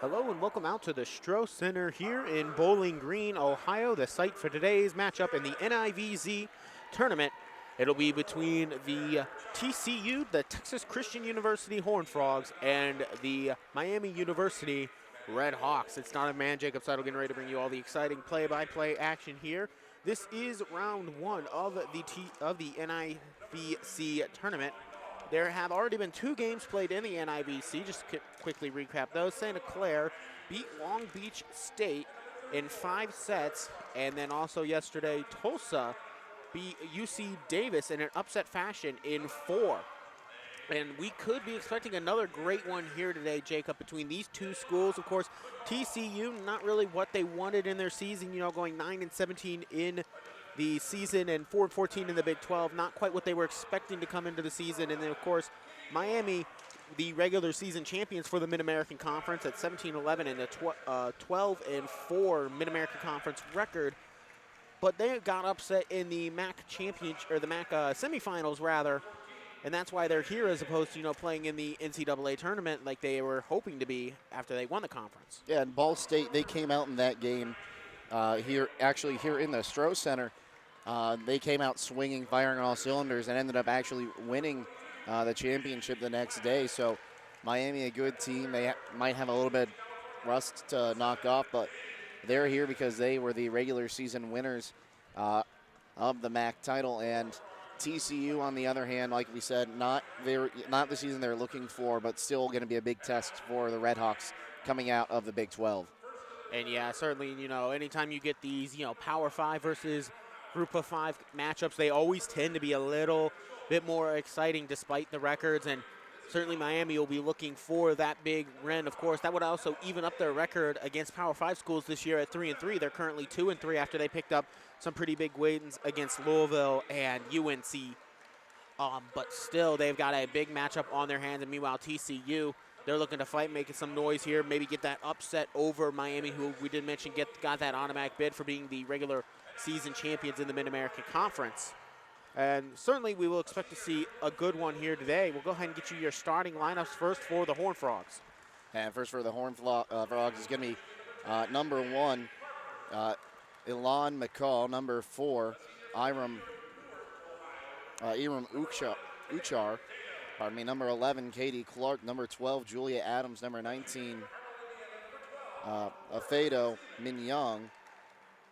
Hello and welcome out to the Stroh Center here in Bowling Green, Ohio, the site for today's matchup in the NIVC tournament. It'll be between the TCU, the Texas Christian University Horned Frogs, and the Miami University Redhawks. It's Donovan Man, Jacob Seidel getting ready to bring you all the exciting play-by-play action here. This is round one of the NIVC tournament. There have already been 2 games played in the NIVC. Just to quickly recap those. Santa Clara beat Long Beach State in 5 sets. And then also yesterday, Tulsa beat UC Davis in an upset fashion in 4. And we could be expecting another great one here today, Jacob, between these 2 schools. Of course, TCU, not really what they wanted in their season, going 9-17 in the season and 4-14 in the Big 12, not quite what they were expecting to come into the season. And then, of course, Miami, the regular season champions for the Mid-American Conference at 17-11 and a 12-4 Mid-American Conference record. But they got upset in the MAC championship, or the MAC semifinals rather, and that's why they're here as opposed to playing in the NCAA tournament like they were hoping to be after they won the conference. Yeah, and Ball State, they came out in that game here in the Stroh Center. They came out swinging, firing on all cylinders, and ended up actually winning the championship the next day. So Miami, a good team. They might have a little bit rust to knock off, but they're here because they were the regular season winners of the MAC title. And TCU, on the other hand, like we said, not the season they're looking for, but still going to be a big test for the Redhawks coming out of the Big 12. And yeah, certainly, anytime you get these, Power 5 versus Group of 5 matchups, they always tend to be a little bit more exciting despite the records. And certainly Miami will be looking for that big win. Of course, that would also even up their record against Power 5 schools this year at 3-3. They're currently 2-3 after they picked up some pretty big wins against Louisville and UNC. But still, they've got a big matchup on their hands. And meanwhile, TCU, they're looking to fight, making some noise here, maybe get that upset over Miami, who we did mention got that automatic bid for being the regular season champions in the Mid-American Conference. And certainly we will expect to see a good one here today. We'll go ahead and get you your starting lineups first for the Horned Frogs. And first for the Horned Frogs is going to be number 1, Ilan McCall. Number 4, Iram Uchar. Pardon me. Number 11, Katie Clark. Number 12, Julia Adams. Number 19, Afedo Minyang.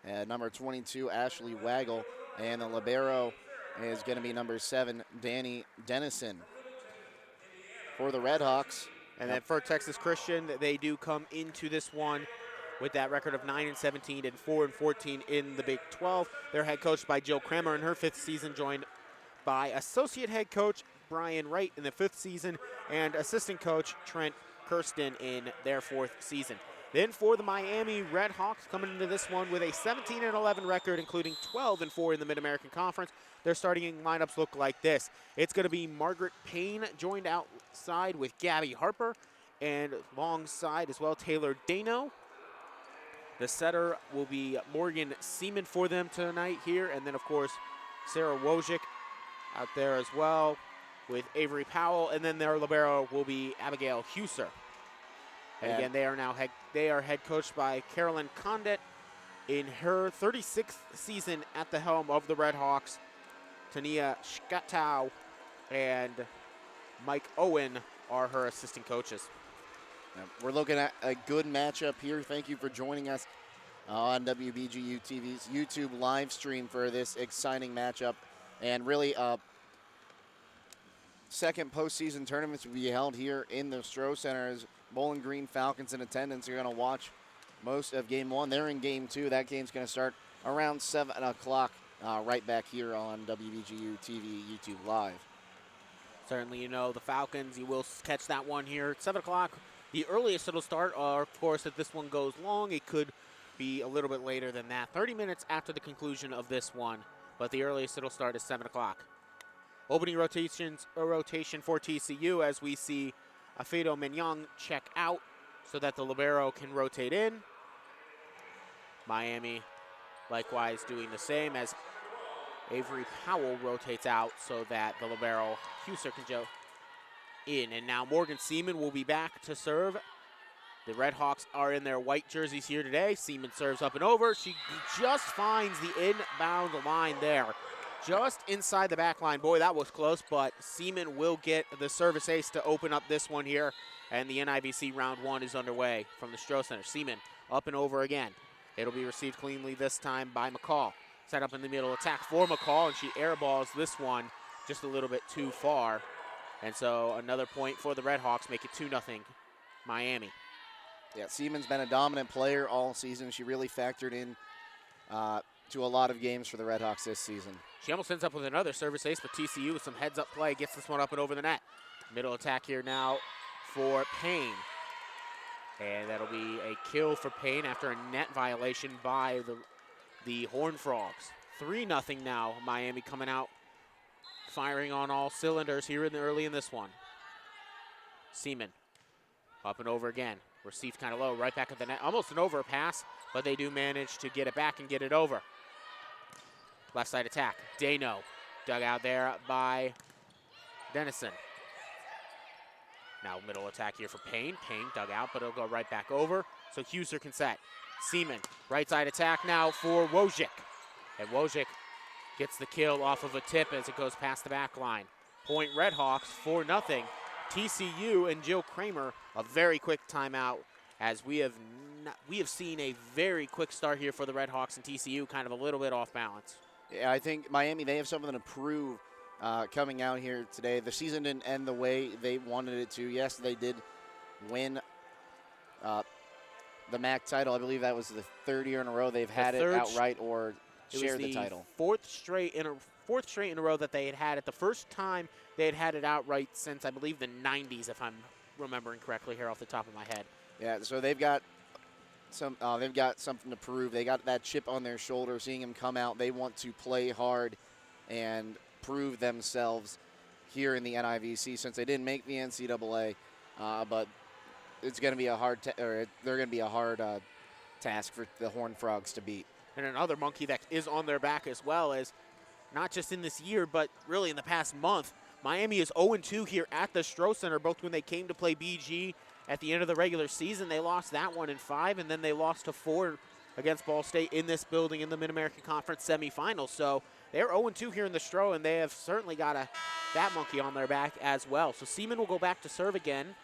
And number 22, Ashley Waggle. And the libero is going to be number 7, Danny Dennison. For the Redhawks. And then for Texas Christian, they do come into this one with that record of 9-17 and 4-14 in the Big 12. They're head coached by Jill Kramer in her 5th season, joined by associate head coach Brian Wright in the 5th season, and assistant coach Trent Kirsten in their 4th season. Then for the Miami Redhawks, coming into this one with a 17-11 record, including 12-4 in the Mid-American Conference. Their starting lineups look like this. It's going to be Margaret Payne joined outside with Gabby Harper, and alongside as well Taylor Dano. The setter will be Morgan Seaman for them tonight here, and then of course Sarah Wojcik out there as well with Avery Powell, and then their libero will be Abigail Huser. And again, they are head coached by Carolyn Condit in her 36th season at the helm of the Redhawks. Tania Schatow and Mike Owen are her assistant coaches. We're looking at a good matchup here. Thank you for joining us on WBGU-TV's YouTube live stream for this exciting matchup. And really, second postseason tournaments will be held here in the Stroh Center as Bowling Green Falcons in attendance. You're going to watch most of Game 1. They're in Game 2. That game's going to start around 7 o'clock right back here on WBGU-TV YouTube Live. Certainly, the Falcons, you will catch that one here at 7 o'clock. The earliest it'll start, of course, if this one goes long, it could be a little bit later than that, 30 minutes after the conclusion of this one. But the earliest it'll start is 7 o'clock. Opening rotation for TCU as we see Afedo Minyang check out so that the libero can rotate in. Miami likewise doing the same as Avery Powell rotates out so that the libero Huser can go in. And now Morgan Seaman will be back to serve The Redhawks are in their white jerseys here today. Seaman serves up and over. She just finds the inbound line there, just inside the back line. Boy, that was close, but Seaman will get the service ace to open up this one here, and the NIVC round 1 is underway from the Stroh Center. Seaman up and over again. It'll be received cleanly this time by McCall. Set up in the middle attack for McCall, and she airballs this one just a little bit too far. And so another point for the Redhawks, make it 2-0 Miami. Yeah, Seaman's been a dominant player all season. She really factored in to a lot of games for the Redhawks this season. She almost ends up with another service ace, but TCU with some heads-up play gets this one up and over the net. Middle attack here now for Payne. And that'll be a kill for Payne after a net violation by the Horned Frogs. 3-0 now, Miami coming out, firing on all cylinders here early in this one. Seaman up and over again. Received kind of low, right back at the net. Almost an overpass, but they do manage to get it back and get it over. Left side attack. Dano dug out there by Dennison. Now middle attack here for Payne. Payne dug out, but it'll go right back over. So Huser can set. Seaman, right side attack now for Wojcik. And Wojcik gets the kill off of a tip as it goes past the back line. Point Redhawks, 4-0. TCU and Jill Kramer, a very quick timeout, as we have seen a very quick start here for the Redhawks, and TCU kind of a little bit off balance. Yeah, I think Miami, they have something to prove coming out here today. The season didn't end the way they wanted it to. Yes, they did win the MAC title. I believe that was the third year in a row they've had it outright or shared the title. Fourth straight in a row that they had it. The first time they had it outright since, I believe, the 90s, if I'm remembering correctly here off the top of my head. Yeah, so they've got something to prove. They got that chip on their shoulder, seeing them come out. They want to play hard and prove themselves here in the NIVC since they didn't make the NCAA. But it's going to be a hard task for the Horned Frogs to beat. And another monkey that is on their back as well is not just in this year, but really in the past month. Miami is 0-2 here at the Stroh Center, both when they came to play BG at the end of the regular season. They lost that one in 5, and then they lost to 4 against Ball State in this building in the Mid-American Conference semifinals. So they're 0-2 here in the Stroh, and they have certainly got that monkey on their back as well. So Seaman will go back to serve again.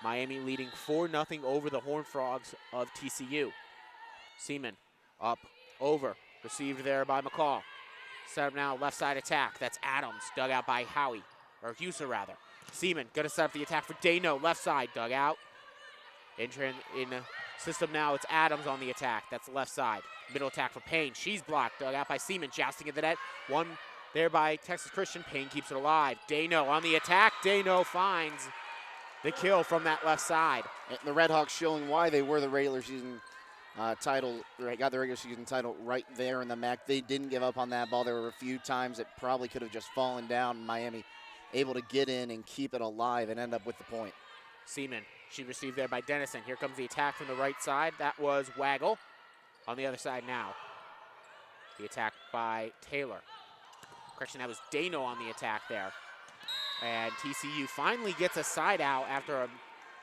Miami leading 4-0 over the Horned Frogs of TCU. Seaman up, over, received there by McCall. Set up now, left side attack. That's Adams, dug out by Howie, or Huser rather. Seaman gonna set up the attack for Dano, left side, dug out. In system now, it's Adams on the attack. That's left side. Middle attack for Payne. She's blocked, dug out by Seaman, jousting at the net. One there by Texas Christian. Payne keeps it alive. Dano on the attack. Dano finds the kill from that left side. And the Redhawks showing why they were the regular season title, got the regular season title right there in the MAC. They didn't give up on that ball. There were a few times it probably could have just fallen down. Miami able to get in and keep it alive and end up with the point. Seaman, she received there by Dennison. Here comes the attack from the right side. That was Waggle. On the other side now, the attack by Taylor. Correction, that was Dano on the attack there. And TCU finally gets a side out after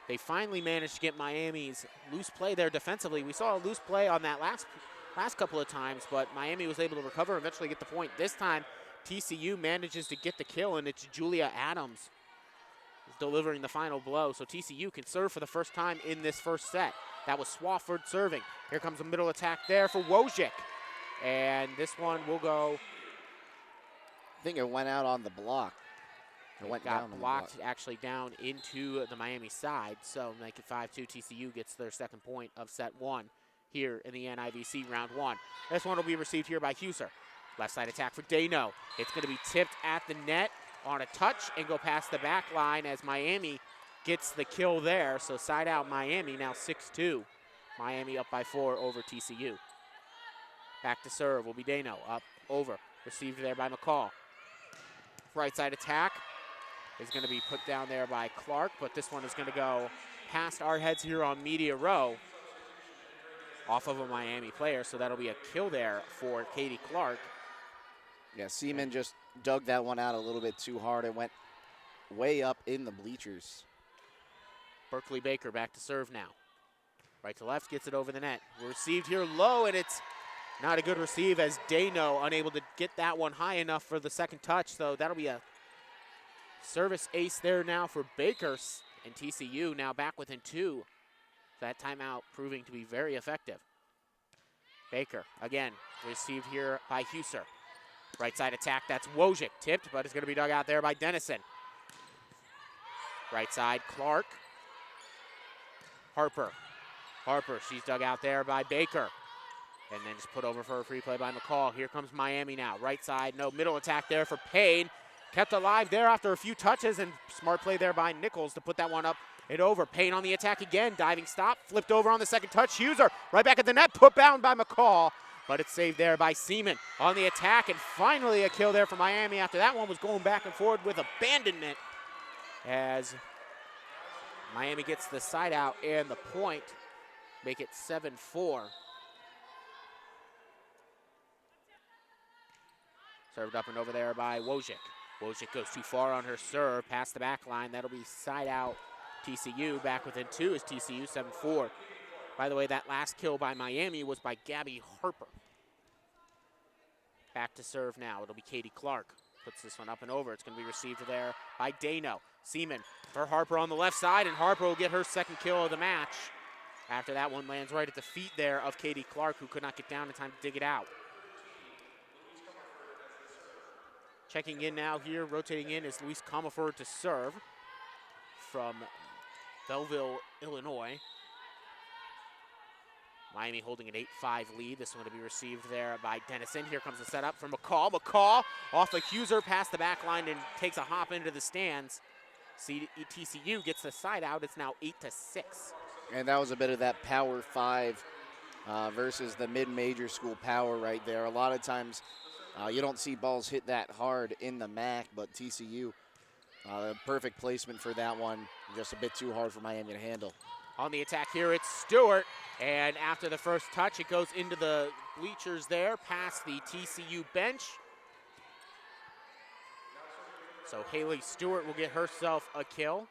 they finally managed to get Miami's loose play there defensively. We saw a loose play on that last couple of times, but Miami was able to recover and eventually get the point. This time, TCU manages to get the kill, and it's Julia Adams delivering the final blow. So TCU can serve for the first time in this first set. That was Swafford serving. Here comes a middle attack there for Wojcik. And this one will go. I think it went out on the block. It got blocked actually down into the Miami side. So make it 5-2. TCU gets their second point of set 1 here in the NIVC round 1. This one will be received here by Huser. Left side attack for Dano. It's going to be tipped at the net on a touch and go past the back line as Miami gets the kill there. So side out Miami, now 6-2. Miami up by 4 over TCU. Back to serve will be Dano, up, over. Received there by McCall. Right side attack is going to be put down there by Clark, but this one is going to go past our heads here on media row off of a Miami player, so that'll be a kill there for Katie Clark. Yeah, Seaman just dug that one out a little bit too hard. It went way up in the bleachers. Berkeley Baker back to serve now. Right to left, gets it over the net. Received here low, and it's not a good receive as Dano unable to get that one high enough for the second touch. So that'll be a service ace there now for Bakers, and TCU now back within 2. That timeout proving to be very effective. Baker, again, received here by Huser. Right side attack, that's Wojcik. Tipped, but it's going to be dug out there by Dennison. Right side, Clark. Harper, she's dug out there by Baker. And then just put over for a free play by McCall. Here comes Miami now. Right side, no, middle attack there for Payne. Kept alive there after a few touches, and smart play there by Nichols to put that one up and over. Payne on the attack again, diving stop, flipped over on the second touch. Huser right back at the net, put down by McCall, but it's saved there by Seaman on the attack, and finally a kill there for Miami after that one was going back and forward with abandonment as Miami gets the side out and the point, make it 7-4. Served up and over there by Wojcik. Wojcik goes too far on her serve, past the back line. That'll be side out TCU. Back within 2 is TCU, 7-4. By the way, that last kill by Miami was by Gabby Harper. Back to serve now. It'll be Katie Clark. Puts this one up and over. It's going to be received there by Dano. Seaman for Harper on the left side, and Harper will get her second kill of the match. After that one lands right at the feet there of Katie Clark, who could not get down in time to dig it out. Checking in now here, rotating in is Luis Comerford to serve from Belleville, Illinois. Miami holding an 8-5 lead. This one to be received there by Dennison. Here comes the setup from McCall. McCall off of Huser past the back line and takes a hop into the stands. TCU gets the side out. It's now 8-6. And that was a bit of that Power 5 versus the mid-major school power right there. A lot of times you don't see balls hit that hard in the MAC, but TCU, perfect placement for that one. Just a bit too hard for Miami to handle. On the attack here, it's Stewart. And after the first touch, it goes into the bleachers there, past the TCU bench. So Haley Stewart will get herself a kill.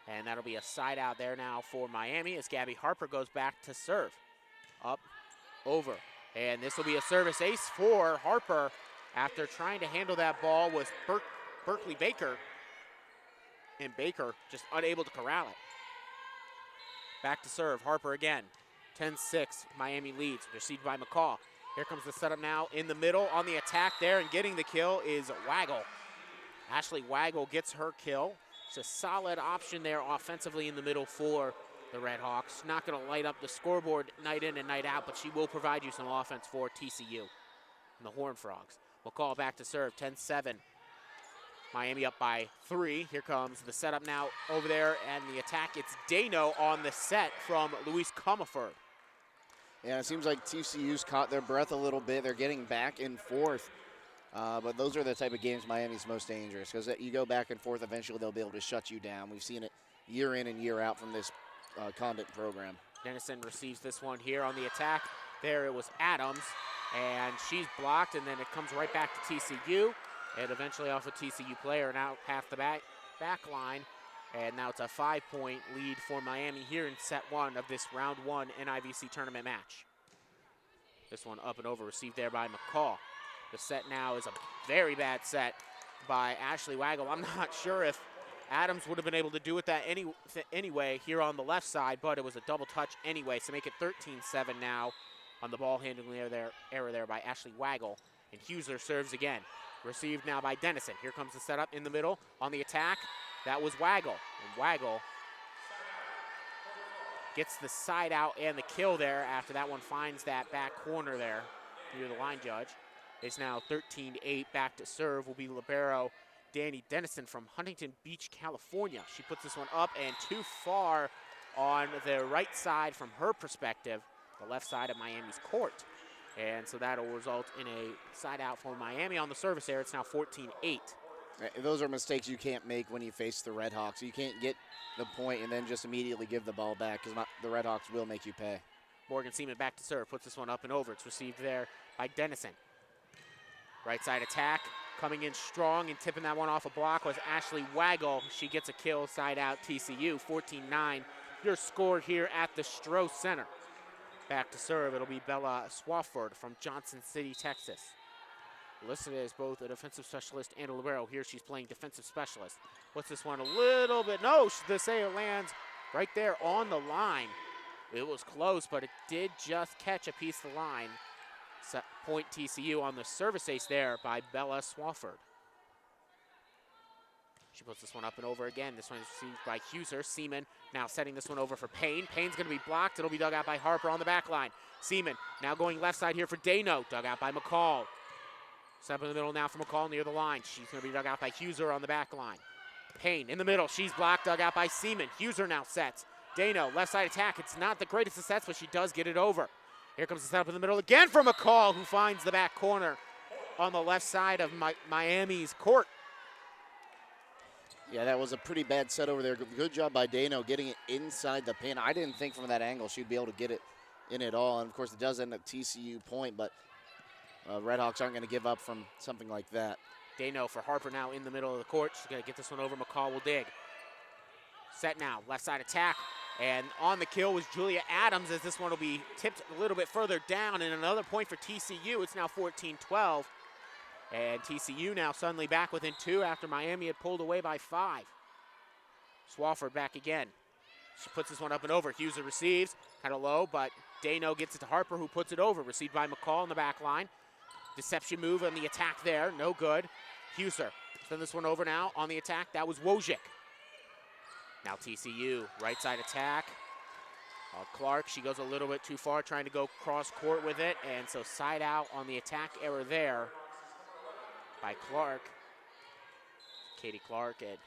And that'll be a side out there now for Miami as Gabby Harper goes back to serve. Up, over. And this will be a service ace for Harper after trying to handle that ball with Berkeley Baker. And Baker just unable to corral it. Back to serve, Harper again. 10-6, Miami leads, received by McCall. Here comes the setup now in the middle. On the attack there and getting the kill is Waggle. Ashley Waggle gets her kill. It's a solid option there offensively in the middle for the Redhawks. Not going to light up the scoreboard night in and night out, but she will provide you some offense for TCU and the Horned Frogs. McCall back to serve, 10-7. Miami up by 3. Here comes the setup now over there and the attack. It's Dano on the set from Luis Comerford. Yeah, it seems like TCU's caught their breath a little bit. They're getting back and forth. But those are the type of games Miami's most dangerous because you go back and forth, eventually they'll be able to shut you down. We've seen it year in and year out from this Condit program. Dennison receives this one here on the attack. There it was Adams, and she's blocked, and then it comes right back to TCU. And eventually off a TCU player and out past the back line. And now it's a 5-point lead for Miami here in set 1 of this round 1 NIVC tournament match. This one up and over, received there by McCall. The set now is a very bad set by Ashley Waggle. I'm not sure if Adams would have been able to do it that anyway here on the left side, but it was a double touch anyway, so make it 13-7 now on the ball handling error there by Ashley Waggle. And Huser serves again. Received now by Dennison. Here comes the setup in the middle. On the attack, that was Waggle. And Waggle gets the side out and the kill there after that one finds that back corner there near the line judge. It's now 13-8. Back to serve will be libero Danny Dennison from Huntington Beach, California. She puts this one up and too far on the right side from her perspective, the left side of Miami's court. And so that'll result in a side out for Miami on the service error. It's now 14-8. Those are mistakes you can't make when you face the Redhawks. You can't get the point and then just immediately give the ball back because the Redhawks will make you pay. Morgan Seaman back to serve, puts this one up and over. It's received there by Dennison. Right side attack, Coming in strong and tipping that one off a block was Ashley Waggle. She gets a kill, side out TCU, 14-9. Your score here at the Stroh Center. Back to serve, it'll be Bella Swafford from Johnson City, Texas. Listed as both a defensive specialist and a libero. Here she's playing defensive specialist. What's this one? A little bit, no, the sailor lands right there on the line. It was close, but it did just catch a piece of the line. Set point TCU on the service ace there by Bella Swafford. She puts this one up and over again. This one is received by Huser. Seaman now setting this one over for Payne. Payne's going to be blocked. It'll be dug out by Harper on the back line. Seaman now going left side here for Dano. Dug out by McCall. Step in the middle now for McCall near the line. She's going to be dug out by Huser on the back line. Payne in the middle. She's blocked, dug out by Seaman. Huser now sets. Dano, left side attack. It's not the greatest of sets, but she does get it over. Here comes the setup in the middle again for McCall, who finds the back corner on the left side of Miami's court. Yeah, that was a pretty bad set over there. Good job by Dano getting it inside the pin. I didn't think from that angle she'd be able to get it in at all. And, of course, it does end up TCU point, but Redhawks aren't going to give up from something like that. Dano for Harper now in the middle of the court. She's going to get this one over. McCall will dig. Set now, left side attack. And on the kill was Julia Adams, as this one will be tipped a little bit further down. And another point for TCU. It's now 14-12. And TCU now suddenly back within 2 after Miami had pulled away by 5. Swafford back again. She puts this one up and over. Huser receives, kind of low, but Dano gets it to Harper, who puts it over. Received by McCall on the back line. Deception move on the attack there, no good. Huser, send this one over now on the attack. That was Wojcik. Now TCU, right side attack. Clark, she goes a little bit too far trying to go cross court with it, and so side out on the attack error there by Clark. Katie Clark and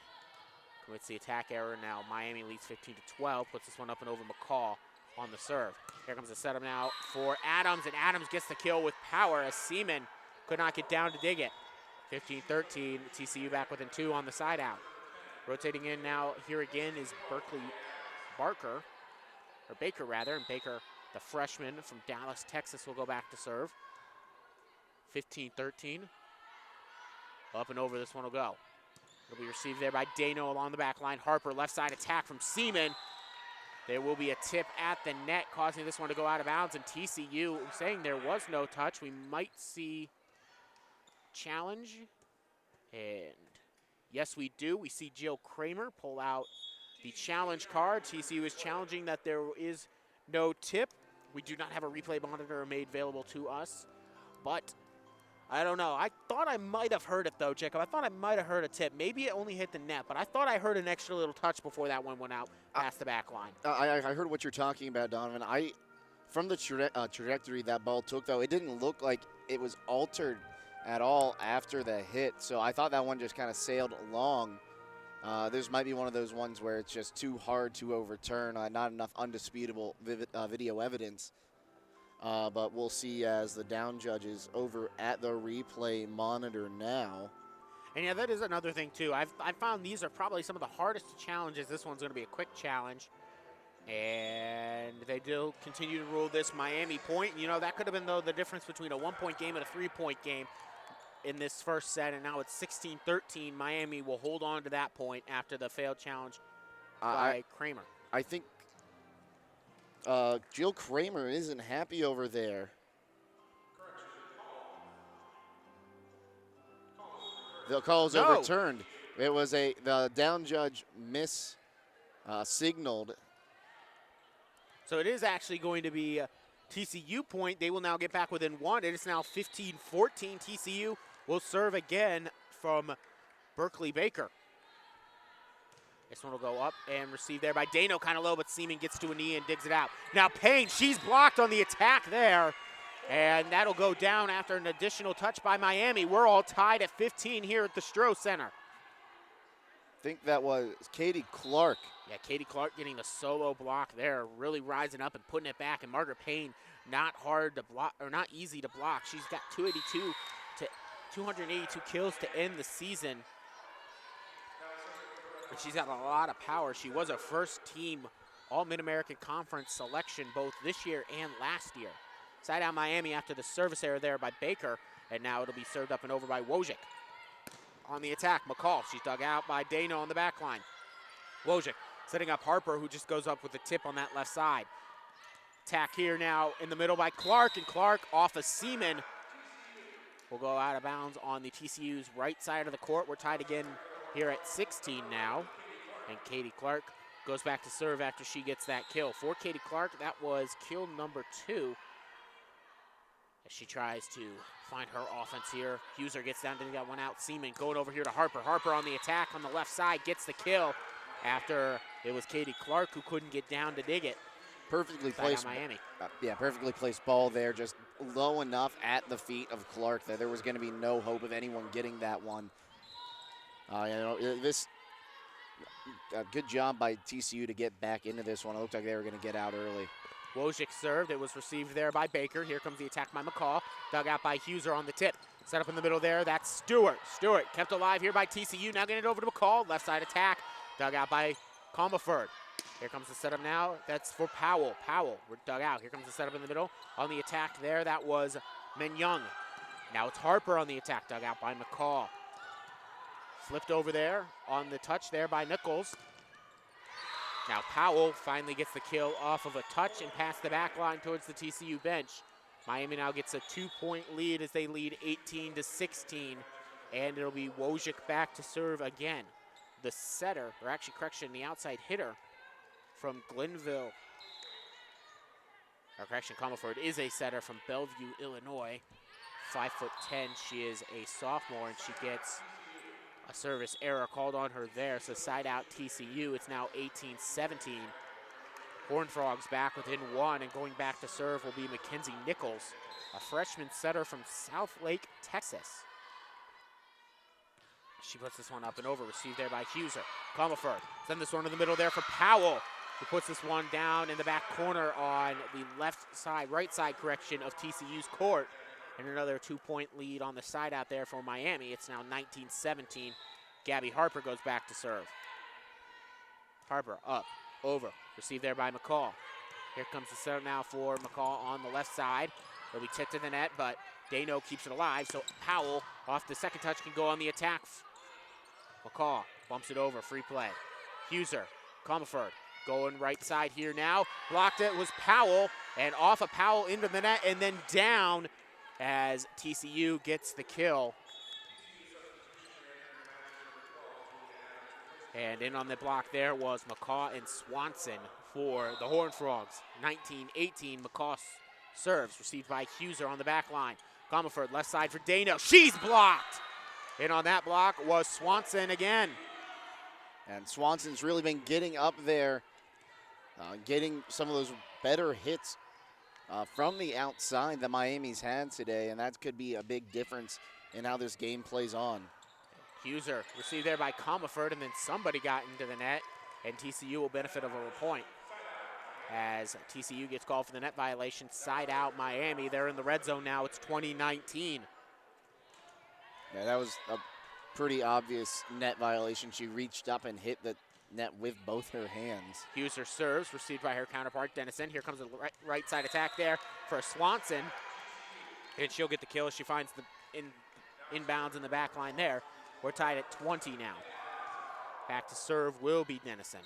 commits the attack error. Now Miami leads 15-12, puts this one up and over McCall on the serve. Here comes the setup now for Adams, and Adams gets the kill with power as Seaman could not get down to dig it. 15-13, TCU back within 2 on the side out. Rotating in now here again is Baker rather, and Baker, the freshman from Dallas, Texas, will go back to serve. 15-13. Up and over this one will go. It'll be received there by Dano along the back line. Harper, left side attack from Seaman. There will be a tip at the net, causing this one to go out of bounds, and TCU saying there was no touch. We might see challenge, and yes, we do. We see Jill Kramer pull out the challenge card. TCU is challenging that there is no tip. We do not have a replay monitor made available to us, but I don't know. I thought I might have heard it, though, Jacob. I thought I might have heard a tip. Maybe it only hit the net, but I thought I heard an extra little touch before that one went out past the back line. I heard what you're talking about, Donovan. From the trajectory that ball took, though, it didn't look like it was altered at all after the hit. So I thought that one just kind of sailed along. This might be one of those ones where it's just too hard to overturn, not enough undisputable video evidence. But we'll see as the down judges over at the replay monitor now. And yeah, that is another thing too. I've found these are probably some of the hardest challenges. This one's going to be a quick challenge. And they do continue to rule this Miami point. You know, that could have been, though, the difference between a 1-point game and a 3-point game in this first set. And now it's 16-13. Miami will hold on to that point after the failed challenge by Kramer. I think Jill Kramer isn't happy over there. The call is overturned. It was the down judge signaled. So it is actually going to be a TCU point. They will now get back within 1. It is now 15-14. TCU will serve again from Berkeley Baker. This one will go up and received there by Dano, kind of low, but Seaman gets to a knee and digs it out. Now Payne, she's blocked on the attack there, and that'll go down after an additional touch by Miami. We're all tied at 15 here at the Stroh Center. I think that was Katie Clark. Yeah, Katie Clark getting the solo block there, really rising up and putting it back, and Margaret Payne not hard to block, or not easy to block. She's got 282 kills to end the season. And she's got a lot of power. She was a first-team All-Mid-American Conference selection both this year and last year. Side out Miami after the service error there by Baker, and now it'll be served up and over by Wojcik. on the attack. McCall, she's dug out by Dano on the back line. Wojcik setting up Harper, who just goes up with the tip on that left side. Attack here now in the middle by Clark, and Clark off of Seaman will go out of bounds on the TCU's right side of the court. We're tied again here at 16 now, and Katie Clark goes back to serve after she gets that kill. For Katie Clark, that was kill number 2 as she tries to find her offense here. Huser gets down to get one out. Seaman going over here to Harper. Harper on the attack on the left side gets the kill after it was Katie Clark who couldn't get down to dig it. Perfectly placed. Miami. Perfectly placed ball there, just low enough at the feet of Clark that there was going to be no hope of anyone getting that one. Good job by TCU to get back into this one. It looked like they were going to get out early. Wojcik served. It was received there by Baker. Here comes the attack by McCall. Dug out by Huser on the tip. Set up in the middle there. That's Stewart. Stewart kept alive here by TCU. Now getting it over to McCall. Left side attack. Dug out by Comerford. Here comes the setup now. That's for Powell. Powell, we're dug out. Here comes the setup in the middle. On the attack there, that was Menyoung. Now it's Harper on the attack. Dug out by McCall. Flipped over there on the touch there by Nichols. Now Powell finally gets the kill off of a touch and past the back line towards the TCU bench. Miami now gets a 2-point lead as they lead 18-16. And it'll be Wojcik back to serve again. The setter, or actually correction, the outside hitter from Glenville. Or correction, Comerford is a setter from Bellevue, Illinois. 5'10". She is a sophomore, and she gets a service error called on her there. So side out TCU. It's now 18-17. Horned Frogs back within 1, and going back to serve will be Mackenzie Nichols, a freshman setter from Southlake, Texas. She puts this one up and over, received there by Huser. Comerford, send this one to the middle there for Powell, who puts this one down in the back corner on the left side, right side correction of TCU's court. And another 2-point lead on the side out there for Miami. It's now 19-17. Gabby Harper goes back to serve. Harper up, over, received there by McCall. Here comes the serve now for McCall on the left side. It'll be tipped to the net, but Dano keeps it alive, so Powell off the second touch can go on the attack. McCall bumps it over, free play. Huser, Comerford, going right side here now. Blocked it was Powell, and off of Powell into the net, and then down as TCU gets the kill. And in on the block there was McCaw and Swanson for the Horned Frogs. 19-18, McCaw serves, received by Huser on the back line. Comerford, left side for Dano. She's blocked! And on that block was Swanson again. And Swanson's really been getting up there, getting some of those better hits from the outside that Miami's had today, and that could be a big difference in how this game plays on. Huser received there by Comerford, and then somebody got into the net, and TCU will benefit of a point. As TCU gets called for the net violation, side out Miami. They're in the red zone now. It's 2019. Yeah, that was a pretty obvious net violation. She reached up and hit the net with both her hands. Huser serves, received by her counterpart, Dennison. Here comes the right side attack there for Swanson. And she'll get the kill. She finds the inbounds in the back line there. We're tied at 20 now. Back to serve will be Dennison.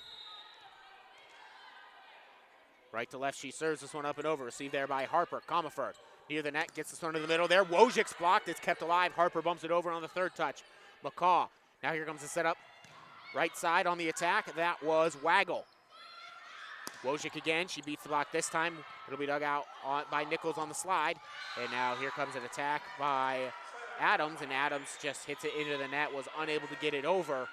Right to left, she serves this one up and over. Received there by Harper. Comerford near the net, gets this one to the middle there. Wojcik's blocked, it's kept alive. Harper bumps it over on the third touch. McCaw, now here comes the setup. Right side on the attack, that was Waggle. Wojcik again, she beats the block this time. It'll be dug out by Nichols on the slide. And now here comes an attack by Adams, and Adams just hits it into the net, was unable to get it over.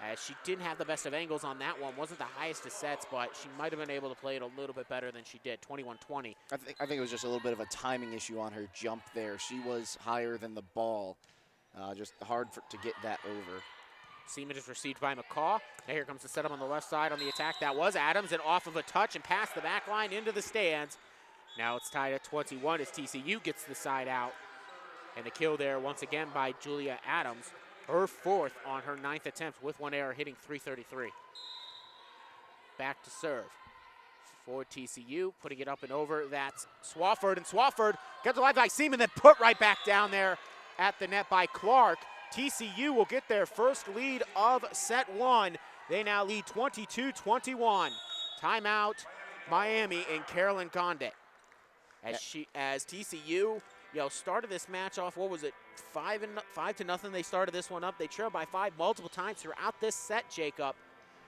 As she didn't have the best of angles on that one. Wasn't the highest of sets, but she might have been able to play it a little bit better than she did, 21-20. I think it was just a little bit of a timing issue on her jump there. She was higher than the ball. Just hard to get that over. Seaman is received by McCaw. Now here comes the setup on the left side on the attack. That was Adams, and off of a touch and past the back line into the stands. Now it's tied at 21 as TCU gets the side out. And the kill there once again by Julia Adams. Her fourth on her 9th attempt with one error, hitting .333. Back to serve for TCU, putting it up and over. That's Swafford, and Swafford gets alive by Seaman, then put right back down there at the net by Clark. TCU will get their first lead of set one. They now lead 22-21. Timeout, Miami and Carolyn Condit. As TCU, started this match off. What was it? 5-0. They started this one up. They trailed by 5 multiple times throughout this set, Jacob.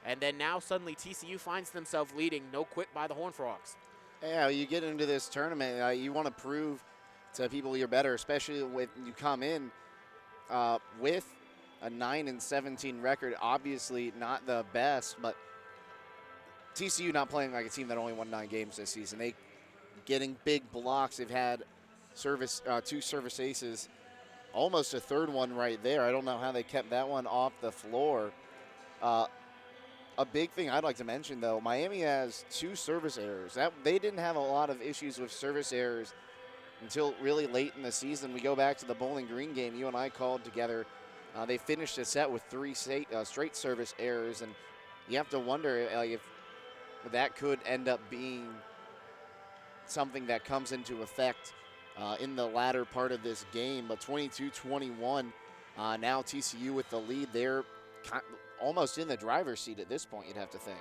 And then now suddenly TCU finds themselves leading. No quit by the Horned Frogs. Yeah, you get into this tournament, you want to prove to people you're better, especially when you come in with a 9-17 record. Obviously not the best, but TCU not playing like a team that only won 9 games this season. They getting big blocks. They've had 2 service aces, almost a third one right there. I don't know how they kept that one off the floor. A big thing I'd like to mention, though, Miami has 2 service errors. They didn't have a lot of issues with service errors until really late in the season. We go back to the Bowling Green game you and I called together. They finished the set with 3 straight service errors, and you have to wonder if that could end up being something that comes into effect in the latter part of this game. But 22-21, now TCU with the lead. They're almost in the driver's seat at this point, you'd have to think.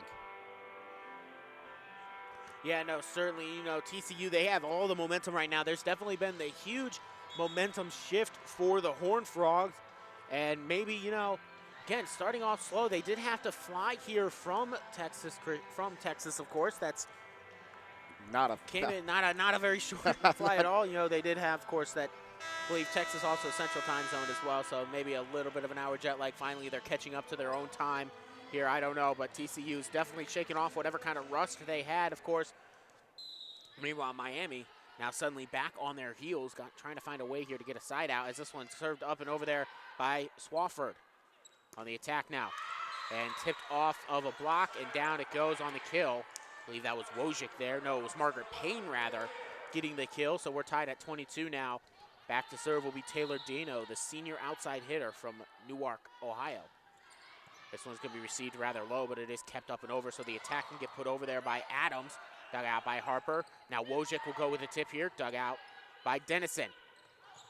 Yeah, no, certainly, TCU, they have all the momentum right now. There's definitely been the huge momentum shift for the Horned Frogs. And maybe, again, starting off slow, they did have to fly here from Texas, of course. That's not a very short flight at all. They did have, of course, that I believe Texas also Central Time Zone as well, so maybe a little bit of an hour jet lag. Finally, they're catching up to their own time here. I don't know, but TCU is definitely shaking off whatever kind of rust they had, of course. Meanwhile, Miami now suddenly back on their heels, trying to find a way here to get a side out as this one served up and over there by Swafford on the attack now. And tipped off of a block, and down it goes on the kill. I believe that was Wojcik there. No, it was Margaret Payne, rather, getting the kill, so we're tied at 22 now. Back to serve will be Taylor Dano, the senior outside hitter from Newark, Ohio. This one's going to be received rather low, but it is kept up and over, so the attack can get put over there by Adams. Dug out by Harper. Now Wojcik will go with a tip here. Dug out by Dennison.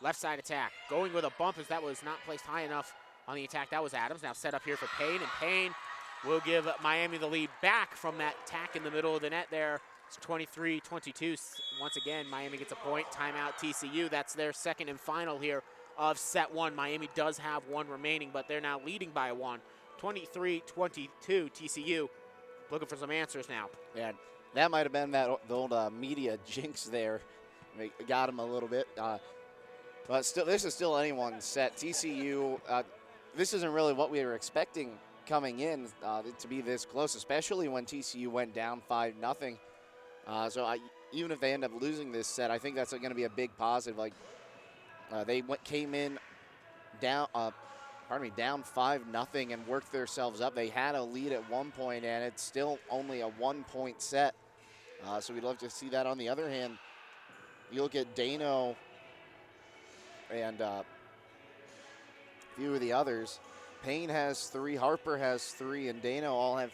Left side attack. Going with a bump as that was not placed high enough on the attack. That was Adams. Now set up here for Payne, and Payne will give Miami the lead back from that attack in the middle of the net there. It's 23-22. Once again, Miami gets a point. Timeout TCU. That's their second and final here of set one. Miami does have one remaining, but they're now leading by 1. 23-22 TCU. Looking for some answers now. Yeah, that might have been the old media jinx there. Got him a little bit. But still, this is still anyone's set. TCU, this isn't really what we were expecting coming in to be this close, especially when TCU went down 5-0. Even if they end up losing this set, I think that's going to be a big positive. They came in down, down 5-0 and worked themselves up. They had a lead at one point, and it's still only a 1-point set. So we'd love to see that. On the other hand, you look at Dano and a few of the others. Payne has 3, Harper has 3, and Dano all have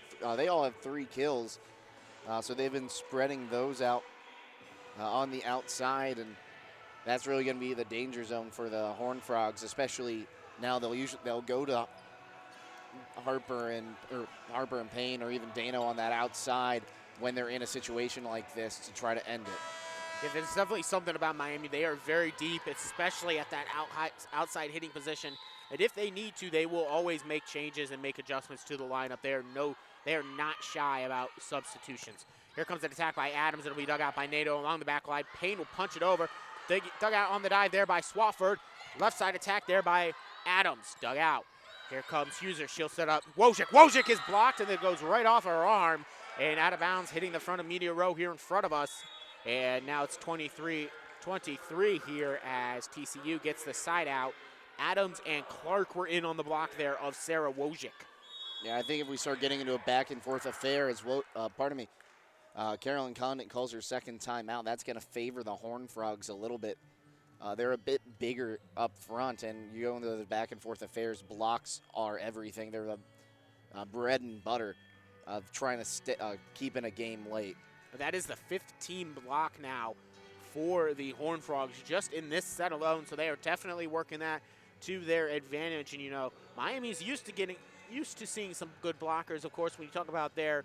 3 kills. So they've been spreading those out on the outside, and that's really going to be the danger zone for the Horned Frogs, especially now. They'll go to Harper and Payne, or even Dano on that outside when they're in a situation like this to try to end it. Yeah, there's definitely something about Miami. They are very deep, especially at that outside hitting position. And if they need to, they will always make changes and make adjustments to the lineup. They are not shy about substitutions. Here comes an attack by Adams. It'll be dug out by Nato along the back line. Payne will punch it over. Dug out on the dive there by Swafford. Left side attack there by Adams. Dug out. Here comes Huser. She'll set up Wojcik. Wojcik is blocked, and it goes right off her arm and out of bounds, hitting the front of media row here in front of us. And now it's 23-23 here as TCU gets the side out. Adams and Clark were in on the block there of Sarah Wojcik. Yeah, I think if we start getting into a back-and-forth affair, as Carolyn Condit calls her second time out, that's going to favor the Horned Frogs a little bit. They're a bit bigger up front, and you go into the back-and-forth affairs, blocks are everything. They're the bread and butter of trying to keep in a game late. That is the 15 block now for the Horned Frogs just in this set alone, so they are definitely working that. to their advantage. And, you know, Miami's used to seeing some good blockers. Of course, when you talk about their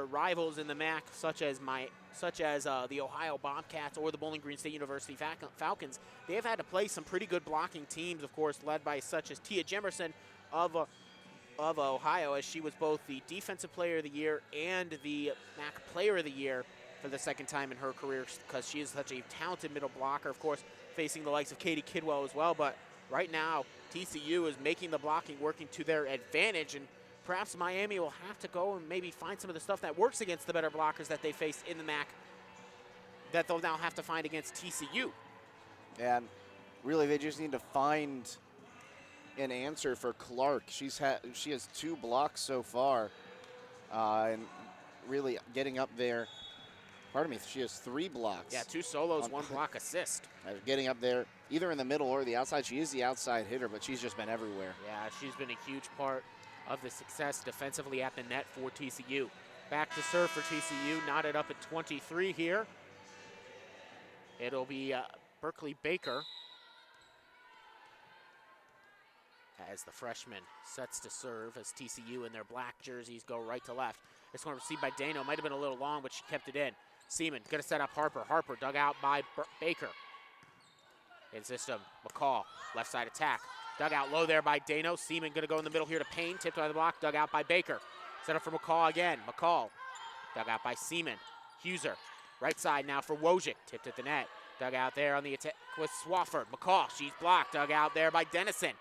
rivals in the MAC, such as the Ohio Bobcats or the Bowling Green State University Falcons, they have had to play some pretty good blocking teams, of course, led by such as Tia Jemerson of Ohio, as she was both the Defensive Player of the Year and the MAC Player of the Year for the second time in her career, because she is such a talented middle blocker, of course, facing the likes of Katie Kidwell as well. But right now, TCU is making the blocking working to their advantage, and perhaps Miami will have to go and maybe find some of the stuff that works against the better blockers that they face in the MAC that they'll now have to find against TCU. And really, they just need to find an answer for Clark. She has 2 blocks so far, and really getting up there. Pardon me, she has 3 blocks. Yeah, 2 solos, 1 block assist. Getting up there, either in the middle or the outside. She is the outside hitter, but she's just been everywhere. Yeah, she's been a huge part of the success defensively at the net for TCU. Back to serve for TCU, knotted up at 23 here. It'll be Berkeley Baker as the freshman sets to serve as TCU in their black jerseys go right to left. This one received by Dano, might have been a little long, but she kept it in. Seaman gonna set up Harper. Harper dug out by Baker. In system, McCall, left side attack. Dug out low there by Dano. Seaman gonna go in the middle here to Payne. Tipped by the block, dug out by Baker. Set up for McCall again. McCall, dug out by Seaman. Huser, right side now for Wojcik. Tipped at the net. Dug out there on the attack with Swafford. McCall, she's blocked. Dug out there by Dennison.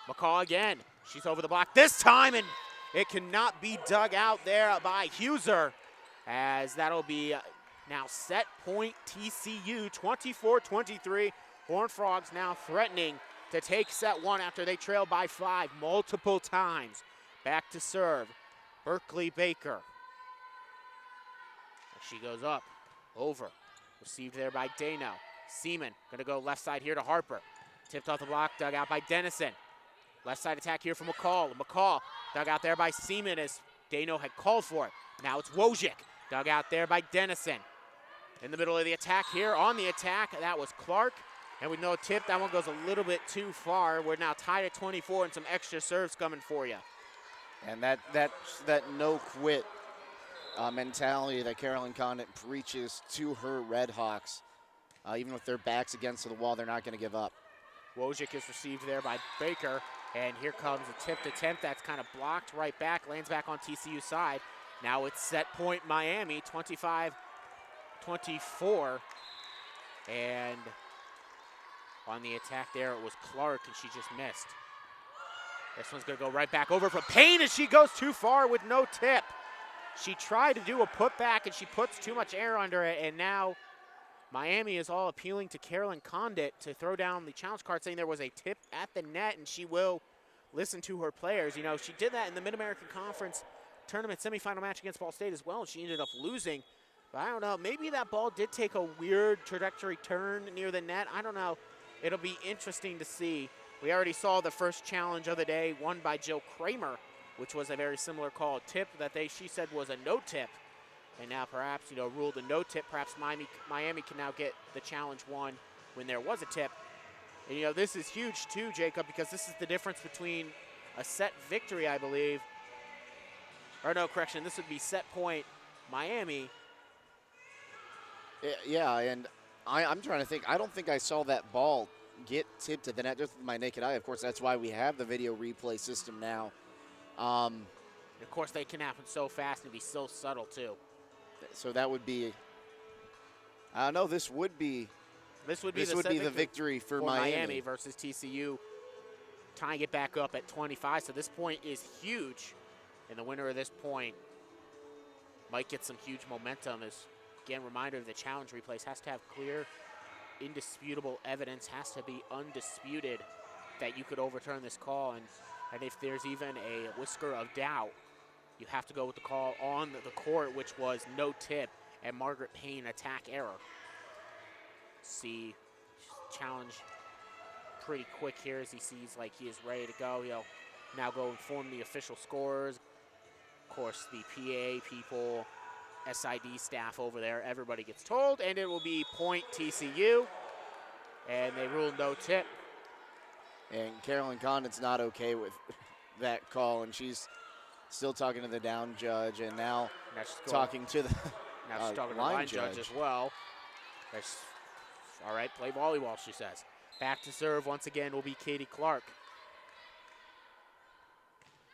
McCall again. She's over the block this time, and it cannot be dug out there by Huser, as that'll be now set point TCU, 24-23. Horned Frogs now threatening to take set 1 after they trail by 5 multiple times. Back to serve, Berkeley Baker. She goes up, over, received there by Dano. Seaman gonna go left side here to Harper. Tipped off the block, dug out by Dennison. Left side attack here for McCall. McCall dug out there by Seaman as Dano had called for it. Now it's Wojcik, dug out there by Dennison. In the middle of the attack here, on the attack, that was Clark. And with no tip, that one goes a little bit too far. We're now tied at 24 and some extra serves coming for you. And that no quit mentality that Carolyn Condit preaches to her Redhawks. Even with their backs against the wall, they're not going to give up. Wojcik is received there by Baker. And here comes a tipped attempt that's kind of blocked right back, lands back on TCU's side. Now it's set point Miami, 25-24. And on the attack there, it was Clark, and she just missed. This one's going to go right back over from Payne, and she goes too far with no tip. She tried to do a putback, and she puts too much air under it, and now Miami is all appealing to Carolyn Condit to throw down the challenge card, saying there was a tip at the net, and she will listen to her players. You know, she did that in the Mid-American Conference tournament semifinal match against Ball State as well, and she ended up losing. But I don't know, maybe that ball did take a weird trajectory turn near the net. I don't know. It'll be interesting to see. We already saw the first challenge of the day won by Jill Kramer, which was a very similar call, tip that she said was a no tip. And now perhaps, you know, ruled a no tip. Perhaps Miami can now get the challenge won when there was a tip. And, you know, this is huge too, Jacob, because this is the difference between a set victory, I believe. Or no, correction, this would be set point Miami. Yeah, and I'm trying to think. I don't think I saw that ball get tipped to the net just with my naked eye. Of course, that's why we have the video replay system now. Of course, they can happen so fast and be so subtle, too. So that would be, I don't know, this would be the victory for Miami versus TCU, tying it back up at 25. So this point is huge, and the winner of this point might get some huge momentum. As again, reminder of the challenge replays has to have clear, indisputable evidence, has to be undisputed that you could overturn this call, and if there's even a whisker of doubt, you have to go with the call on the court, which was no tip and Margaret Payne attack error. See, challenge pretty quick here as he sees like he is ready to go. He'll now go inform the official scorers. Of course, the PA people, SID staff over there, everybody gets told, and it will be point TCU, and they rule no tip. And Carolyn Condon's not okay with that call, and she's still talking to the down judge, and now talking to the now she's talking to the line judge as well. All right, play volleyball, she says. Back to serve once again will be Katie Clark.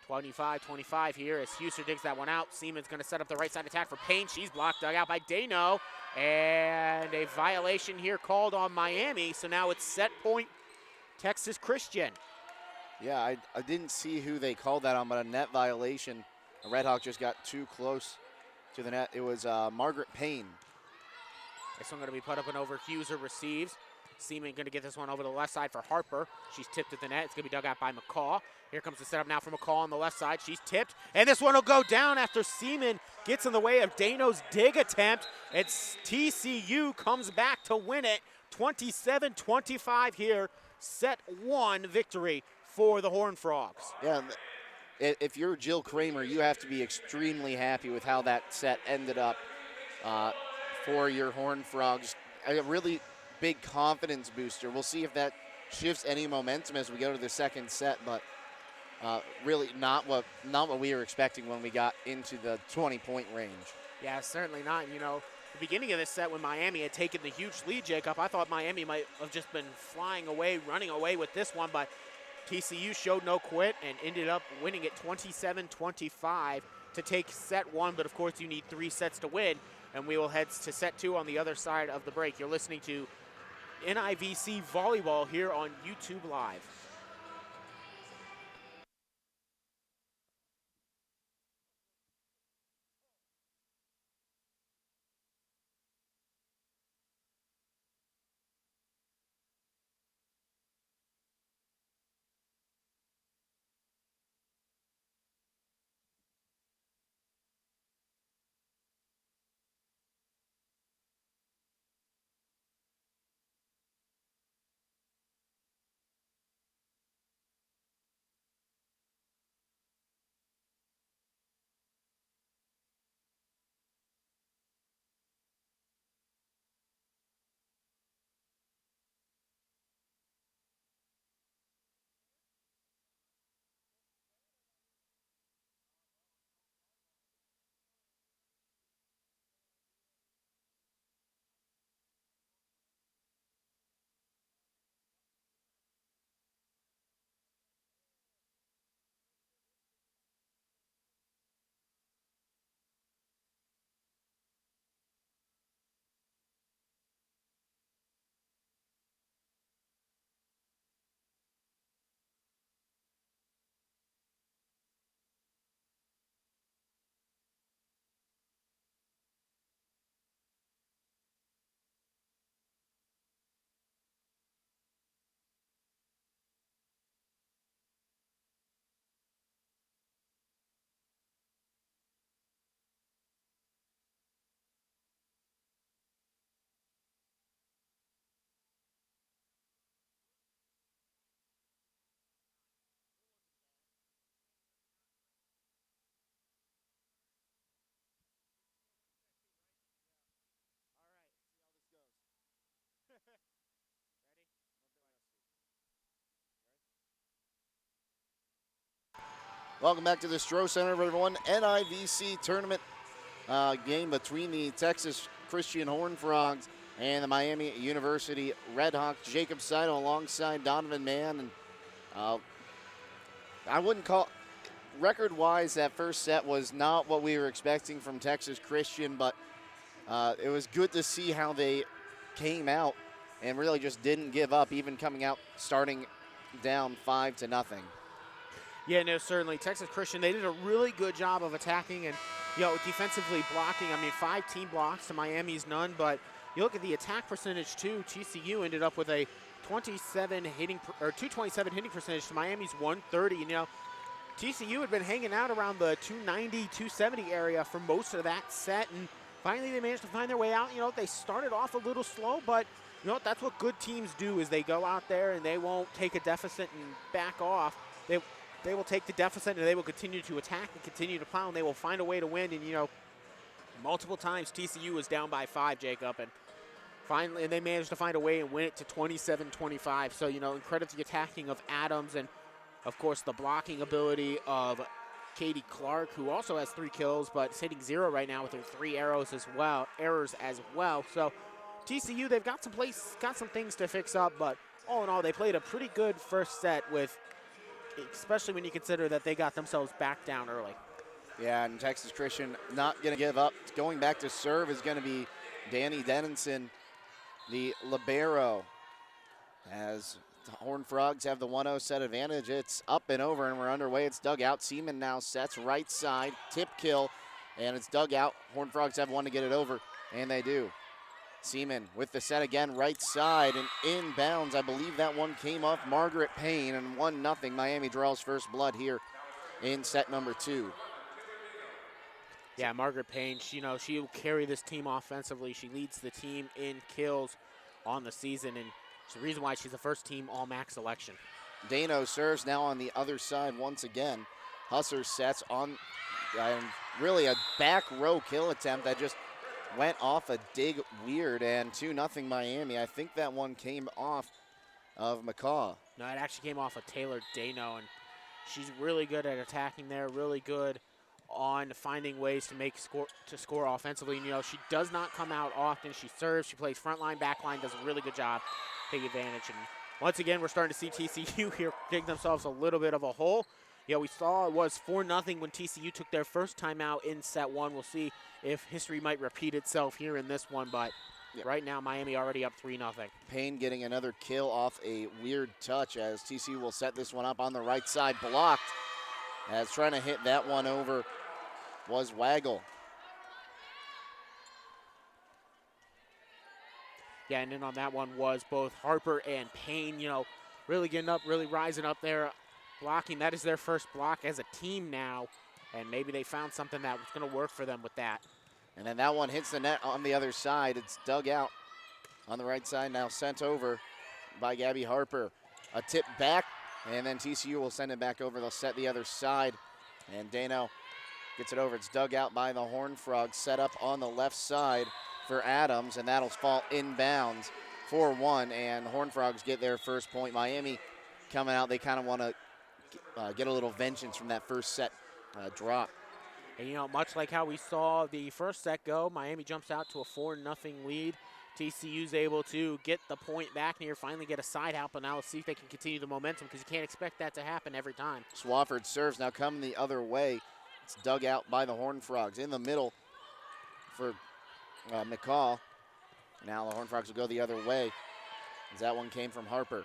25-25 here as Huser digs that one out. Seaman's going to set up the right side attack for Payne. She's blocked, dug out by Dano. And a violation here called on Miami. So now it's set point Texas Christian. Yeah, I didn't see who they called that on, but a net violation. A Red Hawk just got too close to the net. It was Margaret Payne. This one going to be put up and over. Huser receives. Seaman going to get this one over the left side for Harper. She's tipped at the net. It's going to be dug out by McCaw. Here comes the setup now for McCaw on the left side. She's tipped, and this one will go down after Seaman gets in the way of Dano's dig attempt. It's TCU comes back to win it. 27-25 here. Set one victory for the Horned Frogs. Yeah, if you're Jill Kramer, you have to be extremely happy with how that set ended up for your Horned Frogs. A really big confidence booster. We'll see if that shifts any momentum as we go to the second set, but really not what we were expecting when we got into the 20-point range. Yeah, certainly not. You know, the beginning of this set when Miami had taken the huge lead, Jacob, I thought Miami might have just been flying away, running away with this one, but TCU showed no quit and ended up winning it 27-25 to take set one, but of course you need 3 sets to win, and we will head to set 2 on the other side of the break. You're listening to NIVC Volleyball here on YouTube Live. Welcome back to the Stroh Center, everyone. NIVC tournament game between the Texas Christian Horned Frogs and the Miami University Redhawks. Jacob Seidel alongside Donovan Mann. And I wouldn't call record-wise, that first set was not what we were expecting from Texas Christian, but it was good to see how they came out and really just didn't give up, even coming out starting down 5-0. Yeah, no, certainly. Texas Christian, they did a really good job of attacking and, you know, defensively blocking. I mean, 5 team blocks to Miami's none, but you look at the attack percentage too. TCU ended up with a 227 hitting percentage to Miami's 130. You know, TCU had been hanging out around the 290, 270 area for most of that set, and finally they managed to find their way out. You know, they started off a little slow, but you know what? That's what good teams do, is they go out there and they won't take a deficit and back off. They will take the deficit and they will continue to attack and continue to plow, and they will find a way to win. And, you know, multiple times TCU was down by 5, Jacob, and finally, and they managed to find a way and win it to 27-25. So, in credit to the attacking of Adams and, of course, the blocking ability of Katie Clark, who also has 3 kills, but is hitting 0 right now with her 3 errors as well. So TCU, they've got some things to fix up, but all in all, they played a pretty good first set especially when you consider that they got themselves back down early. Yeah, and Texas Christian not going to give up. Going back to serve is going to be Danny Dennison, the libero, as the Horned Frogs have the 1-0 set advantage. It's up and over, and we're underway. It's dug out. Seaman now sets right side, tip kill, and it's dug out. Horned Frogs have one to get it over, and they do. Seaman with the set again, right side, and inbounds. I believe that one came off Margaret Payne, and 1-0. Miami draws first blood here in set number 2. Yeah, Margaret Payne, she'll carry this team offensively. She leads the team in kills on the season, and it's the reason why she's a first-team All-MAC selection. Dano serves now on the other side once again. Husser sets on, really a back row kill attempt that just went off a dig weird, and 2-0 Miami. I think that one came off of McCaw. No, it actually came off of Taylor Dano, and she's really good at attacking there, really good on finding ways to score offensively. And, she does not come out often. She serves, she plays front line, back line, does a really good job taking advantage. And once again, we're starting to see TCU here dig themselves a little bit of a hole. We saw it was 4-0 when TCU took their first time out in set 1. We'll see if history might repeat itself here in this one, but right now Miami already up 3-0. Payne getting another kill off a weird touch as TCU will set this one up on the right side, blocked, as trying to hit that one over was Waggle. Yeah, and then on that one was both Harper and Payne, really getting up, really rising up there, blocking. That is their first block as a team now, and maybe they found something that was going to work for them with that. And then that one hits the net on the other side. It's dug out on the right side, now sent over by Gabby Harper. A tip back, and then TCU will send it back over. They'll set the other side, and Dano gets it over. It's dug out by the Horned Frogs, set up on the left side for Adams, and that'll fall inbounds 4-1, and the Horned Frogs get their first point. Miami coming out, they kind of want to get a little vengeance from that first set drop. And, much like how we saw the first set go, Miami jumps out to a 4-0 lead. TCU's able to get the point back here, finally get a side out, but now let's see if they can continue the momentum, because you can't expect that to happen every time. Swafford serves now coming the other way. It's dug out by the Horned Frogs. In the middle for McCaw. Now the Horned Frogs will go the other way, as that one came from Harper.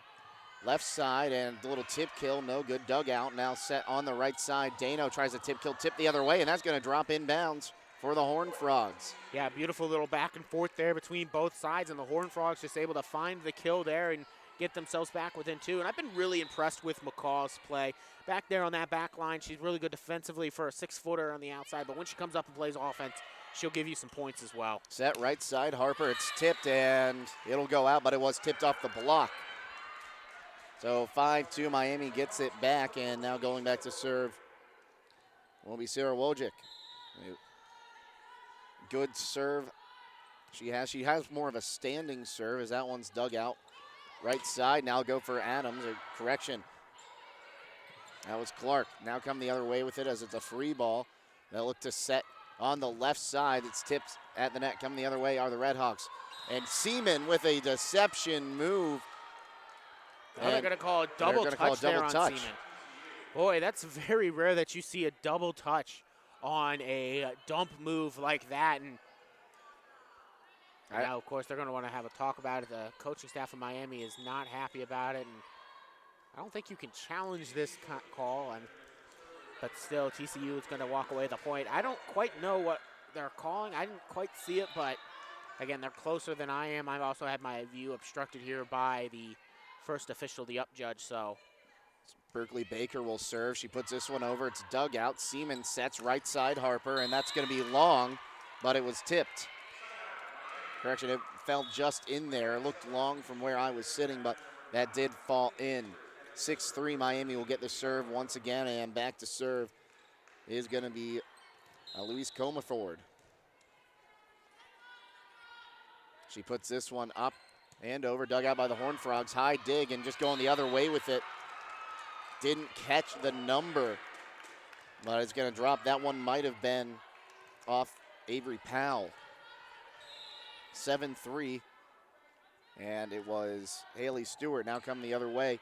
Left side, and the little tip kill, no good. Dug out, now set on the right side. Dano tries a tip kill, tip the other way, and that's going to drop inbounds for the Horned Frogs. Yeah, beautiful little back and forth there between both sides, and the Horned Frogs just able to find the kill there and get themselves back within 2. And I've been really impressed with McCaw's play. Back there on that back line, she's really good defensively for a 6-footer on the outside, but when she comes up and plays offense, she'll give you some points as well. Set right side, Harper, it's tipped, and it'll go out, but it was tipped off the block. So 5-2, Miami gets it back, and now going back to serve will be Sarah Wojcik. Good serve. She has more of a standing serve, as that one's dug out. Right side, now go for Adams, a correction. That was Clark. Now come the other way with it as it's a free ball. They'll look to set on the left side. It's tipped at the net. Coming the other way are the Redhawks. And Seaman with a deception move. Now they're going to call a double touch there on Seaman. Boy, that's very rare that you see a double touch on a dump move like that. And now, of course, they're going to want to have a talk about it. The coaching staff of Miami is not happy about it. And I don't think you can challenge this call. But still, TCU is going to walk away with the point. I don't quite know what they're calling. I didn't quite see it, but again, they're closer than I am. I've also had my view obstructed here by the first official, the up judge. So Berkeley Baker will serve. She puts this one over. It's dug out. Seaman sets right side Harper, and that's going to be long, but it was tipped. Correction, it fell just in there. It looked long from where I was sitting, but that did fall in. 6-3, Miami will get the serve once again, and back to serve is going to be Louise Comaford. She puts this one up and over, dug out by the Horned Frogs. High dig and just going the other way with it. Didn't catch the number, but it's going to drop. That one might have been off Avery Powell. 7-3, and it was Haley Stewart. Now come the other way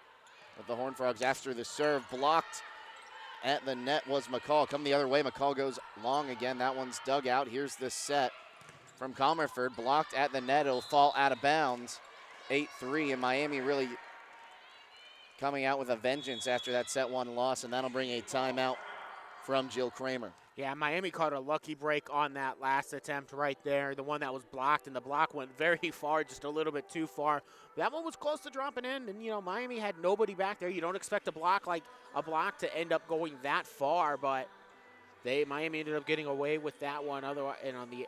with the Horned Frogs after the serve. Blocked at the net was McCall. Come the other way, McCall goes long again. That one's dug out. Here's the set from Comerford. Blocked at the net, it'll fall out of bounds. 8-3, and Miami really coming out with a vengeance after that set one loss, and that'll bring a timeout from Jill Kramer. Yeah, Miami caught a lucky break on that last attempt right there, the one that was blocked, and the block went very far, just a little bit too far. That one was close to dropping in, and, you know, Miami had nobody back there. You don't expect a block to end up going that far, but Miami ended up getting away with that one, otherwise, and on the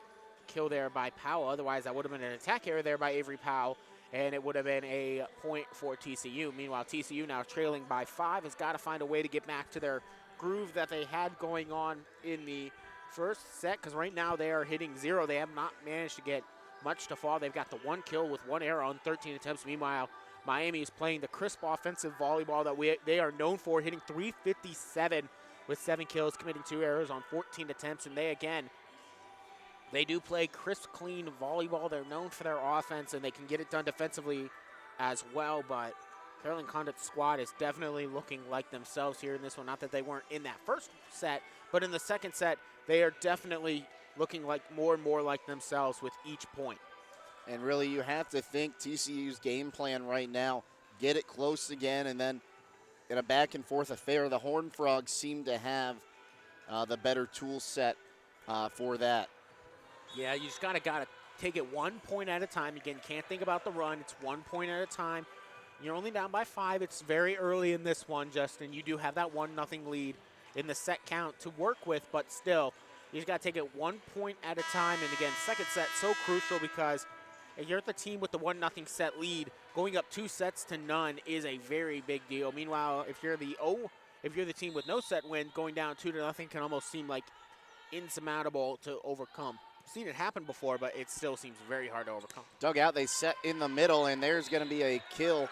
kill there by Powell. Otherwise, that would have been an attack error there by Avery Powell, and it would have been a point for TCU. Meanwhile, TCU now trailing by 5 has got to find a way to get back to their groove that they had going on in the first set, because right now they are hitting 0. They have not managed to get much to fall. They've got the 1 kill with 1 error on 13 attempts. Meanwhile, Miami is playing the crisp offensive volleyball that they are known for, hitting 357 with 7 kills, committing 2 errors on 14 attempts. And they do play crisp, clean volleyball. They're known for their offense, and they can get it done defensively as well, but Carolyn Condit's squad is definitely looking like themselves here in this one. Not that they weren't in that first set, but in the second set, they are definitely looking like more and more like themselves with each point. And really, you have to think TCU's game plan right now, get it close again, and then in a back and forth affair, the Horned Frogs seem to have the better tool set for that. Yeah, you just gotta take it 1 point at a time. Again, can't think about the run. It's 1 point at a time. You're only down by 5. It's very early in this one, Justin. You do have that 1-0 lead in the set count to work with, but still, you just got to take it 1 point at a time. And again, second set so crucial because if you're the team with the 1-0 set lead, going up 2 sets to none is a very big deal. Meanwhile, if you're the team with no set win, going down 2-0 can almost seem like insurmountable to overcome. Seen it happen before, but it still seems very hard to overcome. Dug out, they set in the middle, and there's going to be a kill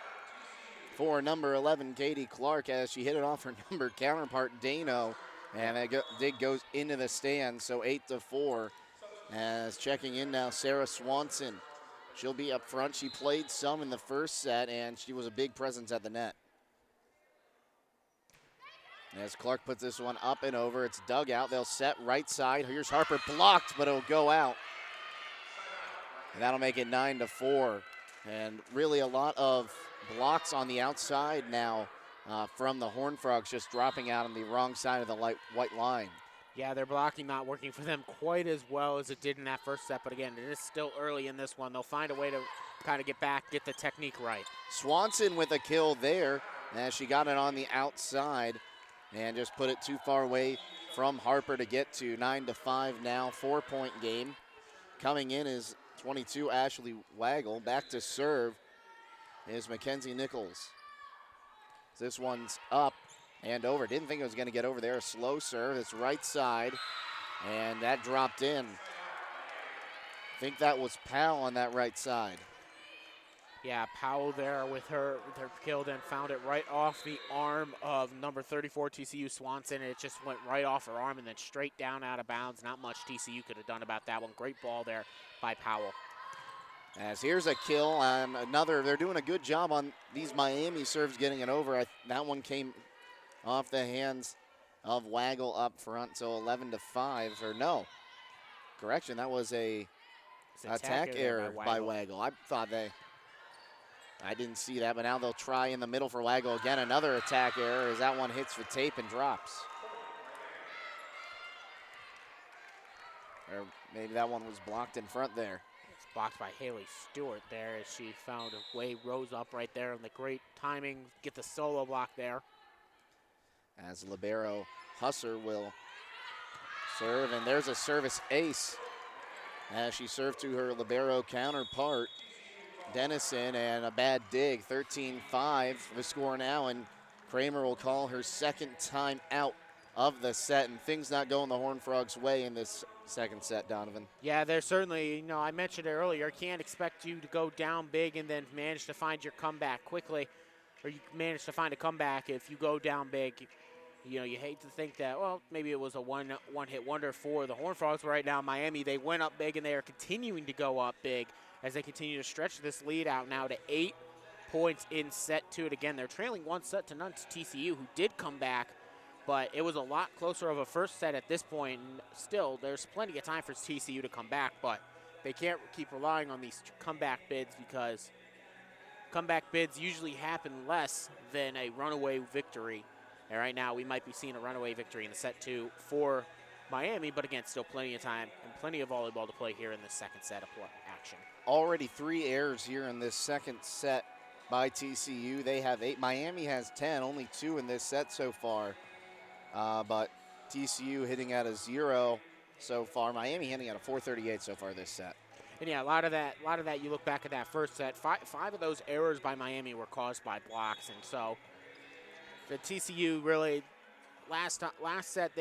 for number 11, Katie Clark, as she hit it off her number counterpart, Dano, and that dig goes into the stand, so 8-4. As checking in now, Sarah Swanson. She'll be up front. She played some in the first set, and she was a big presence at the net. As Clark puts this one up and over, it's dug out. They'll set right side. Here's Harper, blocked, but it'll go out. And that'll make it 9-4. And really a lot of blocks on the outside now from the Horned Frogs, just dropping out on the wrong side of the white line. Yeah, their blocking not working for them quite as well as it did in that first set. But again, it is still early in this one. They'll find a way to kind of get back, get the technique right. Swanson with a kill there as she got it on the outside and just put it too far away from Harper to get to. 9-5 now, 4-point game. Coming in is 22, Ashley Waggle. Back to serve is Mackenzie Nichols. This one's up and over. Didn't think it was going to get over there. A slow serve. It's right side, and that dropped in. I think that was Powell on that right side. Yeah, Powell there with her kill, then found it right off the arm of number 34 TCU Swanson, and it just went right off her arm and then straight down out of bounds. Not much TCU could have done about that one. Great ball there by Powell. As here's a kill on another. They're doing a good job on these Miami serves getting it over. That one came off the hands of Waggle up front, so 11-5, or no. Correction, that was a attack error by Waggle. I didn't see that, but now they'll try in the middle for Waggle again. Another attack error as that one hits the tape and drops. Or maybe that one was blocked in front there. It's blocked by Haley Stewart there as she found a way, rose up right there, and the great timing, get the solo block there. As libero Husser will serve, and there's a service ace as she served to her libero counterpart, Dennison, and a bad dig. 13-5 the score now, and Kramer will call her second time out of the set, and things not going the Horned Frogs' way in this second set, Donovan. Yeah, there's certainly, I mentioned it earlier, can't expect you to go down big and then manage to find your comeback quickly, or you manage to find a comeback if you go down big. You hate to think that, well, maybe it was a one-hit wonder for the Horned Frogs. But right now, Miami, they went up big, and they are continuing to go up big as they continue to stretch this lead out now to 8 points in set 2. And again, they're trailing 1-0 to TCU, who did come back, but it was a lot closer of a first set at this point. And still, there's plenty of time for TCU to come back, but they can't keep relying on these comeback bids because comeback bids usually happen less than a runaway victory. And right now, we might be seeing a runaway victory in the set 2 for Miami, but again, still plenty of time and plenty of volleyball to play here in the second set of action. Already 3 errors here in this second set by TCU. They have 8. Miami has 10, only 2 in this set so far. But TCU hitting at a 0 so far. Miami hitting at a 438 so far this set. And yeah, a lot of that. You look back at that first set. Five of those errors by Miami were caused by blocks, and so the TCU really last set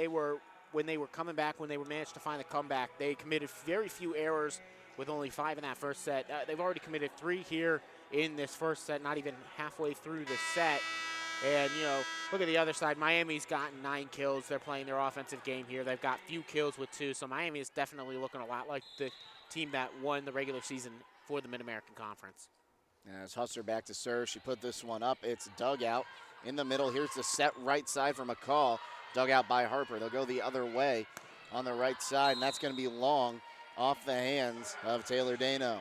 when they were coming back, when they were managed to find the comeback, they committed very few errors with only 5 in that first set. They've already committed 3 here in this first set, not even halfway through the set. And, look at the other side. Miami's gotten 9 kills. They're playing their offensive game here. They've got few kills with 2. So Miami is definitely looking a lot like the team that won the regular season for the Mid-American Conference. As Husser back to serve, she put this one up. It's dug out in the middle. Here's the set right side for McCall. Dug out by Harper. They'll go the other way on the right side, and that's going to be long off the hands of Taylor Dano.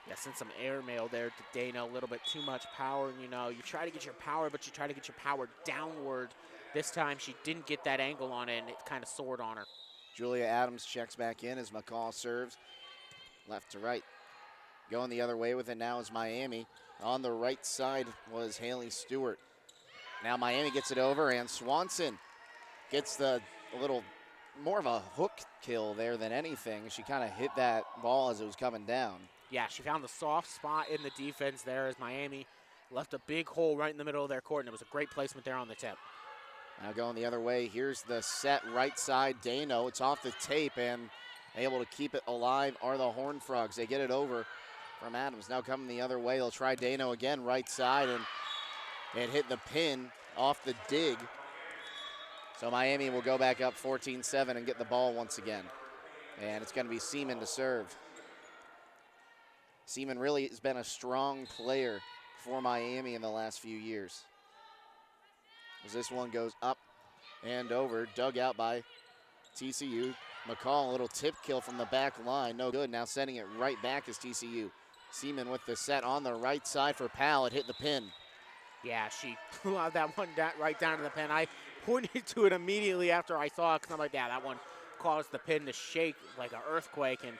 Yeah, sent some airmail there to Dana, a little bit too much power. And, you try to get your power, but you try to get your power downward. This time she didn't get that angle on it, and it kind of soared on her. Julia Adams checks back in as McCall serves left to right. Going the other way with it now is Miami. On the right side was Haley Stewart. Now Miami gets it over, and Swanson gets a little more of a hook kill there than anything. She kind of hit that ball as it was coming down. Yeah, she found the soft spot in the defense there as Miami left a big hole right in the middle of their court, and it was a great placement there on the tip. Now going the other way, here's the set right side. Dano, it's off the tape, and able to keep it alive are the Horned Frogs. They get it over from Adams. Now coming the other way, they'll try Dano again, right side, and it hit the pin off the dig. So Miami will go back up 14-7 and get the ball once again. And it's going to be Seaman to serve. Seaman really has been a strong player for Miami in the last few years. As this one goes up and over, dug out by TCU. McCall, a little tip kill from the back line, no good. Now sending it right back is TCU. Seaman with the set on the right side for Powell. It hit the pin. Yeah, she blew out that one right down to the pin. I pointed to it immediately after I saw it because I'm like, yeah, that one caused the pin to shake like an earthquake. And,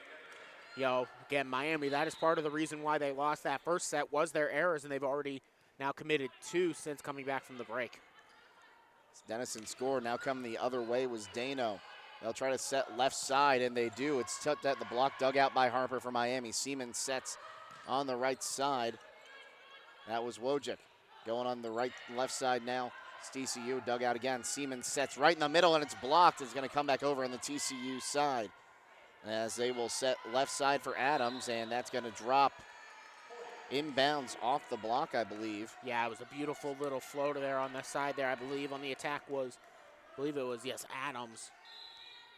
again, Miami, that is part of the reason why they lost that first set was their errors, and they've already now committed 2 since coming back from the break. Dennison scored. Now coming the other way was Dano. They'll try to set left side, and they do. It's tucked at the block, dug out by Harper for Miami. Seaman sets on the right side. That was Wojcik. Going on the left side now. It's TCU, dug out again. Seaman sets right in the middle, and it's blocked. It's going to come back over on the TCU side as they will set left side for Adams, and that's going to drop inbounds off the block, I believe. Yeah, it was a beautiful little floater there on the side there. I believe on the attack was, yes, Adams.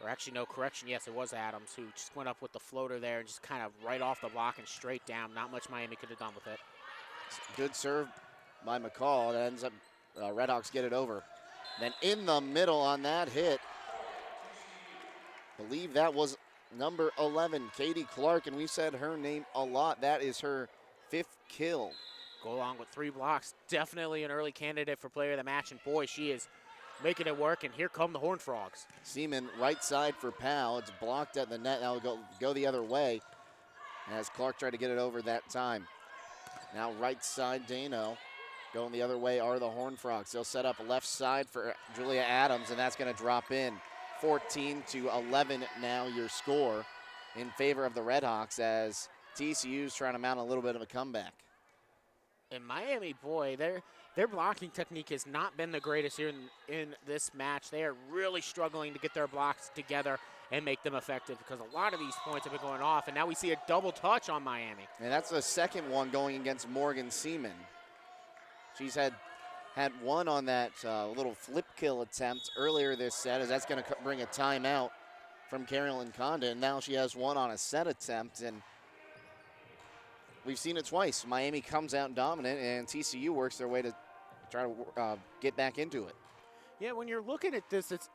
Or actually, no, correction, yes, it was Adams who just went up with the floater there and just kind of right off the block and straight down. Not much Miami could have done with it. Good serve by McCall. That ends up, Redhawks get it over. Then in the middle on that hit, believe that was number 11, Katie Clark, and we've said her name a lot. That is her 5th kill. Go along with 3 blocks. Definitely an early candidate for player of the match, and boy, she is making it work, and here come the Horned Frogs. Seaman right side for Powell. It's blocked at the net. Now go the other way as Clark tried to get it over that time. Now right side, Dano. Going the other way are the Horned Frogs. They'll set up left side for Julia Adams, and that's going to drop in. 14-11 now your score in favor of the Redhawks as TCU's trying to mount a little bit of a comeback. And Miami, boy, their blocking technique has not been the greatest here in this match. They are really struggling to get their blocks together. and make them effective, because a lot of these points have been going off, and now we see a double touch on Miami. And that's the second one going against Morgan Seaman. She's had one on that little flip kill attempt earlier this set, as that's going to bring a timeout from Carolyn Condon. And now she has one on a set attempt, and we've seen it twice. Miami comes out dominant, and TCU works their way to try to get back into it. Yeah, when you're looking at this, it's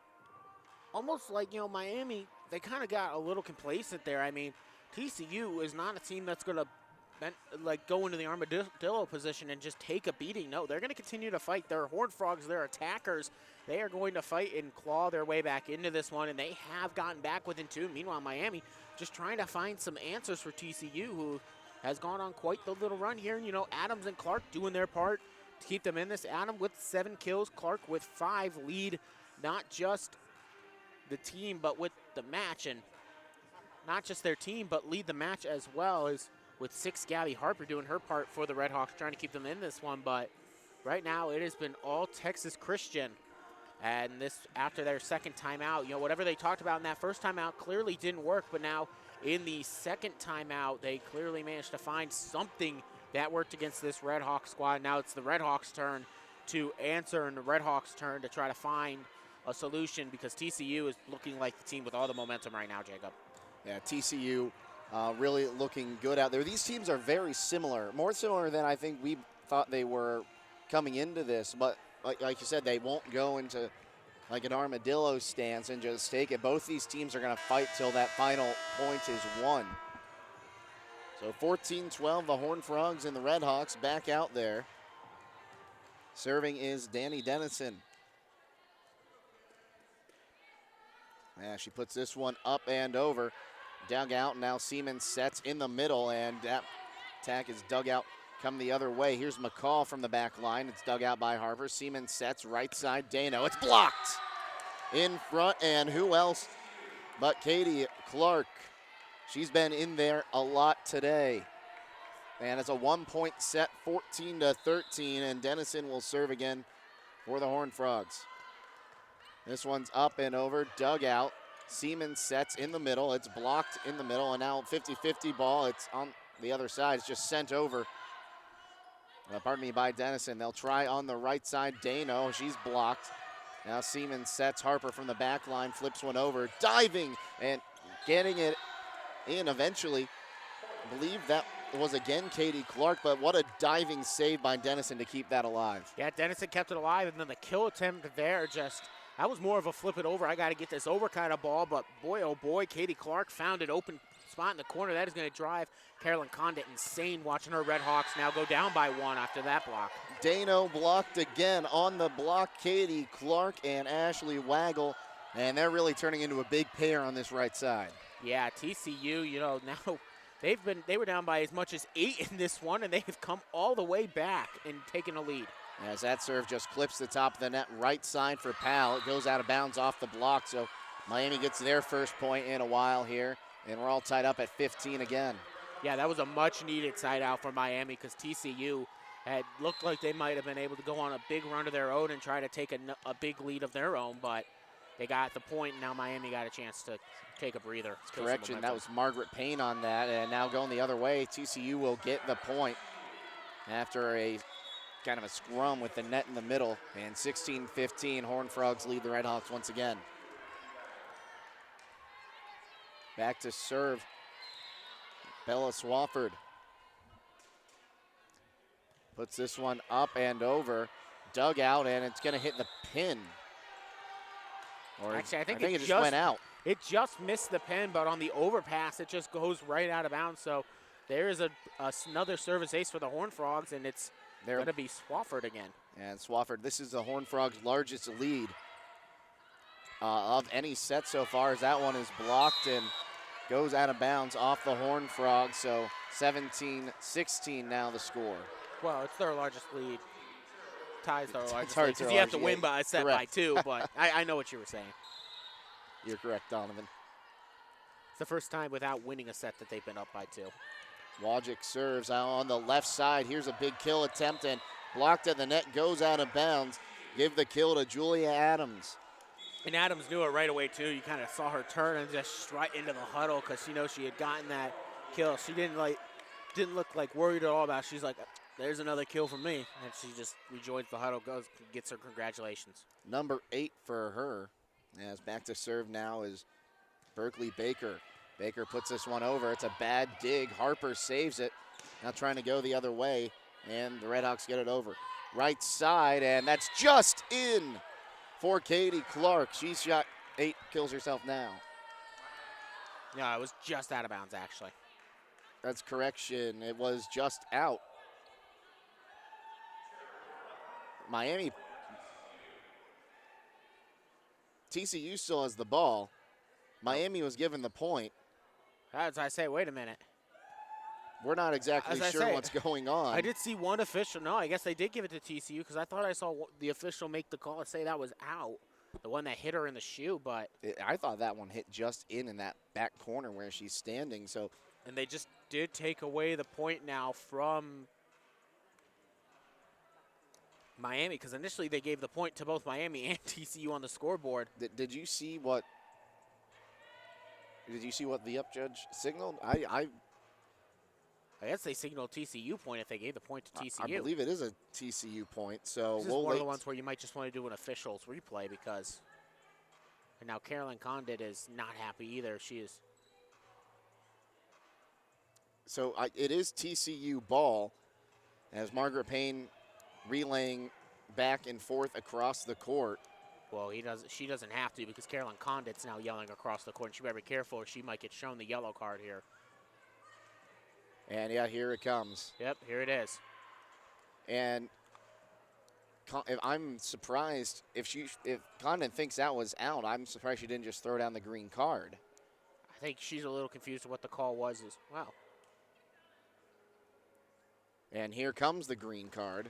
almost like, Miami, they kind of got a little complacent there. I mean, TCU is not a team that's going to go into the armadillo position and just take a beating. No, they're going to continue to fight. They're Horned Frogs, they're attackers. They are going to fight and claw their way back into this one, and they have gotten back within 2. Meanwhile, Miami just trying to find some answers for TCU, who has gone on quite the little run here. Adams and Clark doing their part to keep them in this. Adam with 7 kills, Clark with 5 lead, not just the team, but with the match, and not just their team, but lead the match as well, as with 6, Gabby Harper doing her part for the Redhawks, trying to keep them in this one. But right now it has been all Texas Christian, and this after their second timeout. Whatever they talked about in that first timeout clearly didn't work, but now in the second timeout they clearly managed to find something that worked against this Redhawks squad. Now it's the Redhawks' turn to answer, and the Redhawks' turn to try to find a solution, because TCU is looking like the team with all the momentum right now, Jacob. Yeah, TCU really looking good out there. These teams are very similar, more similar than I think we thought they were coming into this. But like you said, they won't go into like an armadillo stance and just take it. Both these teams are going to fight till that final point is won. So 14-12, the Horned Frogs and the Redhawks back out there. Serving is Danny Dennison. Yeah, she puts this one up and over. Dug out, now Seaman sets in the middle, and that attack is dug out, come the other way. Here's McCall from the back line. It's dug out by Harper. Seaman sets right side, Dano. It's blocked in front, and who else but Katie Clark. She's been in there a lot today. And it's a 1-point set, 14-13, and Dennison will serve again for the Horned Frogs. This one's up and over, dug out. Seaman sets in the middle. It's blocked in the middle, and now 50-50 ball. It's on the other side. It's just sent over. By Dennison. They'll try on the right side. Dano, she's blocked. Now Seaman sets Harper from the back line, flips one over, diving and getting it in eventually. I believe that was again Katie Clark, but what a diving save by Dennison to keep that alive. Yeah, Dennison kept it alive, and then the kill attempt there that was more of a flip it over, I got to get this over kind of ball, but boy, oh boy, Katie Clark found an open spot in the corner. That is going to drive Carolyn Condon insane, watching her Redhawks now go down by 1 after that block. Dano blocked again on the block. Katie Clark and Ashley Waggle, and they're really turning into a big pair on this right side. Yeah, TCU, now they were down by as much as 8 in this one, and they have come all the way back and taken a lead. As that serve just clips the top of the net, right side for Powell. It goes out of bounds off the block, so Miami gets their first point in a while here, and we're all tied up at 15 again. Yeah, that was a much-needed side out for Miami, because TCU had looked like they might have been able to go on a big run of their own and try to take a big lead of their own, but they got the point, and now Miami got a chance to take a breather. Correction, that was Margaret Payne on that, and now going the other way, TCU will get the point after a kind of a scrum with the net in the middle, and 16-15, Horned Frogs lead the Redhawks once again. Back to serve, Bella Swafford. Puts this one up and over, dug out, and it's going to hit the pin. Or actually, I think it just went out. It just missed the pin, but on the overpass, it just goes right out of bounds. So there is another service ace for the Horned Frogs, and it's going to be Swafford again. And Swafford, this is the Horned Frogs' largest lead of any set so far, as that one is blocked and goes out of bounds off the Horned Frogs. So 17-16 now the score. Well, it's their largest lead. Ties their largest lead, because you have to win by a set by 2, but I know what you were saying. You're correct, Donovan. It's the first time without winning a set that they've been up by 2. Wojcik serves on the left side. Here's a big kill attempt, and blocked at the net, goes out of bounds. Give the kill to Julia Adams. And Adams knew it right away, too. You kind of saw her turn and just right into the huddle because, you know, she had gotten that kill. She didn't look like worried at all about it. She's like, there's another kill for me. And she just rejoins the huddle, gets her congratulations. Number 8 for her. As back to serve now is Berkeley Baker. Baker puts this one over. It's a bad dig. Harper saves it. Now trying to go the other way, and the Redhawks get it over. Right side, and that's just in for Katie Clark. She's shot 8, kills herself now. Yeah, it was just out of bounds, actually. That's correction. It was just out. Miami. TCU still has the ball. Miami was given the point. As I say, wait a minute. We're not exactly sure what's going on. I did see one official. No, I guess they did give it to TCU because I thought I saw the official make the call and say that was out. The one that hit her in the shoe, but I thought that one hit just in that back corner where she's standing. So, and they just did take away the point now from Miami because initially they gave the point to both Miami and TCU on the scoreboard. Did you see what? Did you see what the up judge signaled? I guess they signaled TCU point if they gave the point to TCU. I believe it is a TCU point. So this is one of the ones where you might just want to do an officials replay because. And now Carolyn Condit is not happy either. She is. So it is TCU ball as Margaret Payne relaying back and forth across the court. Well, she doesn't have to because Carolyn Condit's now yelling across the court. And she better be careful or she might get shown the yellow card here. And yeah, here it comes. Yep, here it is. And I'm surprised if Condon thinks that was out. I'm surprised she didn't just throw down the green card. I think she's a little confused with what the call was as well. And here comes the green card.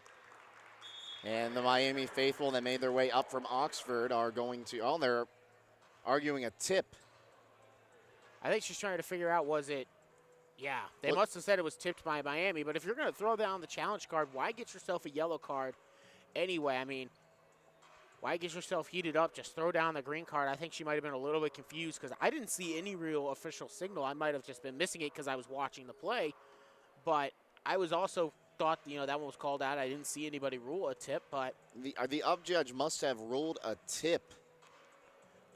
And the Miami faithful that made their way up from Oxford are going to, they're arguing a tip. I think she's trying to figure out yeah, they must have said it was tipped by Miami, but if you're going to throw down the challenge card, why get yourself a yellow card anyway? I mean, why get yourself heated up? Just throw down the green card. I think she might have been a little bit confused because I didn't see any real official signal. I might have just been missing it because I was watching the play, but I was also thought, that one was called out. I didn't see anybody rule a tip, but. The up judge must have ruled a tip.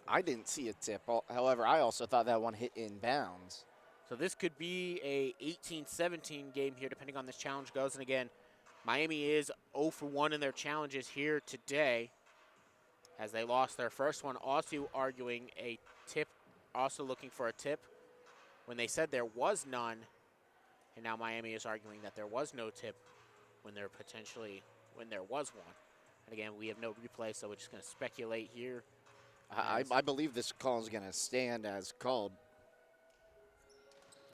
I didn't see a tip. However, I also thought that one hit in bounds. So this could be a 18-17 game here, depending on this challenge goes. And again, Miami is 0 for 1 in their challenges here today, as they lost their first one. Also arguing a tip, also looking for a tip when they said there was none. And now Miami is arguing that there was no tip when there was one. And again, we have no replay, so we're just going to speculate here. I believe this call is going to stand as called.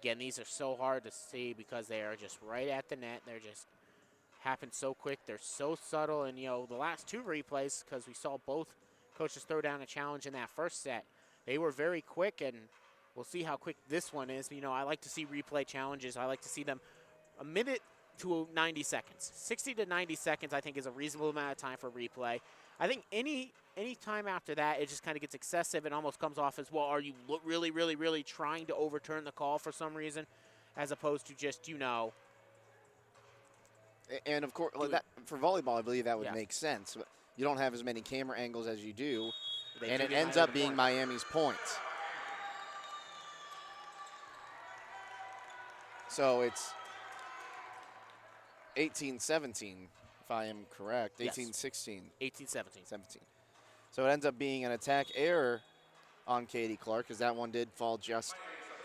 Again, these are so hard to see because they are just right at the net. They're just happen so quick. They're so subtle. And, the last 2 replays, because we saw both coaches throw down a challenge in that first set, they were very quick, and we'll see how quick this one is. I like to see replay challenges. I like to see them a minute to 90 seconds. 60 to 90 seconds, I think, is a reasonable amount of time for replay. I think any time after that, it just kind of gets excessive and almost comes off as, well, are you really, really, really trying to overturn the call for some reason, as opposed to just, And, of course, for volleyball, I believe that would make sense. But you don't have as many camera angles as you do, and it ends up being Miami's points. So it's 18-17, if I am correct. 18-16. 18-17. 17. So it ends up being an attack error on Katie Clark, because that one did fall just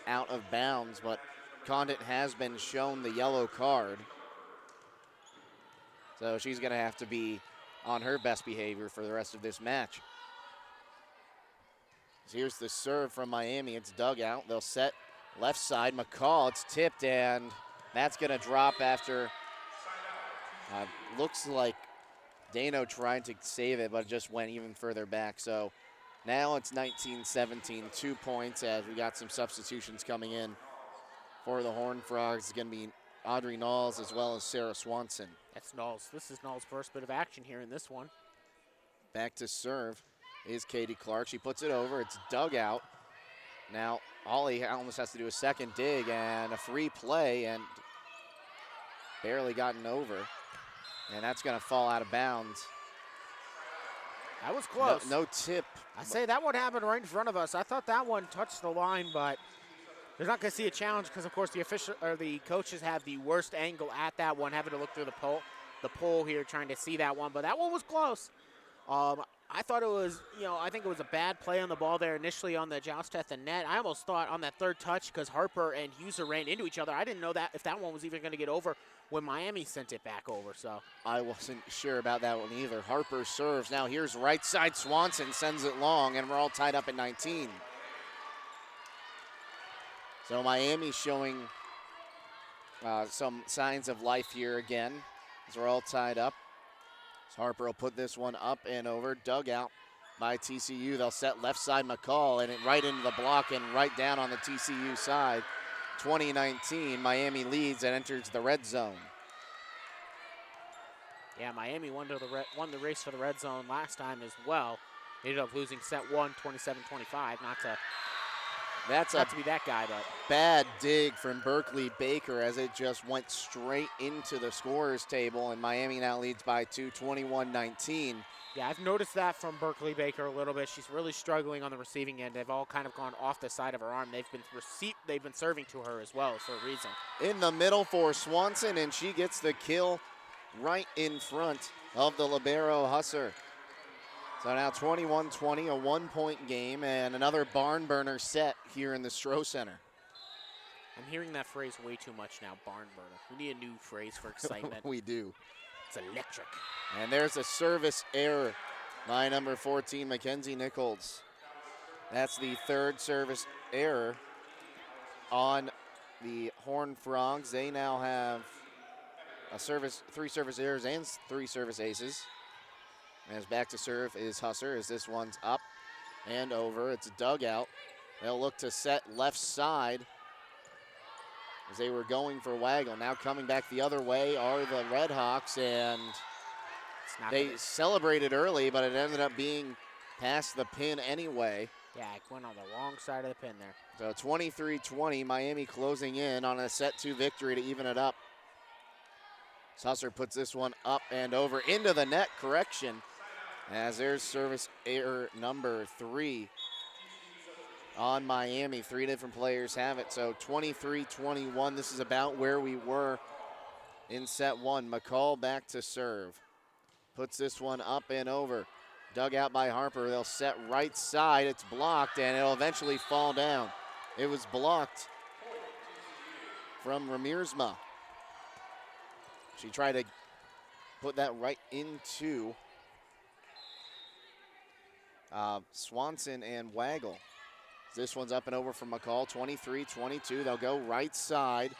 out of bounds, but Condit has been shown the yellow card. So she's going to have to be on her best behavior for the rest of this match. So here's the serve from Miami. It's dug out. They'll set left side. McCall, it's tipped, and that's going to drop after looks like Dano tried to save it, but it just went even further back. So now it's 19-17, 2 points as we got some substitutions coming in for the Horned Frogs. It's going to be Audrey Knowles as well as Sarah Swanson. That's Knowles. This is Knowles' first bit of action here in this one. Back to serve. is Katie Clark. She puts it over. It's dug out. Now, Ollie almost has to do a second dig and a free play and barely gotten over. And that's going to fall out of bounds. That was close. No tip. I say that one happened right in front of us. I thought that one touched the line, but they're not going to see a challenge because, of course, the coaches have the worst angle at that one, having to look through the pole here, trying to see that one. But that one was close. I thought it was, I think it was a bad play on the ball there initially on the joust at the net. I almost thought on that third touch, because Harper and Huser ran into each other, I didn't know that if that one was even going to get over when Miami sent it back over. So I wasn't sure about that one either. Harper serves. Now here's right side. Swanson sends it long, and we're all tied up at 19. So Miami showing some signs of life here again as we're all tied up. So Harper will put this one up and over. Dug out by TCU. They'll set left side McCall, and it right into the block and right down on the TCU side. 2019, Miami leads and enters the red zone. Yeah, Miami won the race for the red zone last time as well. They ended up losing set 1, 27-25. Not to be that guy, but bad dig from Berkeley Baker as it just went straight into the scorer's table, and Miami now leads by 2, 21-19. Yeah, I've noticed that from Berkeley Baker a little bit. She's really struggling on the receiving end. They've all kind of gone off the side of her arm. They've been serving to her as well for a reason. In the middle for Swanson, and she gets the kill right in front of the libero Husser. So now 21-20, a 1-point game, and another barn burner set here in the Stroh Center. I'm hearing that phrase way too much now, barn burner. We need a new phrase for excitement. We do. It's electric. And there's a service error by number 14, Mackenzie Nichols. That's the third service error on the Horned Frogs. They now have three service errors and 3 service aces. As back to serve is Husser as this one's up and over. It's a dugout. They'll look to set left side as they were going for Waggle. Now coming back the other way are the Redhawks, and they celebrated early, but it ended up being past the pin anyway. Yeah, it went on the wrong side of the pin there. So 23-20, Miami closing in on a set 2 victory to even it up. Husser puts this one up and over into the net. Correction, as there's service error number 3 on Miami. 3 different players have it. So 23-21, this is about where we were in set 1. McCall back to serve. Puts this one up and over. Dug out by Harper. They'll set right side. It's blocked, and it'll eventually fall down. It was blocked from Ramirzma. She tried to put that right into Swanson and Waggle. This one's up and over from McCall, 23-22. They'll go right side.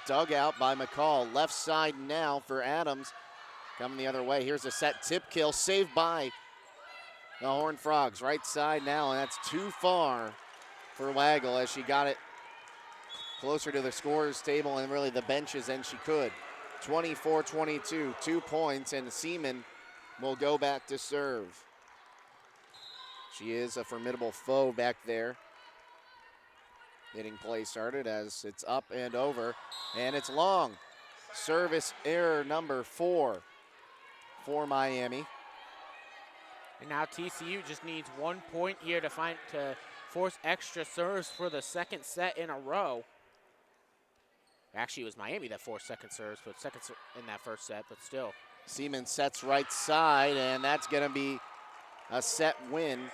Dug out by McCall. Left side now for Adams. Coming the other way. Here's a set tip kill, saved by the Horned Frogs. Right side now, and that's too far for Waggle as she got it closer to the scorer's table and really the benches than she could. 24-22, 2 points, and Seaman will go back to serve. She is a formidable foe back there. Getting play started as it's up and over, and it's long. Service error number 4 for Miami. And now TCU just needs 1 point here to force extra serves for the second set in a row. Actually, it was Miami that forced second serves, but in that first set, but still. Seaman sets right side, and that's going to be a set win.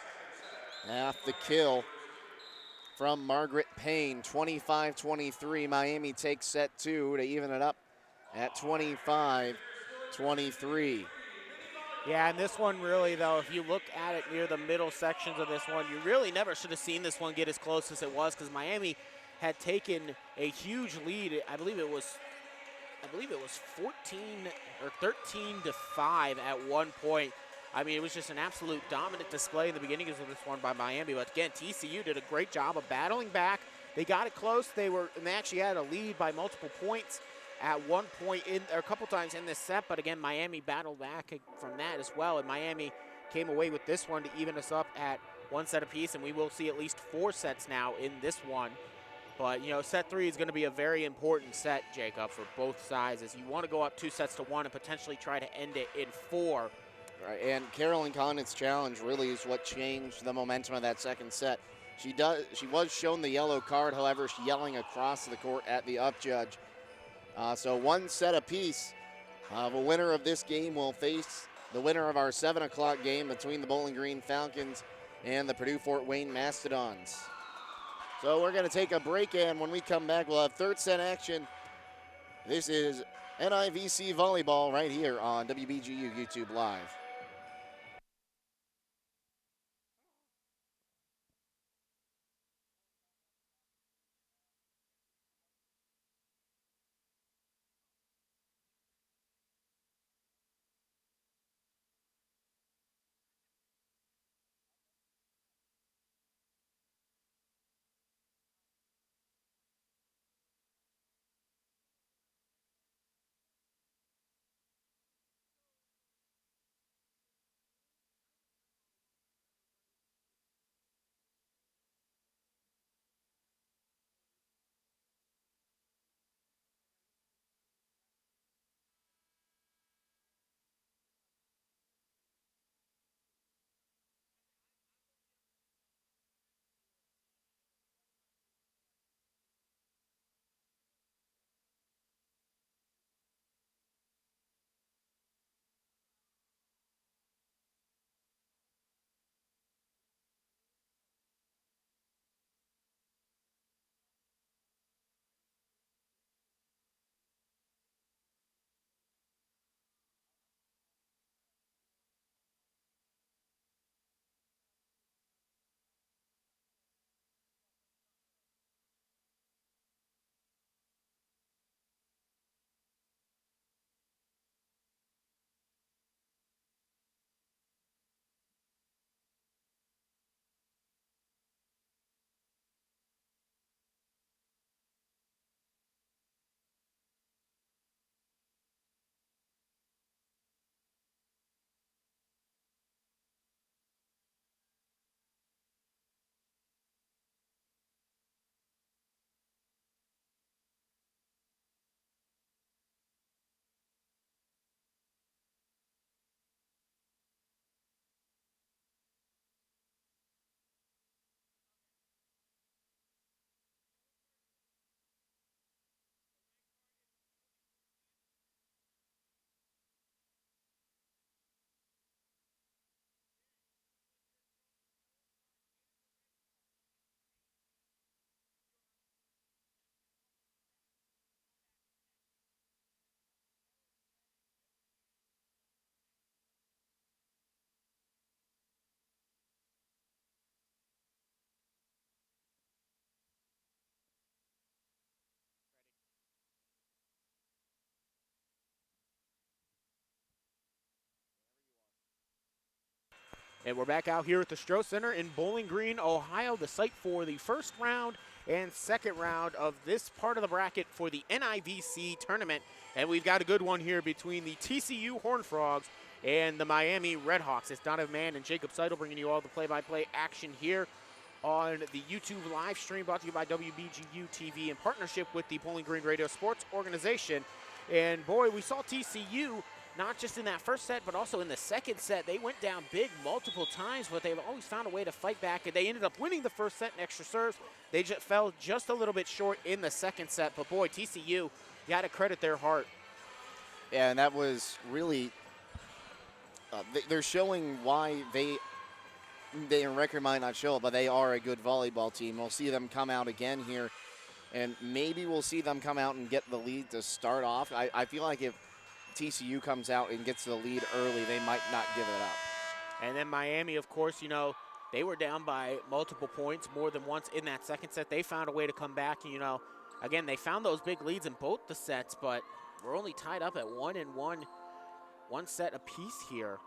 Off the kill from Margaret Payne. 25-23, Miami takes set 2 to even it up at 25-23. Yeah, and this one really, though, if you look at it near the middle sections of this one, you really never should have seen this one get as close as it was, because Miami had taken a huge lead. I believe it was 14 or 13-5 at one point. I mean, it was just an absolute dominant display in the beginning of this one by Miami. But again, TCU did a great job of battling back. They got it close. They actually had a lead by multiple points at one point or a couple times in this set. But again, Miami battled back from that as well. And Miami came away with this one to even us up at 1 set apiece, and we will see at least 4 sets now in this one. But, you know, set 3 is going to be a very important set, Jacob, for both sides, as you want to go up 2 sets to 1 and potentially try to end it in 4. Right, and Carolyn Condon's challenge really is what changed the momentum of that second set. She was shown the yellow card, however, she's yelling across the court at the up judge. So 1 set apiece. The winner of this game will face the winner of our 7 o'clock game between the Bowling Green Falcons and the Purdue Fort Wayne Mastodons. So we're going to take a break, and when we come back, we'll have third set action. This is NIVC Volleyball right here on WBGU YouTube Live. And we're back out here at the Stroh Center in Bowling Green, Ohio, the site for the first round and second round of this part of the bracket for the NIVC tournament. And we've got a good one here between the TCU Horned Frogs and the Miami Redhawks. It's Donovan Mann and Jacob Seidel bringing you all the play-by-play action here on the YouTube live stream, brought to you by WBGU-TV in partnership with the Bowling Green Radio Sports Organization. And boy, we saw TCU not just in that first set, but also in the second set. They went down big multiple times, but they've always found a way to fight back, and they ended up winning the first set in extra serves. They just fell just a little bit short in the second set, but boy, TCU, you got to credit their heart. Yeah, and that was really, they're showing why their record might not show it, but they are a good volleyball team. We'll see them come out again here, and maybe we'll see them come out and get the lead to start off. I feel like if TCU comes out and gets the lead early, they might not give it up. And then Miami, of course, you know, they were down by multiple points more than once in that second set. They found a way to come back. And, you know, again, they found those big leads in both the sets, but we're only tied up at 1-1, 1 set apiece here.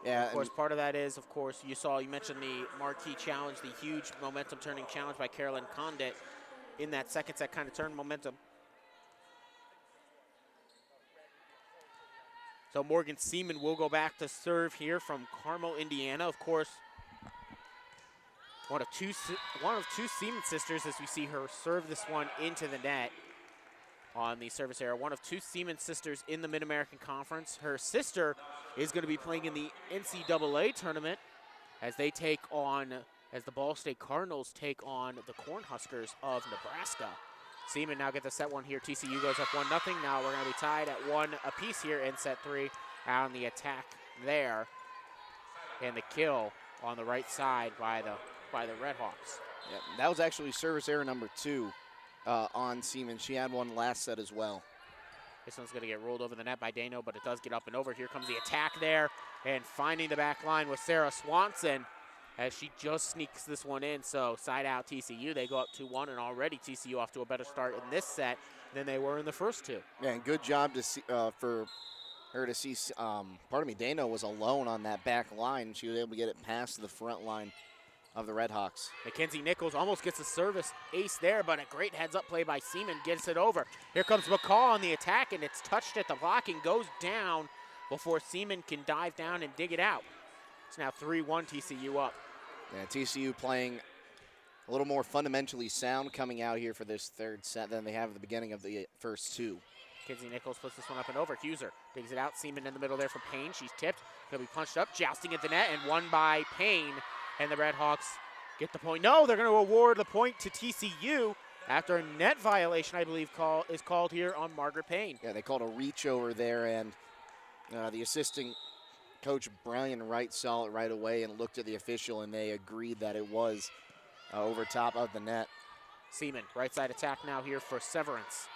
Yeah, of course, part of that is, of course, you mentioned the marquee challenge, the huge momentum-turning challenge by Carolyn Condit in that second set, kind of turned momentum. So Morgan Seaman will go back to serve here from Carmel, Indiana. Of course, one of two Seaman sisters, as we see her serve this one into the net on the service error. One of two Seaman sisters in the Mid-American Conference. Her sister is going to be playing in the NCAA tournament as they take on, as the Ball State Cardinals take on the Cornhuskers of Nebraska. Seaman now get the set one here. TCU goes up 1-0. Now we're going to be tied at 1 apiece here in set 3. Out on the attack there. And the kill on the right side by the Redhawks. Yeah, that was actually service error number 2 on Seaman. She had one last set as well. This one's going to get rolled over the net by Dano, but it does get up and over. Here comes the attack there. And finding the back line with Sarah Swanson as she just sneaks this one in. So side out TCU, they go up 2-1, and already TCU off to a better start in this set than they were in the first 2. Yeah, and good job to see, for her to see, Dano was alone on that back line. She was able to get it past the front line of the Redhawks. Mackenzie Nichols almost gets a service ace there, but a great heads-up play by Seaman gets it over. Here comes McCall on the attack, and it's touched at the block and goes down before Seaman can dive down and dig it out. It's now 3-1 TCU up. Yeah, TCU playing a little more fundamentally sound coming out here for this third set than they have at the beginning of the first 2. Mackenzie Nichols puts this one up and over. Huser digs it out. Seaman in the middle there for Payne. She's tipped. Going to be punched up. Jousting at the net and won by Payne. And the Redhawks get the point. No, they're going to award the point to TCU after a net violation, I believe, is called here on Margaret Payne. Yeah, they called a reach over there, and the assistant coach, Brian Wright, saw it right away and looked at the official, and they agreed that it was over top of the net. Seaman, right side attack now here for Severance.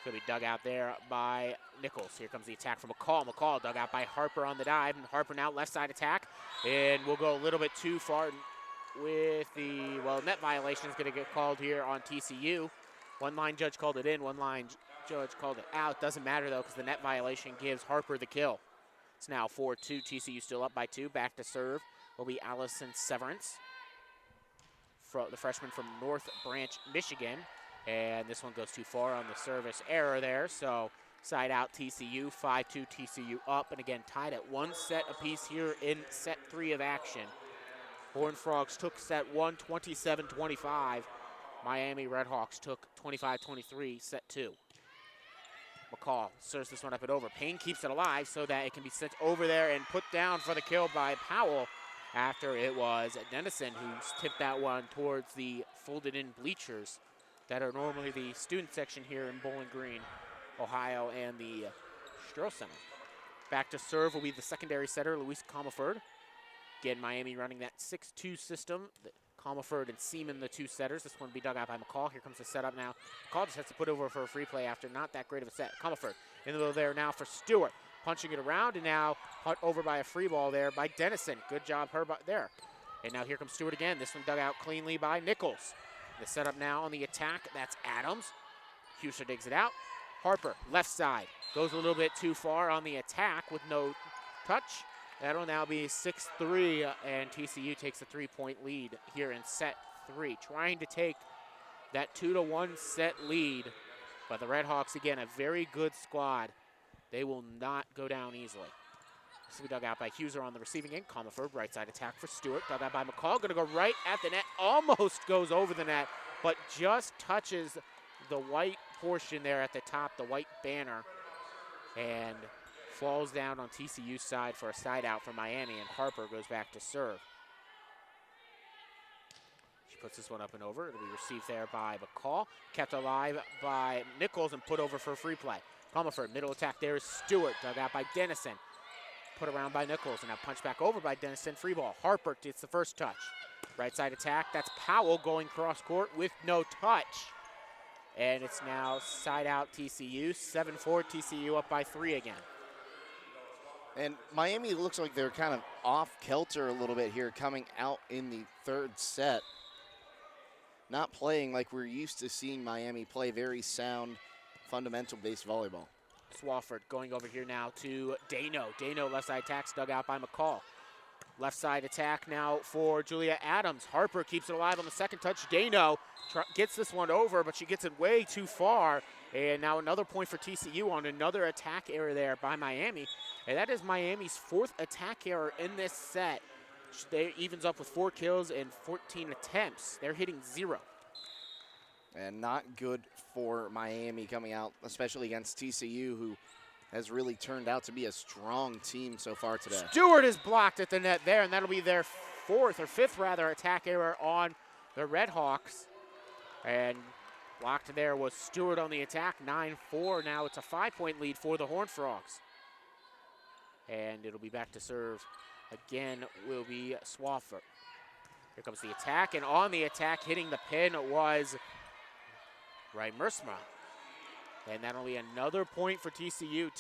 Could be dug out there by Nichols. Here comes the attack from McCall. McCall dug out by Harper on the dive, and Harper now left side attack, and we'll go a little bit too far with the, net violation is going to get called here on TCU. One line judge called it in, one line judge called it out. Doesn't matter though, because the net violation gives Harper the kill. It's now 4-2. TCU still up by 2. Back to serve will be Allison Severance, the freshman from North Branch, Michigan. And this one goes too far on the service error there. So side out TCU, 5-2 TCU up. And again, tied at 1 set apiece here in set 3 of action. Horned Frogs took set 1, 27-25. Miami Redhawks took 25-23, set 2. McCall serves this one up and over. Payne keeps it alive so that it can be sent over there and put down for the kill by Powell after it was Dennison who tipped that one towards the folded-in bleachers that are normally the student section here in Bowling Green, Ohio, and the Stroh Center. Back to serve will be the secondary setter, Luis Comerford. Again, Miami running that 6-2 system. Comerford and Seaman, the 2 setters. This one will be dug out by McCall. Here comes the setup now. McCall just has to put over for a free play after not that great of a set. Comerford in the middle there now for Stewart. Punching it around, and now put over by a free ball there by Dennison. Good job her there. And now here comes Stewart again. This one dug out cleanly by Nichols. The setup now on the attack, that's Adams. Huser digs it out. Harper, left side. Goes a little bit too far on the attack with no touch. That'll now be 6-3, and TCU takes a 3-point lead here in set 3. Trying to take that 2-1 set lead, but the Redhawks, again, a very good squad. They will not go down easily. This will be dug out by Huser on the receiving end. Comerford, right side attack for Stewart. Dug out by McCall. Going to go right at the net. Almost goes over the net, but just touches the white portion there at the top, the white banner, and falls down on TCU's side for a side out for Miami, and Harper goes back to serve. She puts this one up and over. It'll be received there by McCall. Kept alive by Nichols and put over for a free play. Comerford, middle attack there is Stewart. Dug out by Dennison. Put around by Nichols, and now punched back over by Dennison. Free ball. Harper gets the first touch. Right side attack. That's Powell going cross court with no touch. And it's now side out TCU. 7-4 TCU up by 3 again. And Miami looks like they're kind of off kilter a little bit here coming out in the third set. Not playing like we're used to seeing Miami play, very sound, fundamental-based volleyball. Swafford going over here now to Dano. Dano left side attacks dug out by McCall. Left side attack now for Julia Adams. Harper keeps it alive on the second touch. Dano gets this one over, but she gets it way too far. And now another point for TCU on another attack error there by Miami. And that is Miami's 4th attack error in this set. They evens up with 4 kills and 14 attempts. They're hitting 0. And not good for Miami coming out, especially against TCU, who has really turned out to be a strong team so far today. Stewart is blocked at the net there, and that'll be their 5th attack error on the Redhawks. And blocked there was Stewart on the attack, 9-4. Now it's a 5-point lead for the Horned Frogs. And it'll be back to serve. Again will be Swafford. Here comes the attack, and on the attack, hitting the pin was Reimersma. And that'll be another point for TCU,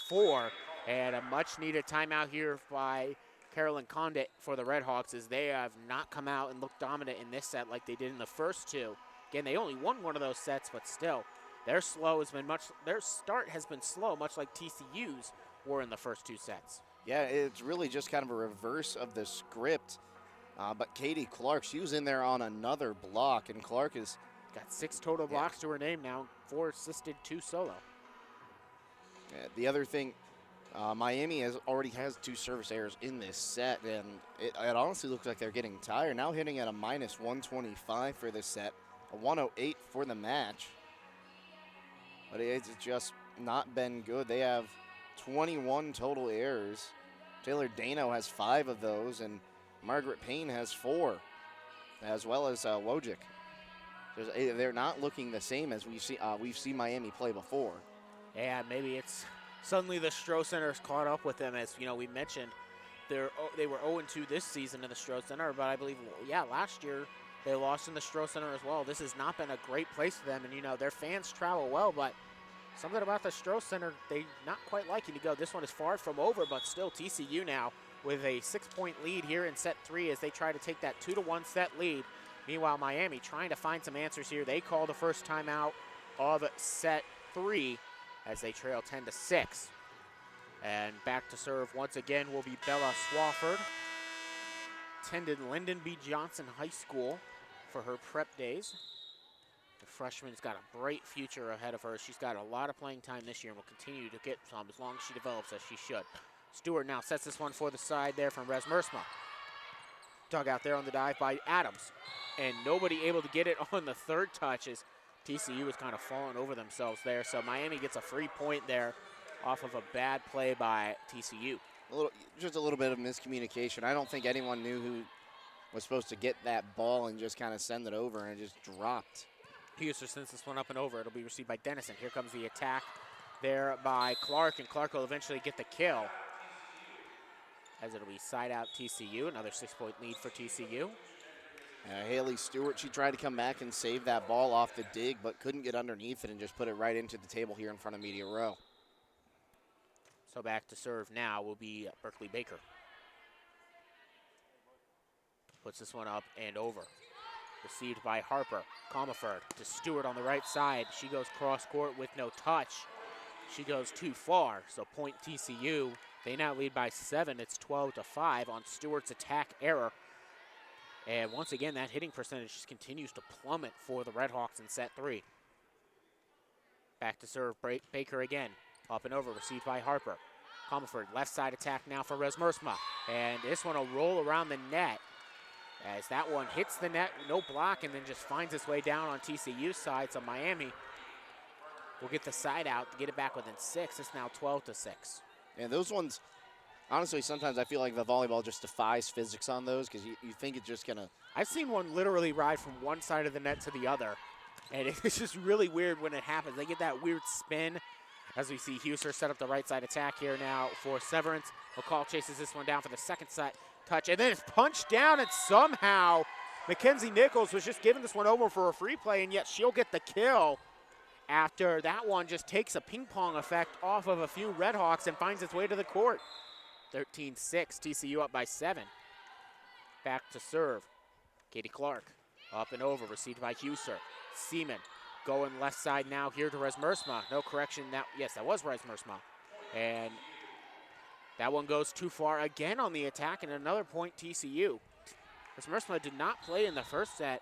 10-4. And a much-needed timeout here by Carolyn Condit for the Redhawks, as they have not come out and looked dominant in this set like they did in the first 2. Again, they only won one of those sets, but still, their start has been slow, much like TCU's were in the first 2 sets. Yeah, it's really just kind of a reverse of the script. But Katie Clark, she was in there on another block, and Clark has got 6 total blocks to her name now, 4 assisted, 2 solo. The other thing, Miami already has 2 service errors in this set, and it honestly looks like they're getting tired. Now hitting at a -125 for this set, a 108 for the match. But it's just not been good. They have 21 total errors. Taylor Dano has 5 of those, and Margaret Payne has 4, as well as Wojcik. They're not looking the same as we've seen Miami play before. Yeah, maybe it's suddenly the Stroh Center's caught up with them. As you know, we mentioned they were 0-2 this season in the Stroh Center, but I believe, last year they lost in the Stroh Center as well. This has not been a great place for them, and you know, their fans travel well, but something about the Stroh Center, they not quite liking to go. This one is far from over, but still TCU now with a 6-point lead here in set 3 as they try to take that 2-1 set lead. Meanwhile, Miami trying to find some answers here. They call the first timeout of set 3 as they trail 10-6. And back to serve once again will be Bella Swafford. Attended Lyndon B. Johnson High School for her prep days. The freshman's got a bright future ahead of her. She's got a lot of playing time this year and will continue to get some as long as she develops, as she should. Stewart now sets this one for the side there from Reimersma. Dug out there on the dive by Adams. And nobody able to get it on the 3rd touch as TCU is kind of falling over themselves there. So Miami gets a free point there off of a bad play by TCU. Just a little bit of miscommunication. I don't think anyone knew who was supposed to get that ball and just kind of send it over, and it just dropped. Huser sends this one up and over. It'll be received by Dennison. Here comes the attack there by Clark, and Clark will eventually get the kill, as it'll be side out TCU. Another 6-point lead for TCU. Haley Stewart, she tried to come back and save that ball off the dig, but couldn't get underneath it and just put it right into the table here in front of media row. So back to serve now will be Berkeley Baker. Puts this one up and over. Received by Harper. Comiford to Stewart on the right side. She goes cross court with no touch. She goes too far, so point TCU. They now lead by 7. It's 12-5 on Stewart's attack error. And once again, that hitting percentage just continues to plummet for the Redhawks in set 3. Back to serve Baker again. Up and over, received by Harper. Comiford, left side attack now for Reimersma. And this one will roll around the net as that one hits the net, no block, and then just finds its way down on TCU's side. So Miami will get the side out to get it back within 6. It's now 12-6. And those ones, honestly, sometimes I feel like the volleyball just defies physics on those because you think it's just going to. I've seen one literally ride from one side of the net to the other, and it's just really weird when it happens. They get that weird spin. As we see Huser set up the right side attack here now for Severance. McCall chases this one down for the second set touch, and then it's punched down, and somehow Mackenzie Nichols was just giving this one over for a free play, and yet she'll get the kill after that one just takes a ping pong effect off of a few Redhawks and finds its way to the court. 13-6, TCU up by 7. Back to serve. Katie Clark up and over, received by Huser. Seaman going left side now here to Reimersma. No correction. Yes, that was Reimersma. And that one goes too far again on the attack, and another point TCU. Reimersma did not play in the first set,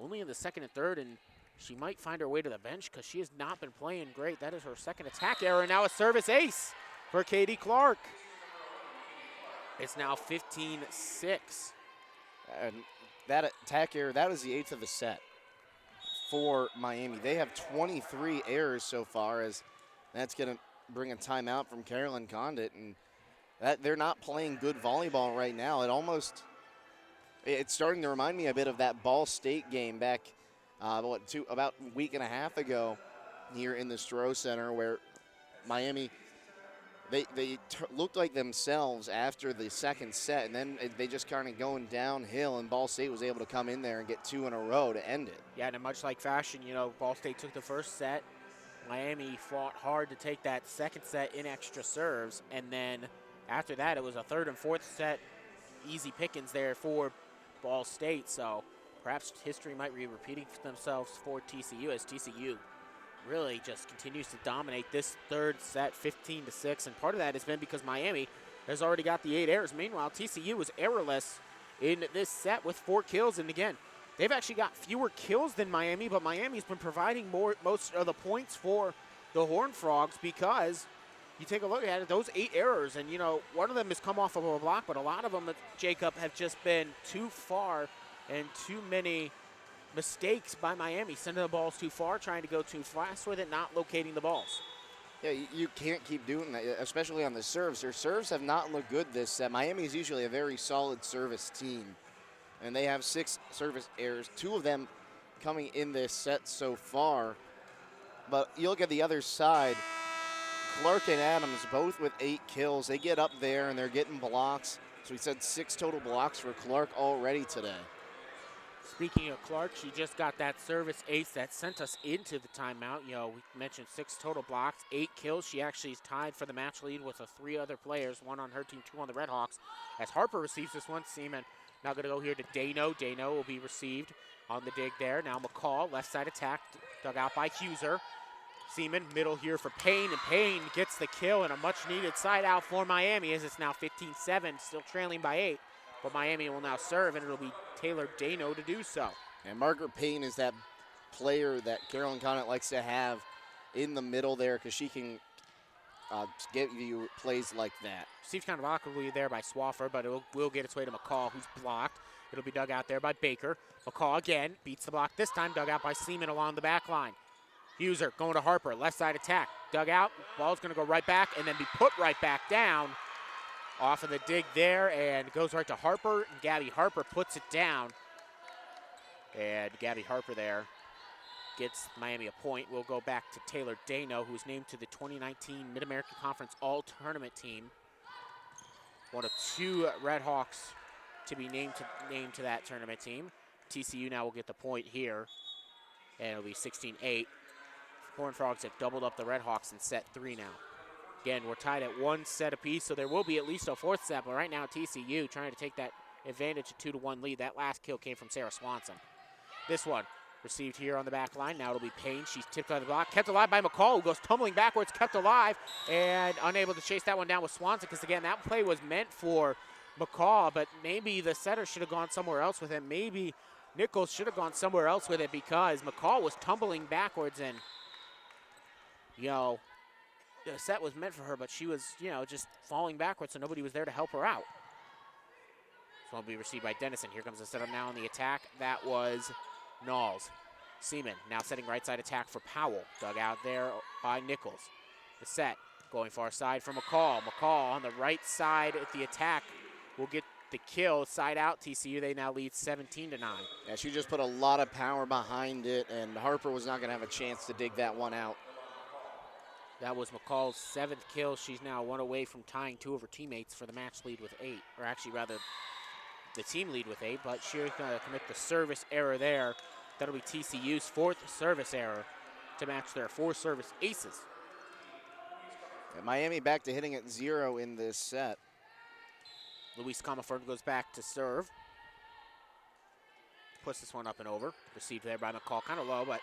only in the second and third, and she might find her way to the bench because she has not been playing great. That is her second attack error, and now a service ace for Katie Clark. It's now 15-6. And that attack error, that was the 8th of the set for Miami. They have 23 errors so far, as that's going to bring a timeout from Carolyn Condit. And that they're not playing good volleyball right now. It's starting to remind me a bit of that Ball State game back about a week and a half ago here in the Stroh Center, where Miami, they looked like themselves after the second set, and then they just kind of going downhill, and Ball State was able to come in there and get 2 in a row to end it. Yeah, and in much like fashion, Ball State took the first set. Miami fought hard to take that second set in extra serves, and then after that, it was a third and fourth set easy pickings there for Ball State. So perhaps history might be repeating themselves for TCU, as TCU really just continues to dominate this third set, 15-6. And part of that has been because Miami has already got the 8 errors. Meanwhile, TCU was errorless in this set with 4 kills. And again, they've actually got fewer kills than Miami, but Miami's been providing most of the points for the Horned Frogs, because you take a look at it, those 8 errors, and one of them has come off of a block, but a lot of them, Jacob, have just been too far and too many mistakes by Miami, sending the balls too far, trying to go too fast with it, not locating the balls. Yeah, you can't keep doing that, especially on the serves. Their serves have not looked good this set. Miami is usually a very solid service team, and they have 6 service errors, 2 of them coming in this set so far. But you look at the other side, Clark and Adams both with 8 kills. They get up there and they're getting blocks. So we said 6 total blocks for Clark already today. Speaking of Clark, she just got that service ace that sent us into the timeout. We mentioned 6 total blocks, 8 kills. She actually is tied for the match lead with the 3 other players, 1 on her team, 2 on the Redhawks. As Harper receives this one, Seaman now going to go here to Dano. Dano will be received on the dig there. Now McCall, left side attack, dug out by Huser. Seaman, middle here for Payne, and Payne gets the kill and a much-needed side out for Miami, as it's now 15-7, still trailing by 8. But Miami will now serve, and it'll be Taylor Dano to do so. And Margaret Payne is that player that Carolyn Conant likes to have in the middle there, because she can give you plays like that. Received kind of awkwardly there by Swaffer, but it will get its way to McCall, who's blocked. It'll be dug out there by Baker. McCall again beats the block, this time dug out by Seaman along the back line. Huser going to Harper, left side attack, dug out, ball's gonna go right back and then be put right back down off of the dig there, and goes right to Harper, and Gabby Harper puts it down. And Gabby Harper there gets Miami a point. We'll go back to Taylor Dano, who was named to the 2019 Mid-American Conference All-Tournament team. One of 2 Redhawks to be named to that tournament team. TCU now will get the point here, and it'll be 16-8. Horned Frogs have doubled up the Redhawks in set 3 now. Again, we're tied at 1 set apiece, so there will be at least a 4th set, but right now TCU trying to take that advantage, a 2-1 lead. That last kill came from Sarah Swanson. This one received here on the back line. Now it'll be Payne. She's tipped on the block, kept alive by McCall, who goes tumbling backwards, kept alive, and unable to chase that one down with Swanson, because again, that play was meant for McCall, but maybe the setter should have gone somewhere else with it. Maybe Nichols should have gone somewhere else with it, because McCall was tumbling backwards, and the set was meant for her, but she was, just falling backwards, so nobody was there to help her out. This one will be received by Dennison. Here comes the setup now on the attack. That was Knowles. Seaman now setting right side attack for Powell. Dug out there by Nichols. The set going far side for McCall. McCall on the right side at the attack will get the kill. Side out TCU. They now lead 17-9. Yeah, she just put a lot of power behind it, and Harper was not going to have a chance to dig that one out. That was McCall's 7th kill. She's now 1 away from tying 2 of her teammates for the match lead with 8, or actually rather the team lead with 8, but she's going to commit the service error there. That'll be TCU's 4th service error to match their 4 service aces. And Miami back to hitting at 0 in this set. Luis Comaford goes back to serve. Puts this one up and over. Received there by McCall, kind of low, but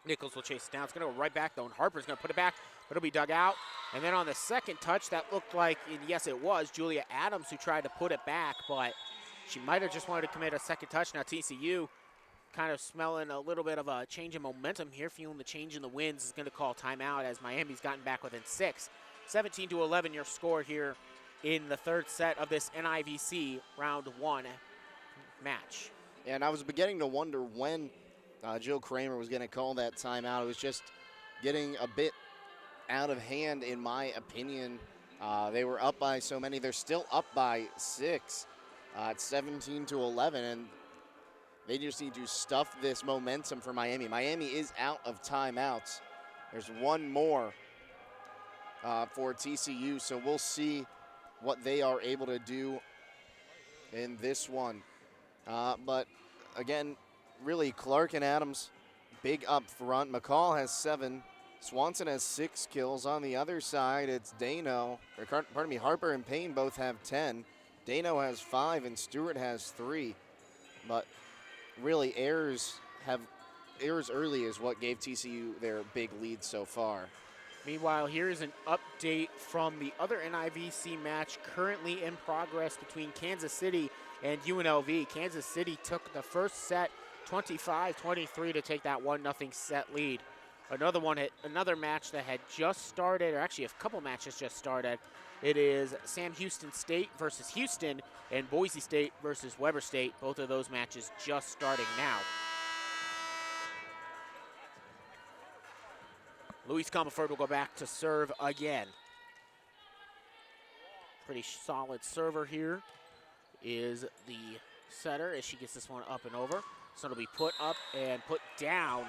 Nichols will chase it down. It's going to go right back, though, and Harper's going to put it back, but it'll be dug out. And then on the second touch, that looked like, and yes, it was, Julia Adams who tried to put it back, but she might have just wanted to commit a second touch. Now TCU kind of smelling a little bit of a change in momentum here, feeling the change in the winds, is going to call timeout as Miami's gotten back within 6. 17-11 your score here in the third set of this NIVC round 1 match. And I was beginning to wonder when Jill Kramer was going to call that timeout. It was just getting a bit out of hand, in my opinion. They were up by so many. They're still up by 6 at 17-11, and they just need to stuff this momentum for Miami. Miami is out of timeouts. There's one more for TCU, so we'll see what they are able to do in this one. But again, really, Clark and Adams big up front. McCall has 7. Swanson has 6 kills. On the other side, it's Harper and Payne both have 10. Dano has 5 and Stewart has 3. But really, errors early is what gave TCU their big lead so far. Meanwhile, here is an update from the other NIVC match currently in progress between Kansas City and UNLV. Kansas City took the first set 25-23 to take that 1-0 set lead. Another match that had just started, or actually a couple matches just started. It is Sam Houston State versus Houston and Boise State versus Weber State. Both of those matches just starting now. Luis Comerford will go back to serve again. Pretty solid server here is the setter as she gets this one up and over. So it'll be put up and put down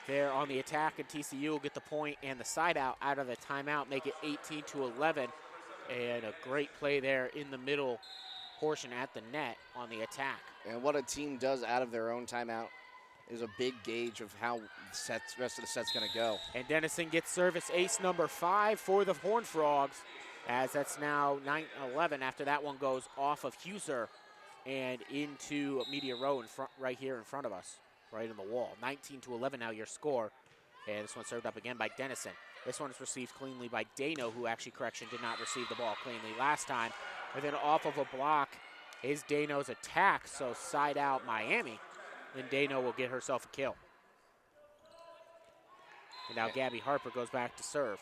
there on the attack, and TCU will get the point and the side out of the timeout, make it 18-11. And a great play there in the middle portion at the net on the attack. And what a team does out of their own timeout is a big gauge of how the rest of the set's going to go. And Dennison gets service ace number 5 for the Horned Frogs, as that's now 9-11 after that one goes off of Huser and into media row in front, right here in front of us, right on the wall. 19-11 now your score. And this one served up again by Dennison. This one is received cleanly by Dano, who actually, did not receive the ball cleanly last time. And then off of a block is Dano's attack, so side out Miami. Then Dano will get herself a kill. And now Gabby Harper goes back to serve.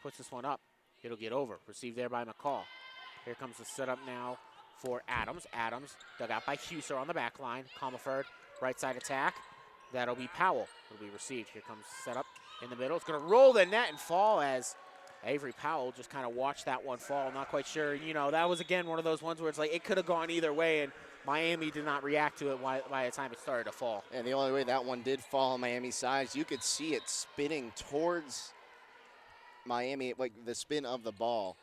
Puts this one up. It'll get over. Received there by McCall. Here comes the setup now for Adams. Adams dug out by Huser on the back line. Comerford, right side attack. That'll be Powell. It'll be received. Here comes the setup in the middle. It's going to roll the net and fall as Avery Powell just kind of watched that one fall. Not quite sure. You know, that was, again, one of those ones where it's like it could have gone either way, and Miami did not react to it by the time it started to fall. And the only way that one did fall on Miami's side, you could see it spinning towards Miami, like the spin of the ball.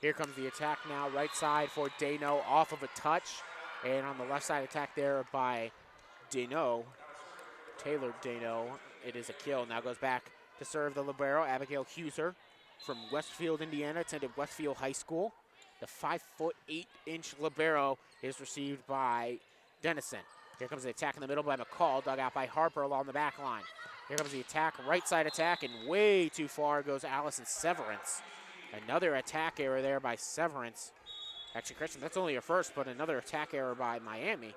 Here comes the attack now, right side for Dano off of a touch. And on the left side attack there by Dano, Taylor Dano, it is a kill. Now goes back to serve the libero, Abigail Huser from Westfield, Indiana, attended Westfield High School. The 5'8" libero is received by Dennison. Here comes the attack in the middle by McCall, dug out by Harper along the back line. Here comes the attack, right side attack, and way too far goes Allison Severance. Another attack error there by Severance. Actually, Christian, that's only your first, but another attack error by Miami.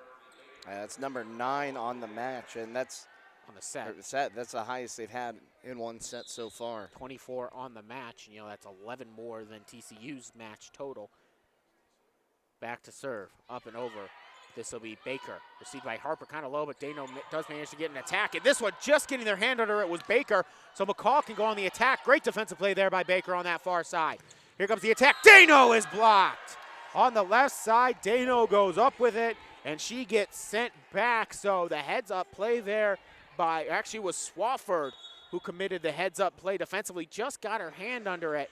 That's number 9 on the match, and that's on the set. That's the highest they've had in one set so far. 24 on the match, and that's 11 more than TCU's match total. Back to serve, up and over. This will be Baker, received by Harper, kind of low, but Dano does manage to get an attack. And this one, just getting their hand under it, was Baker. So McCall can go on the attack. Great defensive play there by Baker on that far side. Here comes the attack. Dano is blocked. On the left side, Dano goes up with it, and she gets sent back. So the heads-up play there by, actually was Swafford who committed the heads-up play defensively, just got her hand under it.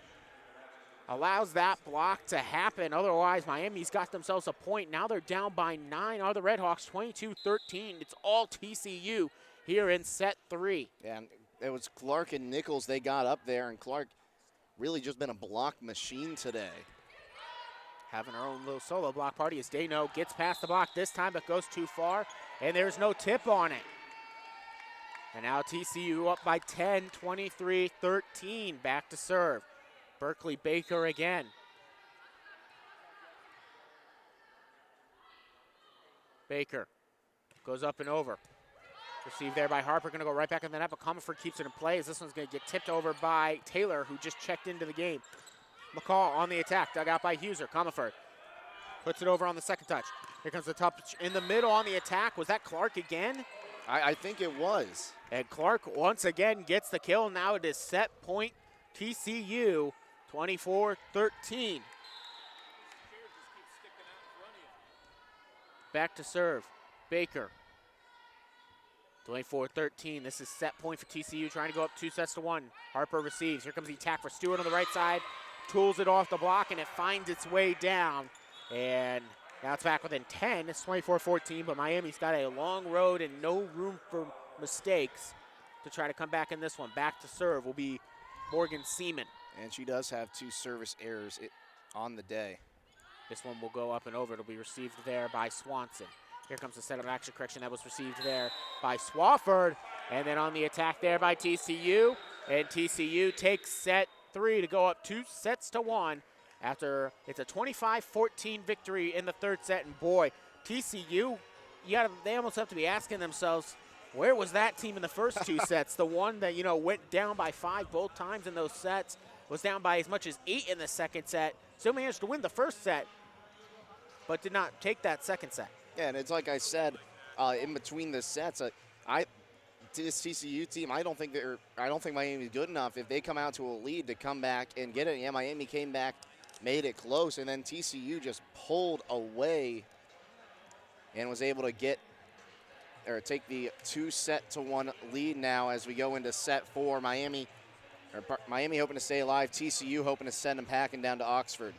Allows that block to happen. Otherwise, Miami's got themselves a point. Now they're down by 9 are the Redhawks, 22-13. It's all TCU here in set 3. Yeah, and it was Clark and Nichols they got up there, and Clark really just been a block machine today. Having her own little solo block party as Dano gets past the block this time, but goes too far, and there's no tip on it. And now TCU up by 10, 23-13, back to serve. Berkeley Baker again. Baker goes up and over. Received there by Harper, going to go right back in the net, but Comerford keeps it in play as this one's going to get tipped over by Taylor, who just checked into the game. McCall on the attack, dug out by Huser. Comerford puts it over on the second touch. Here comes the touch in the middle on the attack. Was that Clark again? I think it was. And Clark once again gets the kill. Now it is set point TCU, 24-13. Back to serve, Baker. 24-13, this is set point for TCU, trying to go up 2-1. Harper receives, here comes the attack for Stewart on the right side. Tools it off the block and it finds its way down. And now it's back within 10, it's 24-14, but Miami's got a long road and no room for mistakes to try to come back in this one. Back to serve will be Morgan Seaman. And she does have 2 service errors on the day. This one will go up and over. It'll be received there by Swanson. Here comes the setup action correction that was received there by Swafford. And then on the attack there by TCU. And TCU takes set 3 to go up 2-1 after it's a 25-14 victory in the third set. And boy, TCU, they almost have to be asking themselves, where was that team in the first 2 sets? The one that, went down by 5 both times in those sets, was down by as much as 8 in the second set. Still managed to win the first set, but did not take that second set. Yeah, and it's like I said, in between the sets, this TCU team, I don't think Miami's good enough if they come out to a lead to come back and get it. Yeah, Miami came back, made it close, and then TCU just pulled away and was able to take the 2-1 lead now as we go into set 4. Miami hoping to stay alive, TCU hoping to send them packing down to Oxford.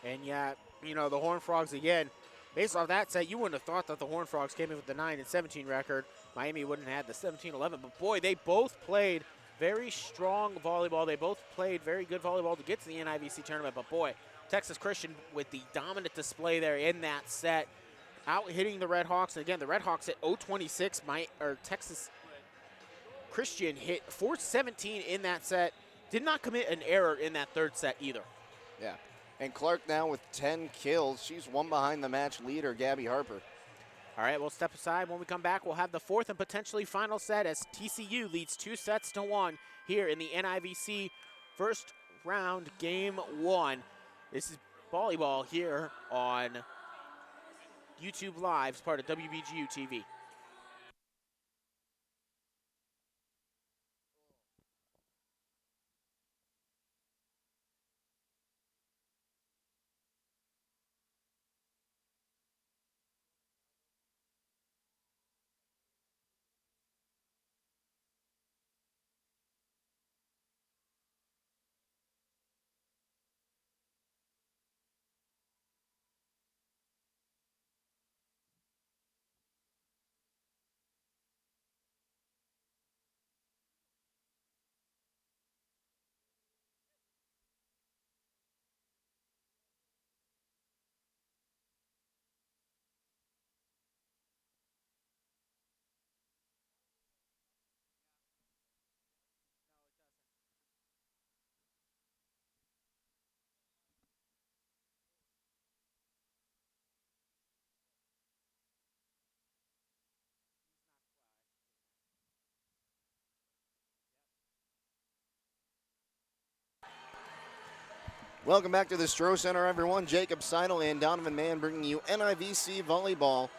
And yeah, the Horned Frogs again, based off that set, you wouldn't have thought that the Horned Frogs came in with the 9-17 record. Miami wouldn't have had the 17-11, but boy, they both played very strong volleyball. They both played very good volleyball to get to the NIVC tournament, but boy, Texas Christian with the dominant display there in that set, out hitting the Redhawks. And again, the Redhawks at 0-26, Texas Christian hit 4-17 in that set. Did not commit an error in that third set either. Yeah, and Clark now with 10 kills. She's one behind the match leader, Gabby Harper. All right, we'll step aside. When we come back, we'll have the fourth and potentially final set as TCU leads 2-1 here in the NIVC first round, game 1. This is volleyball here on YouTube Live as part of WBGU-TV. Welcome back to the Stroh Center, everyone. Jacob Seidel and Donovan Mann bringing you NIVC volleyball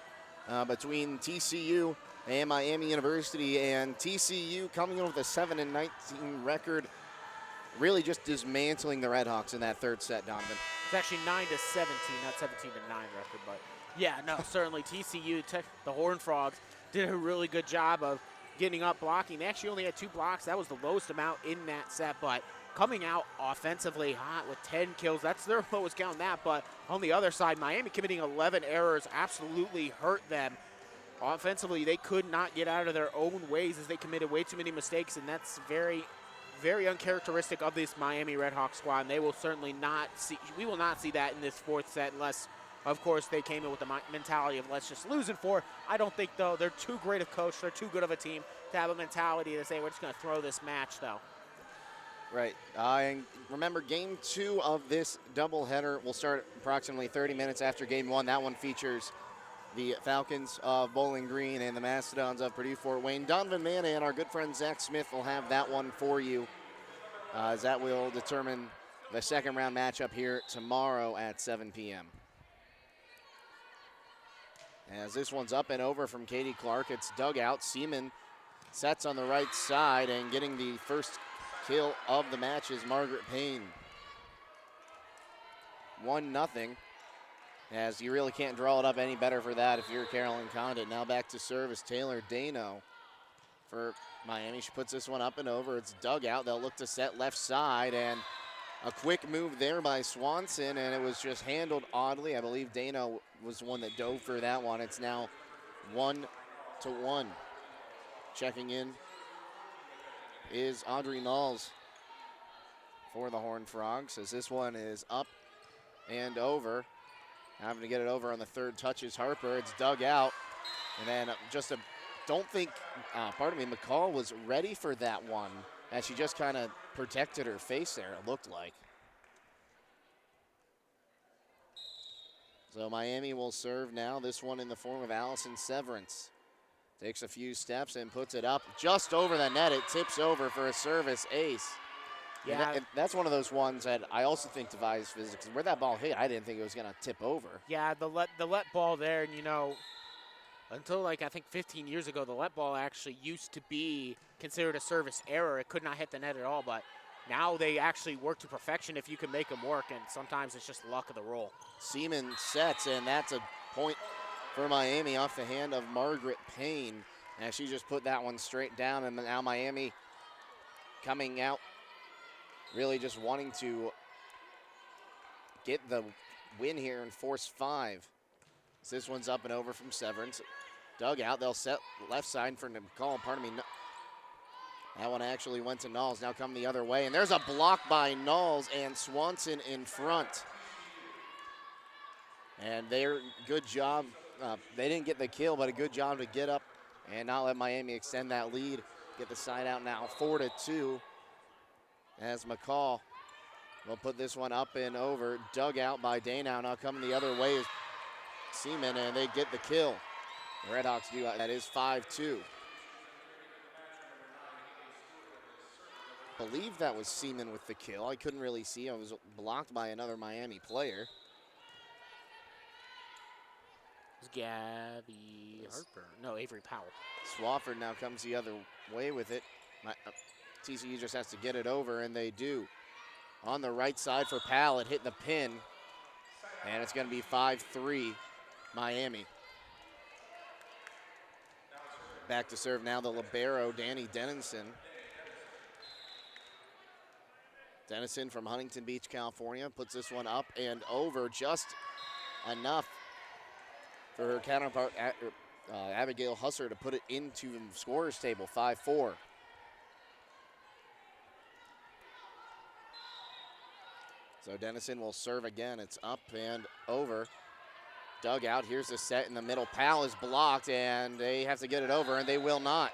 between TCU and Miami University. And TCU coming in with a 7-19 record, really just dismantling the Redhawks in that third set, Donovan. It's actually 9-17, not 17-9 record, but yeah, no, certainly TCU, the Horned Frogs, did a really good job of getting up blocking. They actually only had 2 blocks. That was the lowest amount in that set, but coming out offensively hot with 10 kills. That's their lowest count in that, but on the other side, Miami committing 11 errors absolutely hurt them. Offensively, they could not get out of their own ways as they committed way too many mistakes, and that's very, very uncharacteristic of this Miami Redhawks squad, and they will certainly not see, we will not see that in this fourth set unless, of course, they came in with the mentality of let's just lose in 4. I don't think, though, they're too great a coach, they're too good of a team to have a mentality to say we're just going to throw this match, though. Right. And remember, game 2 of this doubleheader will start approximately 30 minutes after game 1. That one features the Falcons of Bowling Green and the Mastodons of Purdue Fort Wayne. Donovan Manna and our good friend Zach Smith will have that one for you, as that will determine the second round matchup here tomorrow at 7 p.m. As this one's up and over from Katie Clark, it's dug out. Seaman sets on the right side, and getting the first kill of the match is Margaret Payne. 1-0. As you really can't draw it up any better for that if you're Carolyn Condit. Now back to serve is Taylor Dano for Miami. She puts this one up and over. It's dug out. They'll look to set left side, and a quick move there by Swanson, and it was just handled oddly. I believe Dano was the one that dove for that one. It's now 1-1. Checking in is Audrey Knowles for the Horned Frogs, as this one is up and over. Having to get it over on the third touch is Harper. It's dug out. And then McCall was ready for that one, as she just kind of protected her face there, it looked like. So Miami will serve now, this one in the form of Allison Severance. Takes a few steps and puts it up just over the net. It tips over for a service ace. Yeah, that's one of those ones that I also think defies physics. Where that ball hit, I didn't think it was going to tip over. Yeah, the let ball there, and until I think 15 years ago, the let ball actually used to be considered a service error. It could not hit the net at all, but now they actually work to perfection if you can make them work, and sometimes it's just luck of the roll. Seaman sets, and that's a point for Miami off the hand of Margaret Payne. And she just put that one straight down, and now Miami coming out really just wanting to get the win here and force 5. So this one's up and over from Severance. Dug out, they'll set left side for McCall, That one actually went to Knowles, now come the other way. And there's a block by Knowles and Swanson in front. And good job. They didn't get the kill, but a good job to get up and not let Miami extend that lead. Get the side out now, 4-2. As McCall will put this one up and over. Dug out by Danow. Now coming the other way is Seaman, and they get the kill. The Redhawks do that. Is 5-2. Believe that was Seaman with the kill. I couldn't really see. I was blocked by another Miami player. It's Gabby Harper. No, Avery Powell. Swafford now comes the other way with it. TCU just has to get it over, and they do. On the right side for Powell, it hit the pin, and it's going to be 5-3 Miami. Back to serve now the libero, Danny Dennison. Dennison from Huntington Beach, California, puts this one up and over, just enough for her counterpart, Abigail Husser, to put it into the scorer's table, 5-4. So Dennison will serve again. It's up and over. Dug out. Here's the set in the middle. Powell is blocked, and they have to get it over, and they will not.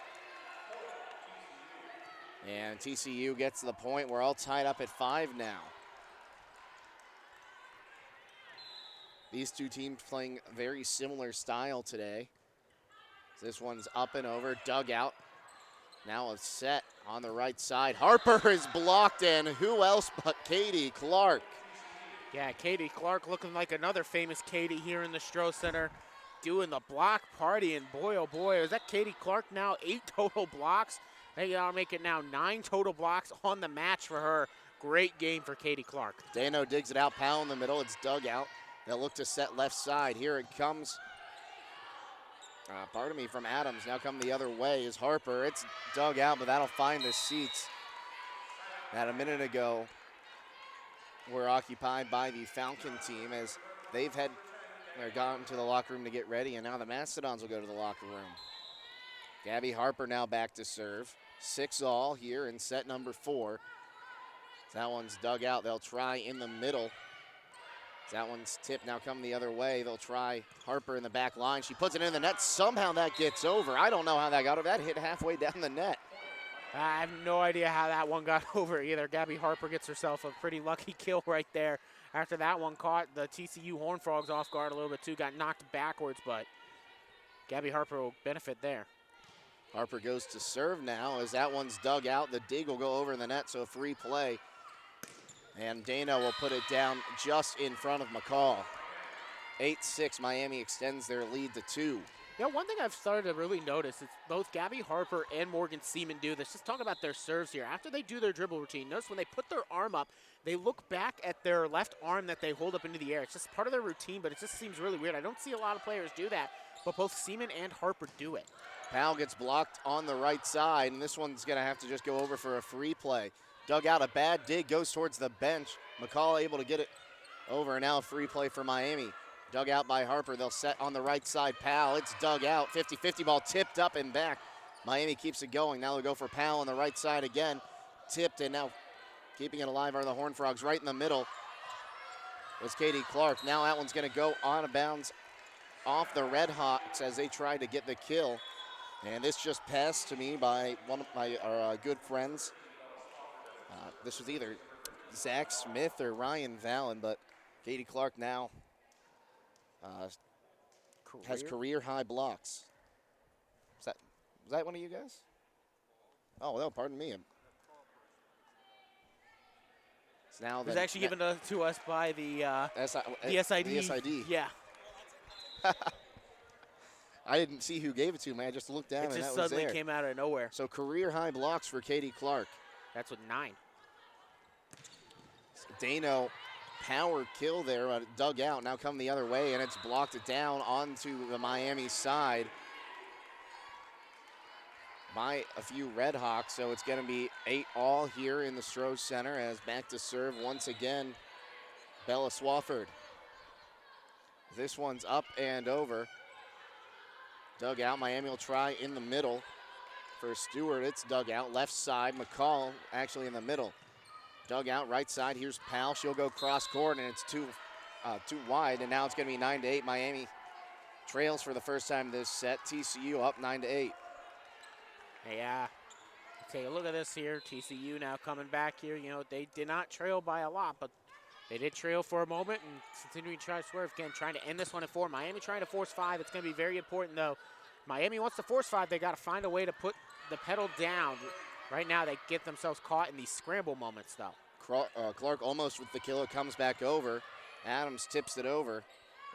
And TCU gets to the point. We're all tied up at 5 now. These two teams playing very similar style today. This one's up and over. Dug out. Now a set on the right side. Harper is blocked, and who else but Katie Clark? Yeah, Katie Clark looking like another famous Katie here in the Stroh Center, doing the block party, and boy, oh boy, is that Katie Clark now 8 total blocks. They are making now 9 total blocks on the match for her. Great game for Katie Clark. Dano digs it out, Powell in the middle. It's dug out. They'll look to set left side. Here it comes. From Adams. Now come the other way is Harper. It's dug out, but that'll find the seats that a minute ago were occupied by the Falcon team, as they've gone to the locker room to get ready, and now the Mastodons will go to the locker room. Gabby Harper now back to serve. 6-all here in set number 4. That one's dug out. They'll try in the middle. That one's tipped, now come the other way. They'll try Harper in the back line. She puts it in the net. Somehow that gets over. I don't know how that got over. That hit halfway down the net. I have no idea how that one got over either. Gabby Harper gets herself a pretty lucky kill right there. After that one caught the TCU Horned Frogs off guard a little bit too. Got knocked backwards, but Gabby Harper will benefit there. Harper goes to serve now as that one's dug out. The dig will go over the net, so free play. And Dana will put it down just in front of McCall. 8-6, Miami extends their lead to 2. Yeah, one thing I've started to really notice is both Gabby Harper and Morgan Seaman do this. Just talk about their serves here. After they do their dribble routine, notice when they put their arm up, they look back at their left arm that they hold up into the air. It's just part of their routine, but it just seems really weird. I don't see a lot of players do that, but both Seaman and Harper do it. Powell gets blocked on the right side, and this one's going to have to just go over for a free play. Dug out a bad dig, goes towards the bench. McCall able to get it over, and now a free play for Miami. Dug out by Harper. They'll set on the right side. Powell, it's dug out. 50-50 ball tipped up and back. Miami keeps it going. Now they'll go for Powell on the right side again. Tipped, and now keeping it alive are the Horned Frogs. Right in the middle was Katie Clark. Now that one's going to go on a bounce off the Redhawks as they try to get the kill. And this just passed to me by one of my good friends. This was either Zach Smith or Ryan Vallon, but Katie Clark now has career high blocks. Was that one of you guys? Oh, no, pardon me. It's now it was actually given to us by the SID. The SID. Yeah. I didn't see who gave it to me. I just looked down and that was there. It just suddenly came out of nowhere. So career high blocks for Katie Clark. That's with 9. Dano, power kill there, dug out. Now come the other way, and it's blocked it down onto the Miami side by a few Redhawks. So it's going to be 8-all here in the Stroh Center as back to serve once again, Bella Swafford. This one's up and over. Dug out. Miami will try in the middle. For Stewart, it's dug out. Left side, McCall actually in the middle. Dug out, right side. Here's Powell. She'll go cross court, and it's too wide. And now it's going to be 9-8. Miami trails for the first time this set. TCU up 9-8. Yeah. Take a look at this here. TCU now coming back here. You know, they did not trail by a lot, but they did trail for a moment and continuing to try to swerve again, trying to end this one at 4. Miami trying to force 5. It's going to be very important, though. Miami wants to force 5. They got to find a way to put the pedal down. Right now, they get themselves caught in these scramble moments, though. Clark almost with the kill. It comes back over. Adams tips it over.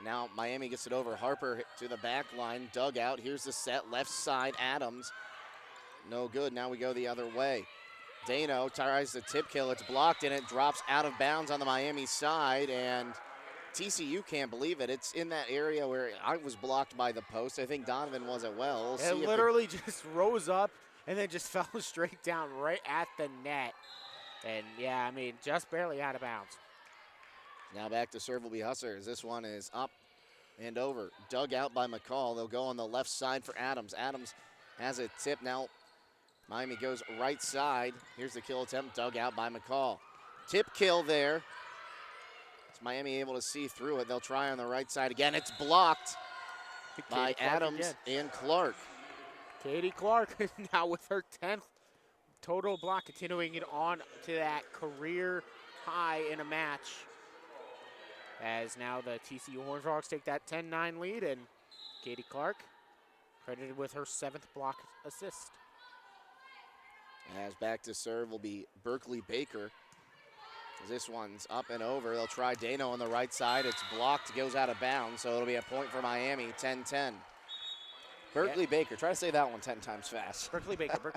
Now Miami gets it over. Harper to the back line. Dug out. Here's the set. Left side, Adams. No good. Now we go the other way. Dano tries the tip kill. It's blocked, and it drops out of bounds on the Miami side. And TCU can't believe it. It's in that area where I was blocked by the post. I think Donovan was as well. It literally just rose up and then just fell straight down right at the net. And, yeah, I mean, just barely out of bounds. Now back to serve will be Hussars. This one is up and over. Dug out by McCall. They'll go on the left side for Adams. Adams has a tip. Now Miami goes right side. Here's the kill attempt. Dug out by McCall. Tip kill there. It's Miami able to see through it. They'll try on the right side again. It's blocked by Adams and Clark. Katie Clark now with her 10th total block, continuing it on to that career high in a match. As now the TCU Horned Frogs take that 10-9 lead, and Katie Clark credited with her 7th block assist. As back to serve will be Berkeley Baker. This one's up and over. They'll try Dano on the right side. It's blocked, goes out of bounds, so it'll be a point for Miami, 10-10. Berkeley Baker, try to say that one 10 times fast. Berkeley Baker,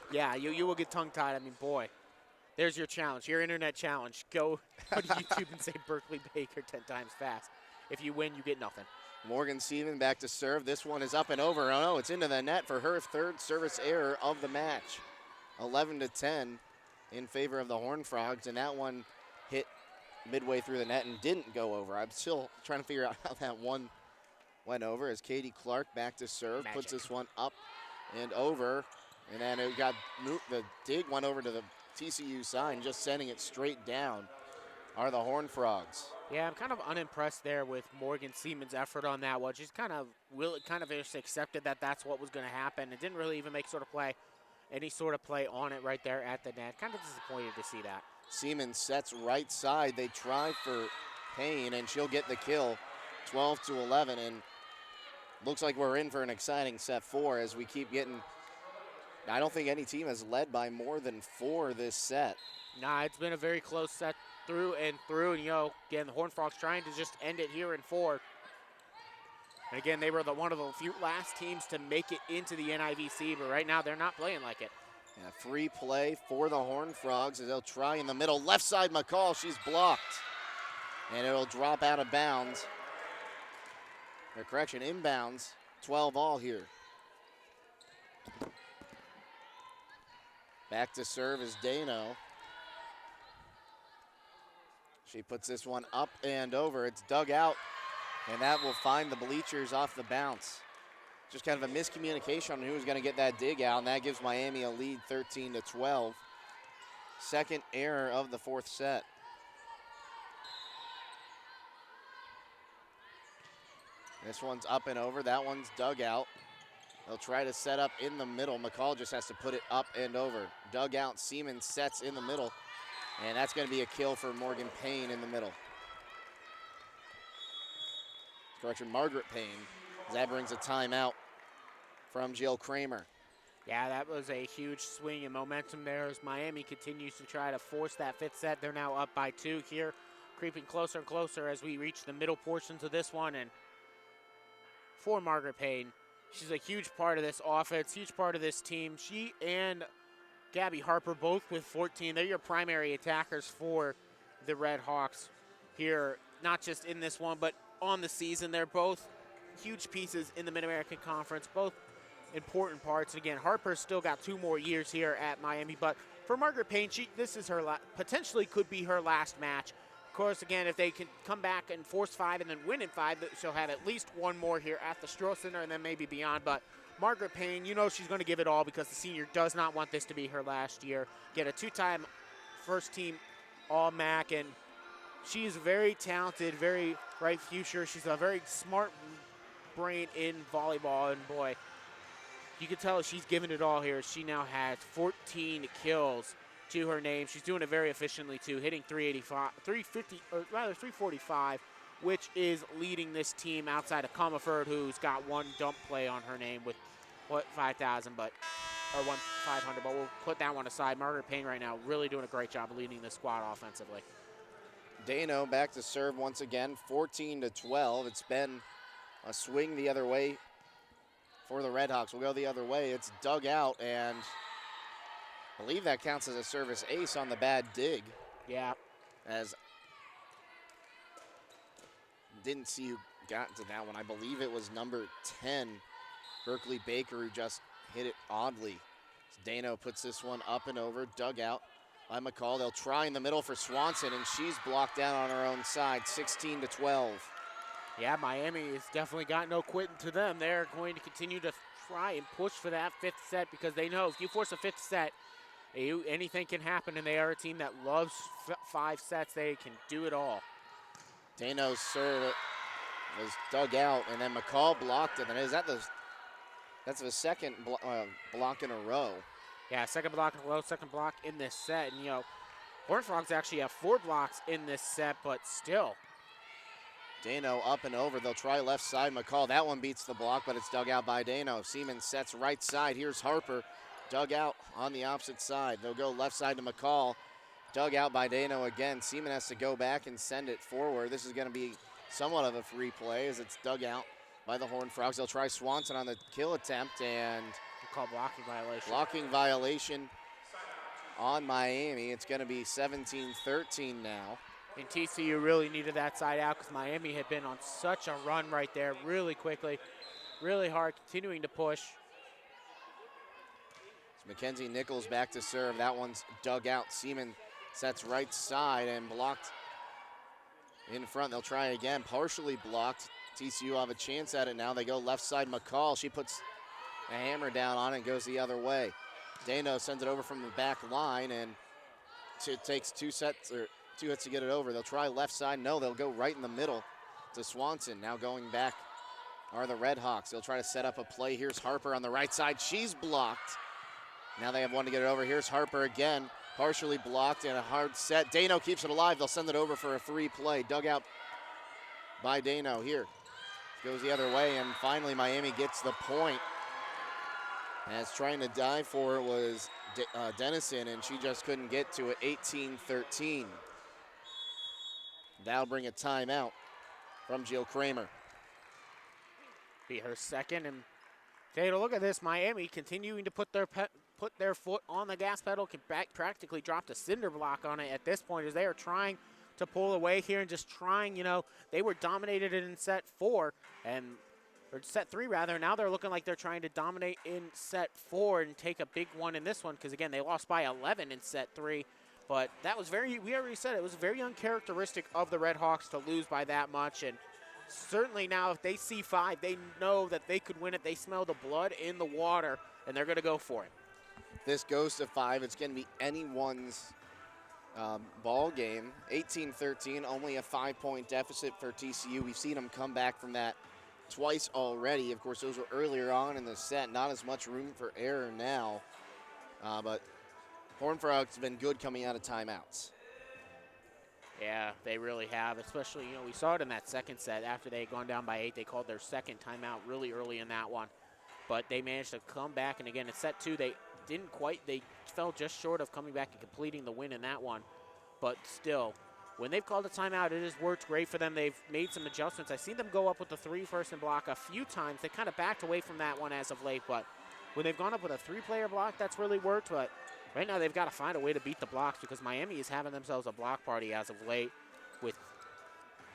yeah, you will get tongue-tied. I mean, boy, there's your challenge, your internet challenge. Go to YouTube and say Berkeley Baker 10 times fast. If you win, you get nothing. Morgan Seaman back to serve. This one is up and over. Oh, no, it's into the net for her 3rd service error of the match. 11-10 in favor of the Horned Frogs, and that one hit midway through the net and didn't go over. I'm still trying to figure out how that one went over as Katie Clark back to serve. Magic. Puts this one up and over. And then it got the dig went over to the TCU side, and just sending it straight down are the Horned Frogs. Yeah, I'm kind of unimpressed there with Morgan Seaman's effort on that one. She's kind of just accepted that that's what was going to happen. It didn't really even make any sort of play on it right there at the net. Kind of disappointed to see that. Seaman sets right side. They try for Payne, and she'll get the kill. 12-11, and looks like we're in for an exciting set 4 as we keep getting, I don't think any team has led by more than 4 this set. Nah, it's been a very close set through and through. And, again, the Horned Frogs trying to just end it here in 4. And again, they were one of the few last teams to make it into the NIVC, but right now they're not playing like it. Yeah, free play for the Horned Frogs as they'll try in the middle. Left side McCall, she's blocked. And it'll drop out of bounds. Or correction, inbounds. 12 all here. Back to serve is Dano. She puts this one up and over. It's dug out, and that will find the bleachers off the bounce. Just kind of a miscommunication on who's going to get that dig out, and that gives Miami a lead 13-12. Second error of the 4th set. This one's up and over. That one's dug out. They'll try to set up in the middle. McCall just has to put it up and over. Dug out. Seaman sets in the middle, and that's going to be a kill for Morgan Payne in the middle. Correction, Margaret Payne. That brings a timeout from Jill Kramer. Yeah, that was a huge swing in momentum there as Miami continues to try to force that 5th set. They're now up by 2 here, creeping closer and closer as we reach the middle portions of this one. And for Margaret Payne, she's a huge part of this offense, huge part of this team. She and Gabby Harper both with 14. They're your primary attackers for the Redhawks here, not just in this one, but on the season. They're both huge pieces in the Mid-American Conference, both important parts. Again, Harper's still got 2 more years here at Miami, but for Margaret Payne, this is her potentially could be her last match. Of course, again, if they can come back and force 5 and then win in 5, she'll have at least 1 more here at the Stroh Center and then maybe beyond. But Margaret Payne, she's going to give it all because the senior does not want this to be her last year. Get a 2-time first-team All-MAC, and she's very talented, very bright future. She's a very smart brain in volleyball, and boy, you can tell she's giving it all here. She now has 14 kills to her name. She's doing it very efficiently too, hitting 345, which is leading this team outside of Comerford, who's got 1 dump play on her name with 5,000, but or 500. But we'll put that one aside. Margaret Payne right now really doing a great job of leading the squad offensively. Dano back to serve once again, 14-12. It's been a swing the other way for the Redhawks. We'll go the other way. It's dug out, and I believe that counts as a service ace on the bad dig. Yeah. As didn't see who got to that one. I believe it was number 10, Berkeley Baker, who just hit it oddly. Dano puts this one up and over, dug out by McCall. They'll try in the middle for Swanson, and she's blocked down on her own side, 16-12. Yeah, Miami has definitely got no quitting to them. They're going to continue to try and push for that 5th set because they know if you force a 5th set, anything can happen, and they are a team that loves 5 sets. They can do it all. Dano's serve was dug out, and then McCall blocked it. And that's the second block in a row. Yeah, second block in a row, second block in this set. And, Horned Frogs actually have 4 blocks in this set, but still. Dano up and over. They'll try left side. McCall, that one beats the block, but it's dug out by Dano. Seaman sets right side. Here's Harper, dug out on the opposite side. They'll go left side to McCall. Dug out by Dano again. Seaman has to go back and send it forward. This is going to be somewhat of a free play as it's dug out by the Horned Frogs. They'll try Swanson on the kill attempt, and call blocking violation. Blocking violation on Miami. It's going to be 17-13 now. And TCU really needed that side out because Miami had been on such a run right there really quickly, really hard, continuing to push. It's Mackenzie Nichols back to serve. That one's dug out. Seaman sets right side and blocked in front. They'll try again, partially blocked. TCU have a chance at it now. They go left side. McCall, she puts a hammer down on it and goes the other way. Dano sends it over from the back line, and it takes 2 hits to get it over. They'll try left side. No, they'll go right in the middle to Swanson. Now going back are the Redhawks. They'll try to set up a play. Here's Harper on the right side. She's blocked. Now they have one to get it over. Here's Harper again, partially blocked and a hard set. Dano keeps it alive. They'll send it over for a free play. Dug out by Dano here. goes the other way, and finally Miami gets the point. As trying to dive for it was Dennison, and she just couldn't get to it. 18-13. That'll bring a timeout from Jill Kramer. Be her second, and take a look at this. Miami continuing to put their foot on the gas pedal, can practically drop the cinder block on it at this point as they are trying to pull away here and just trying, they were dominated in set 4 or set 3 rather. Now they're looking like they're trying to dominate in set 4 and take a big one in this one because, again, they lost by 11 in set 3. But that was we already said it was very uncharacteristic of the Redhawks to lose by that much. And certainly now if they see 5, they know that they could win it. They smell the blood in the water, and they're going to go for it. This goes to 5. It's going to be anyone's ball game. 18-13, only a 5-point deficit for TCU. We've seen them come back from that twice already. Of course, those were earlier on in the set. Not as much room for error now. But Horned Frogs have been good coming out of timeouts. Yeah, they really have, especially, we saw it in that second set. After they had gone down by 8, they called their second timeout really early in that one. But they managed to come back, and again, in set 2, they fell just short of coming back and completing the win in that one. But still, when they've called a timeout, it has worked great for them. They've made some adjustments. I've seen them go up with the 3-person block a few times. They kind of backed away from that one as of late, but when they've gone up with a 3-player block, that's really worked. But right now, they've got to find a way to beat the blocks because Miami is having themselves a block party as of late with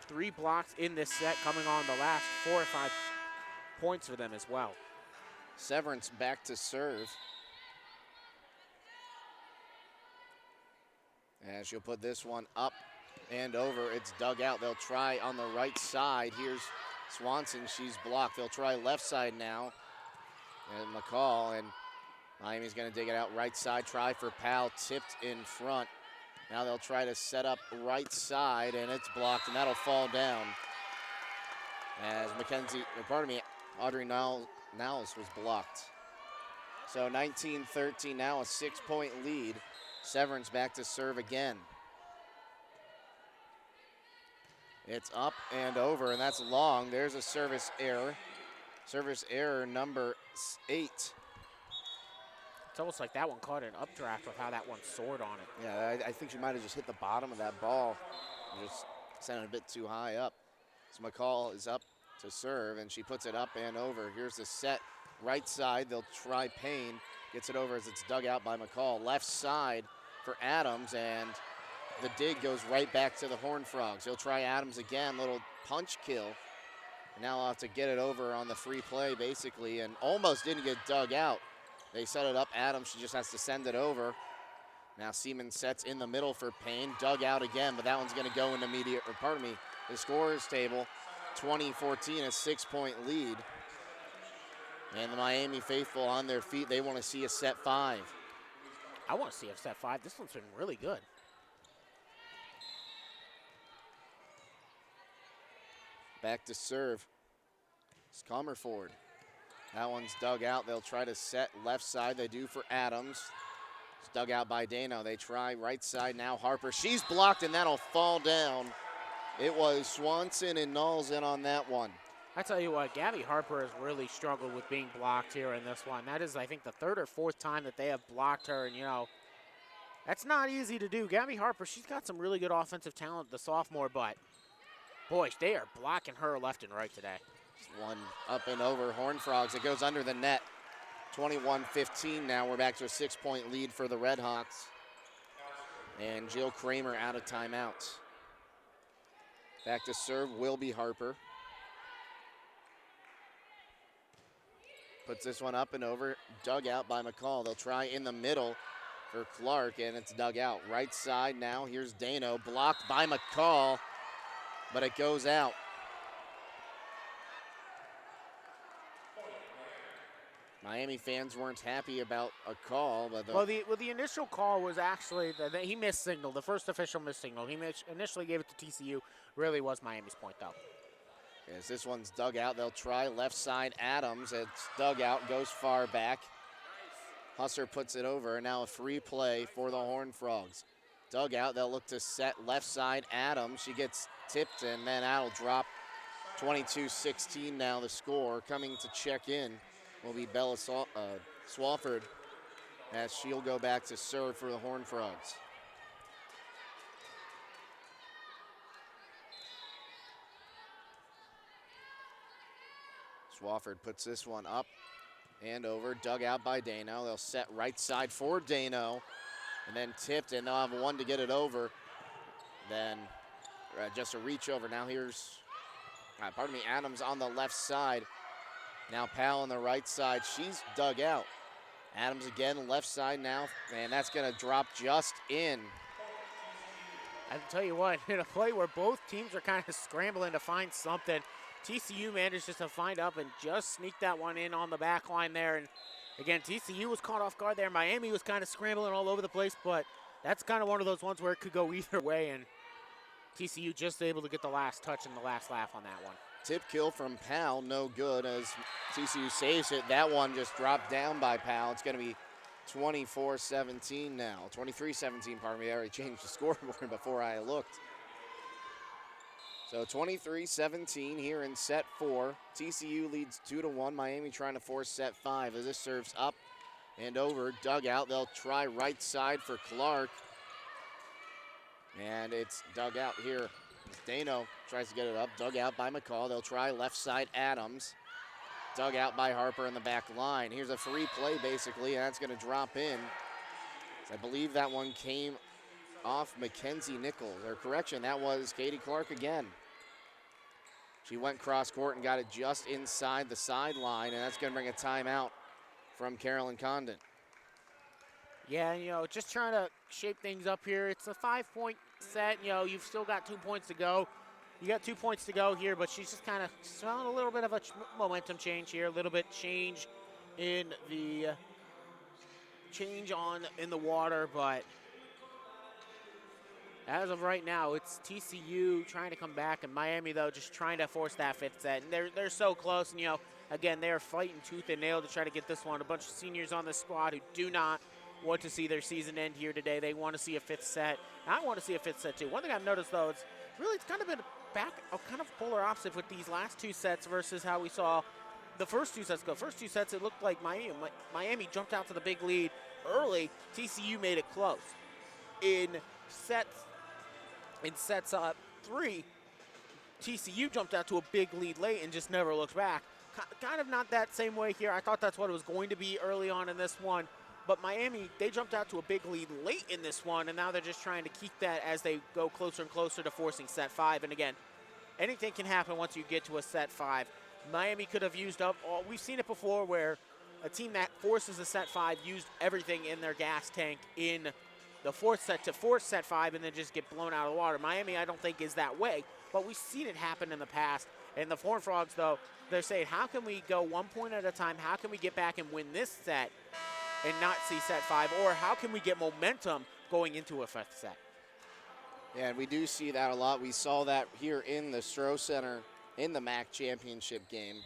3 blocks in this set coming on the last 4 or 5 points for them as well. Severance back to serve. And she'll put this one up and over. It's dug out. They'll try on the right side. Here's Swanson. She's blocked. They'll try left side now. And McCall, and Miami's going to dig it out right side. Try for Powell, tipped in front. Now they'll try to set up right side, and it's blocked, and that'll fall down. As Audrey Niles was blocked. So 19-13 now, a 6-point lead. Severance back to serve again. It's up and over, and that's long. There's a service error. Service error number 8. It's almost like that one caught an updraft with how that one soared on it. Yeah, I think she might have just hit the bottom of that ball. Just sent it a bit too high up. So McCall is up to serve, and she puts it up and over. Here's the set. Right side, they'll try Payne. Gets it over as it's dug out by McCall. Left side for Adams, and the dig goes right back to the Horned Frogs. He'll try Adams again, little punch kill. And now I'll have to get it over on the free play, basically, and almost didn't get dug out. They set it up. Adams, she just has to send it over. Now Seaman sets in the middle for Payne. Dug out again, but that one's going to go into the scorer's table. 20-14, a 6-point lead. And the Miami faithful on their feet. They want to see a set 5. I want to see a set 5. This one's been really good. Back to serve. It's Comerford. That one's dug out. They'll try to set left side. They do for Adams. It's dug out by Dano. They try right side now. Harper. She's blocked, and that'll fall down. It was Swanson and Knowles in on that one. I tell you what, Gabby Harper has really struggled with being blocked here in this one. That is, I think, the 3rd or 4th time that they have blocked her, and, that's not easy to do. Gabby Harper, she's got some really good offensive talent, the sophomore, but, boy, they are blocking her left and right today. One up and over Horned Frogs. It goes under the net. 21-15 now. We're back to a 6-point lead for the Redhawks. And Jill Kramer out of timeout. Back to serve will be Harper. Puts this one up and over. Dug out by McCall. They'll try in the middle for Clark, and it's dug out. Right side now. Here's Dano. Blocked by McCall, but it goes out. Miami fans weren't happy about a call, but the initial call was actually he missed signal. The first official missed signal. He initially gave it to TCU. Really was Miami's point though. As this one's dug out, they'll try left side Adams. It's dug out, goes far back. Husser puts it over, and now a free play for the Horned Frogs. Dug out, they'll look to set left side Adams. She gets tipped, and then that'll drop 22-16 now the score. Coming to check in will be Bella Swafford as she'll go back to serve for the Horned Frogs. Swafford puts this one up and over, dug out by Dano. They'll set right side for Dano, and then tipped, and they'll have one to get it over. Then just a reach over. Now here's, Adams on the left side. Now Powell on the right side. She's dug out. Adams again, left side now, and that's gonna drop just in. I'll tell you what, in a play where both teams are kind of scrambling to find something, TCU manages to find up and just sneak that one in on the back line there. And again, TCU was caught off guard there. Miami was kind of scrambling all over the place, but that's kind of one of those ones where it could go either way, and TCU just able to get the last touch and the last laugh on that one. Tip kill from Powell, no good as TCU saves it. That one just dropped down by Powell. It's gonna be 24-17 now. 23-17, pardon me. I already changed the scoreboard before I looked. So 23-17 here in set 4. TCU leads 2-1. Miami trying to force set 5 as this serves up and over. Dug out. They'll try right side for Clark. And it's dug out here. Dano tries to get it up. Dug out by McCall. They'll try left side Adams. Dug out by Harper in the back line. Here's a free play basically, and that's going to drop in. I believe that one came off Mackenzie Nichols. Or correction, that was Katie Clark again. She went cross court and got it just inside the sideline, and that's going to bring a timeout from Carolyn Condon. Yeah, just trying to shape things up here. It's a 5-point set. You've still got 2 points to go. You got 2 points to go here, but she's just kind of smelling a little bit of a momentum change here, a little bit change in the in the water, but as of right now, it's TCU trying to come back, and Miami, though, just trying to force that 5th set. And they're so close, and, again, they're fighting tooth and nail to try to get this one. A bunch of seniors on the squad who do not want to see their season end here today. They want to see a 5th set. I want to see a 5th set, too. One thing I've noticed, though, it's kind of been kind of polar opposite with these last 2 sets versus how we saw the first 2 sets go. First 2 sets, it looked like Miami jumped out to the big lead early. TCU made it close. In sets 3, TCU jumped out to a big lead late and just never looked back. Kind of not that same way here. I thought that's what it was going to be early on in this one. But Miami, they jumped out to a big lead late in this one, and now they're just trying to keep that as they go closer and closer to forcing set 5. And again, anything can happen once you get to a set 5. Miami could have used up all. We've seen it before where a team that forces a set 5 used everything in their gas tank in the 4th set to force set 5 and then just get blown out of the water. Miami, I don't think, is that way, but we've seen it happen in the past. And the Horned Frogs, though, they're saying, how can we go 1 point at a time? How can we get back and win this set and not see set 5? Or how can we get momentum going into a 5th set? Yeah, and we do see that a lot. We saw that here in the Stroh Center in the MAC championship game.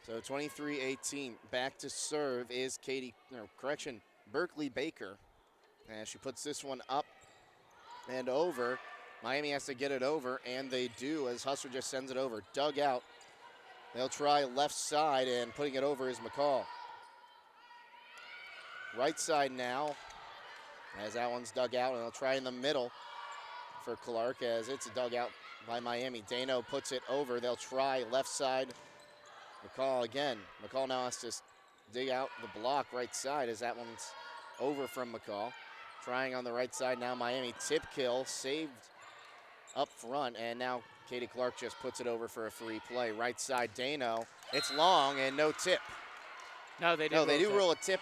So 23-18, back to serve is Berkeley Baker. And she puts this one up and over. Miami has to get it over, and they do as Hustler just sends it over. Dug out. They'll try left side, and putting it over is McCall. Right side now, as that one's dug out, and they'll try in the middle for Clark as it's dug out by Miami. Dano puts it over. They'll try left side. McCall again. McCall now has to dig out the block right side as that one's over from McCall. Trying on the right side now, Miami. Tip kill, saved up front, and now Katie Clark just puts it over for a free play. Right side, Dano. It's long and no tip. No, they do roll a tip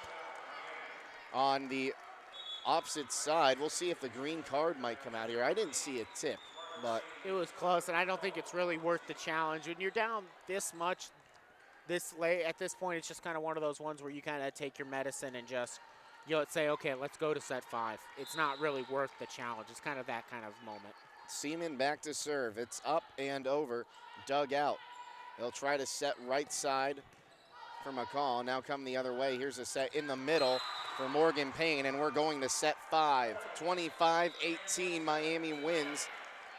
on the opposite side. We'll see if the green card might come out here. I didn't see a tip, but it was close, and I don't think it's really worth the challenge. When you're down this much, this late, at this point, it's just kind of one of those ones where you kind of take your medicine and just, say, okay, let's go to set 5. It's not really worth the challenge. It's kind of that kind of moment. Seaman back to serve. It's up and over. Dug out. They'll try to set right side for McCall. Now come the other way. Here's a set in the middle for Morgan Payne, and we're going to set 5. 25-18, Miami wins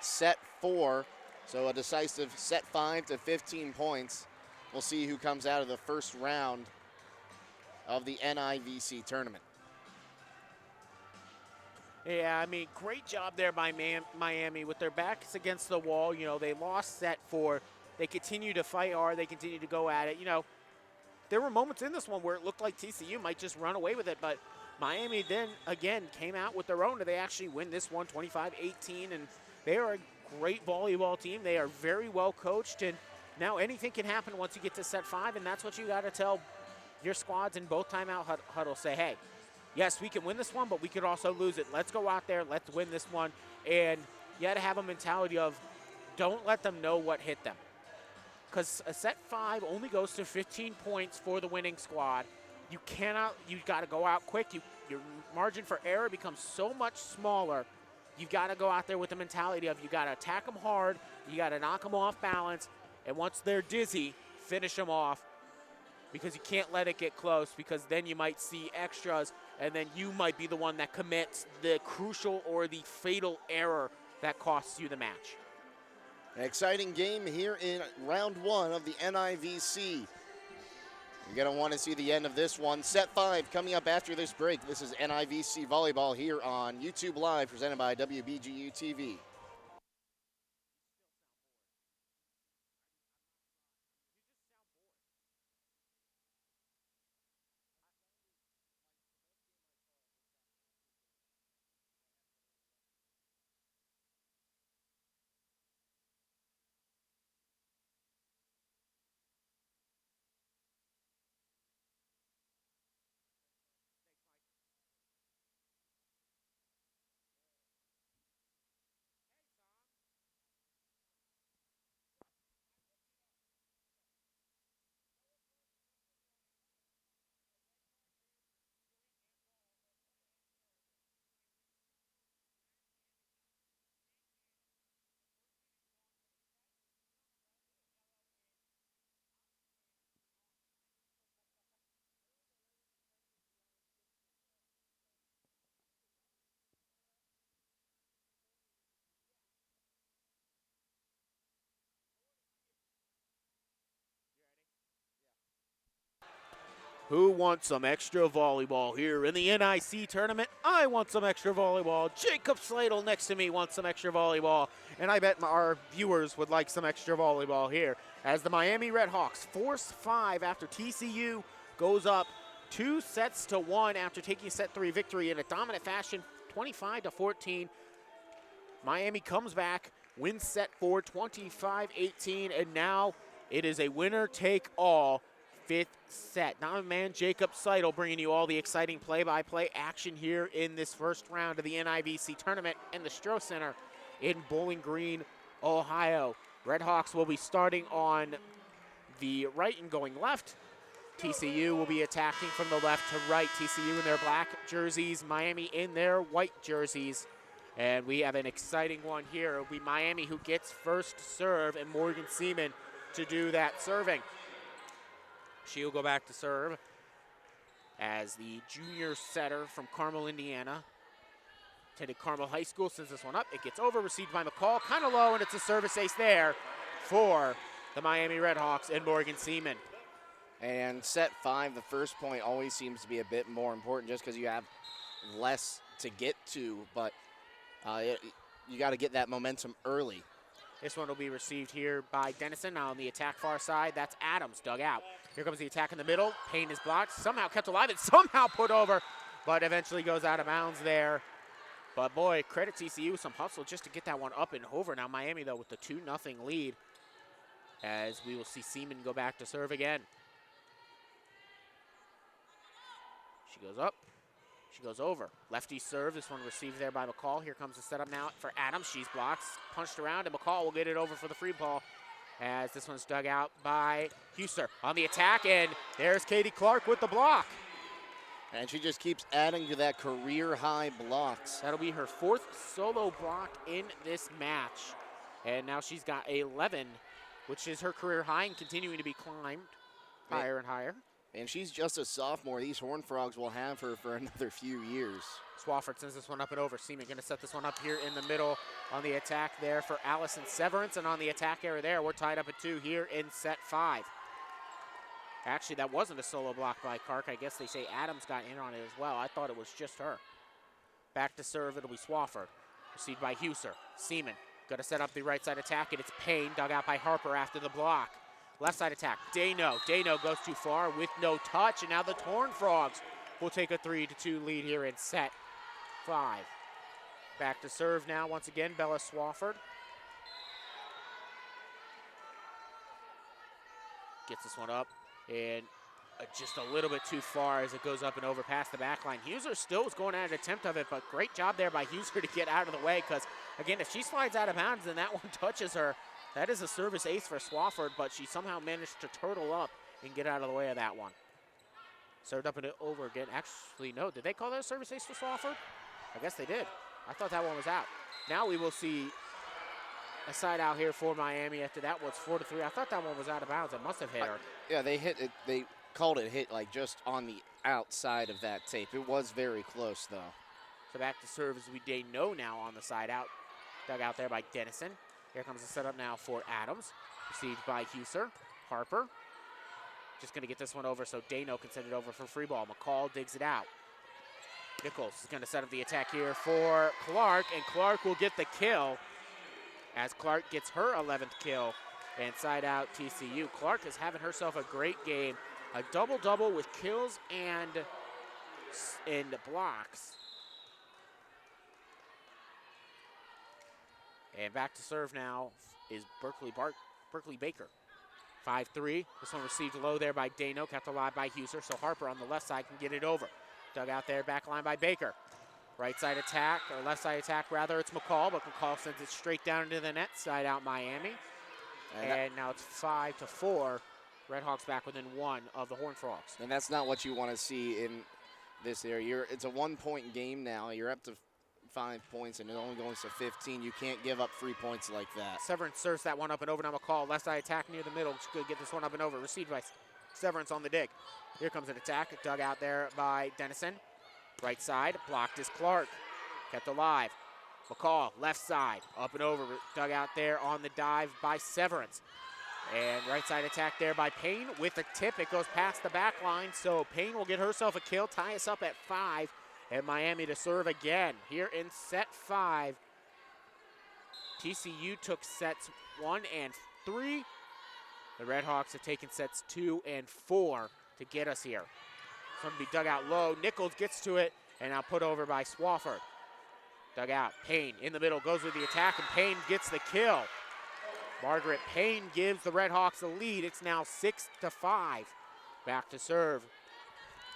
set 4. So a decisive set 5 to 15 points. We'll see who comes out of the first round of the NIVC tournament. Yeah, I mean, great job there by Miami with their backs against the wall. You know, they lost set 4. They continue to fight hard. They continue to go at it. You know, there were moments in this one where it looked like TCU might just run away with it, but Miami then, again, came out with their own, and they actually win this one 25-18, and they are a great volleyball team. They are very well coached, and now anything can happen once you get to set 5, and that's what you got to tell your squads in both timeout huddles. Say, hey, yes, we can win this one, but we could also lose it. Let's go out there. Let's win this one. And you got to have a mentality of don't let them know what hit them. Because a set 5 only goes to 15 points for the winning squad. You got to go out quick. Your margin for error becomes so much smaller. You've got to go out there with the mentality of you got to attack them hard. You got to knock them off balance. And once they're dizzy, finish them off. Because you can't let it get close, because then you might see extras, and then you might be the one that commits the crucial or the fatal error that costs you the match. An exciting game here in round 1 of the NIVC. You're going to want to see the end of this one. Set 5 coming up after this break. This is NIVC Volleyball here on YouTube Live, presented by WBGU-TV. Who wants some extra volleyball here in the NIC tournament? I want some extra volleyball. Jacob Sladel next to me wants some extra volleyball. And I bet our viewers would like some extra volleyball here as the Miami Redhawks force 5 after TCU goes up 2-1 after taking set 3 victory in a dominant fashion, 25-14. Miami comes back, wins set 4, 25-18, and now it is a winner-take-all 5th set. Now, my man Jacob Seidel bringing you all the exciting play-by-play action here in this first round of the NIVC tournament in the Stroh Center in Bowling Green, Ohio. Redhawks will be starting on the right and going left. TCU will be attacking from the left to right. TCU in their black jerseys, Miami in their white jerseys. And we have an exciting one here. It'll be Miami who gets first serve, and Morgan Seaman to do that serving. She'll go back to serve as the junior setter from Carmel, Indiana. Attended Carmel High School, sends this one up. It gets over, received by McCall, kind of low, and it's a service ace there for the Miami Redhawks and Morgan Seaman. And set 5, the first point always seems to be a bit more important just because you have less to get to, but you got to get that momentum early. This one will be received here by Dennison. Now on the attack far side, that's Adams dug out. Here comes the attack in the middle. Payne is blocked, somehow kept alive, and somehow put over, but eventually goes out of bounds there. But boy, credit TCU, some hustle just to get that one up and over. Now Miami, though, with the 2-0 lead, as we will see Seaman go back to serve again. She goes up. She goes over. Lefty serve. This one received there by McCall. Here comes the setup now for Adams. She's blocked, punched around, and McCall will get it over for the free ball as this one's dug out by Huster on the attack, and there's Katie Clark with the block. And she just keeps adding to that career-high blocks. That'll be her 4th solo block in this match. And now she's got 11, which is her career high and continuing to be climbed higher and higher. And she's just a sophomore. These Horned Frogs will have her for another few years. Swafford sends this one up and over. Seaman going to set this one up here in the middle on the attack there for Allison Severance. And on the attack error there, we're tied up at 2 here in set 5. Actually, that wasn't a solo block by Clark. I guess they say Adams got in on it as well. I thought it was just her. Back to serve, it'll be Swafford. Received by Huser. Seaman going to set up the right side attack, and it's Payne, dug out by Harper after the block. Left side attack, Dano. Dano goes too far with no touch, and now the Horned Frogs will take a 3-2 lead here in set 5. Back to serve now, once again, Bella Swafford. Gets this one up, and just a little bit too far as it goes up and over past the back line. Huser still was going at an attempt of it, but great job there by Huser to get out of the way, because, again, if she slides out of bounds and that one touches her, that is a service ace for Swafford, but she somehow managed to turtle up and get out of the way of that one. Served up and over again. Actually, no, did they call that a service ace for Swafford? I guess they did. I thought that one was out. Now we will see a side out here for Miami after that was 4-3. I thought that one was out of bounds. It must have hit her. Yeah, they hit it. They called it hit like just on the outside of that tape. It was very close though. So back to serve as we know now on the side out. Dug out there by Dennison. Here comes the setup now for Adams. Received by Huser. Harper. Just going to get this one over so Dano can send it over for free ball. McCall digs it out. Nichols is going to set up the attack here for Clark, and Clark will get the kill as Clark gets her 11th kill. And side out TCU. Clark is having herself a great game. A double-double with kills and blocks. And back to serve now is Berkeley Baker. 5-3. This one received low there by Dano, kept alive by Huser, so Harper on the left side can get it over. Dug out there, back line by Baker. Right side attack, or left side attack rather, it's McCall, but McCall sends it straight down into the net, side out Miami. And now it's 5-4. Redhawks back within 1 of the Horned Frogs. And that's not what you want to see in this area. It's a 1-point game now. You're up to 5 points, and it only goes to 15. You can't give up 3 points like that. Severance serves that one up and over. Now McCall, left side attack near the middle. She's going to get this one up and over. Received by Severance on the dig. Here comes an attack. Dug out there by Dennison. Right side, blocked is Clark. Kept alive. McCall, left side, up and over. Dug out there on the dive by Severance. And right side attack there by Payne with a tip. It goes past the back line, so Payne will get herself a kill, tie us up at 5. And Miami to serve again here in set 5. TCU took sets 1 and 3. The Redhawks have taken sets 2 and 4 to get us here. Somebody dug out low. Nichols gets to it, and now put over by Swafford. Dug out. Payne in the middle, goes with the attack, and Payne gets the kill. Margaret Payne gives the Redhawks the lead. It's now 6-5. Back to serve.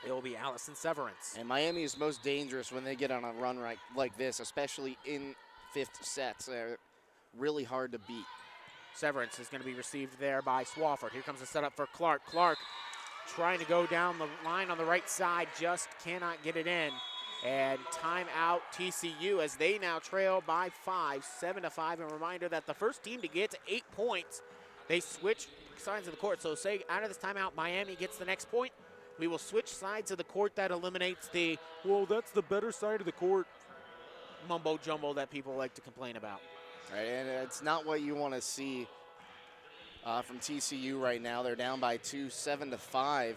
It will be Allison Severance. And Miami is most dangerous when they get on a run like this, especially in 5th sets. They're really hard to beat. Severance is going to be received there by Swafford. Here comes the setup for Clark. Clark trying to go down the line on the right side, just cannot get it in. And timeout TCU as they now trail by 5, 7-5. And a reminder that the first team to get to 8 points, they switch sides of the court. So say out of this timeout, Miami gets the next point. We will switch sides of the court. That eliminates the, well, that's the better side of the court mumbo jumbo that people like to complain about. Right, and it's not what you want to see from TCU right now. They're down by 2, 7-5.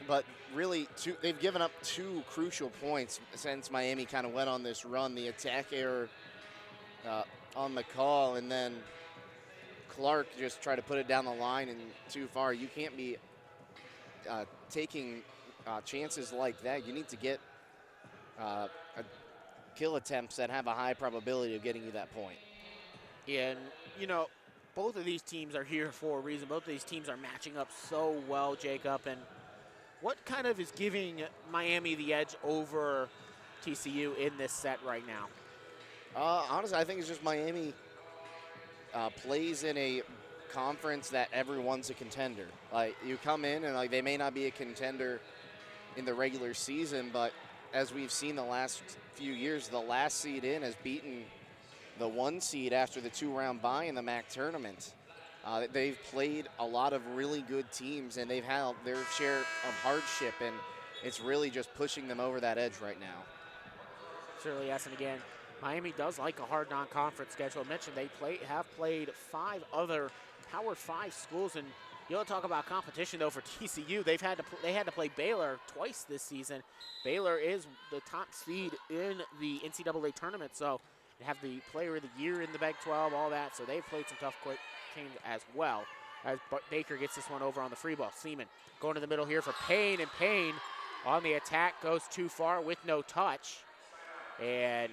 But really, they've given up 2 crucial points since Miami kind of went on this run. The attack error on McCall, and then Clark just tried to put it down the line and too far. You can't be taking chances like that. You need to get kill attempts that have a high probability of getting you that point. And, you know, both of these teams are here for a reason. Both of these teams are matching up so well, Jacob. And what kind of is giving Miami the edge over TCU in this set right now? Honestly, I think it's just Miami plays in a conference that everyone's a contender. Like, you come in and, like, they may not be a contender in the regular season, but as we've seen the last few years, the last seed in has beaten the 1 seed after the 2-round bye in the MAC tournament. They've played a lot of really good teams, and they've had their share of hardship, and it's really just pushing them over that edge right now. Certainly, yes, and again, Miami does like a hard non-conference schedule. I mentioned they have played 5 other Power 5 schools, and you don't talk about competition though for TCU. They had to play Baylor twice this season. Baylor is the top seed in the NCAA tournament, so they have the Player of the Year in the Big 12, all that. So they've played some tough teams as well. As Baker gets this one over on the free ball. Seaman going to the middle here for Payne, and Payne on the attack goes too far with no touch. And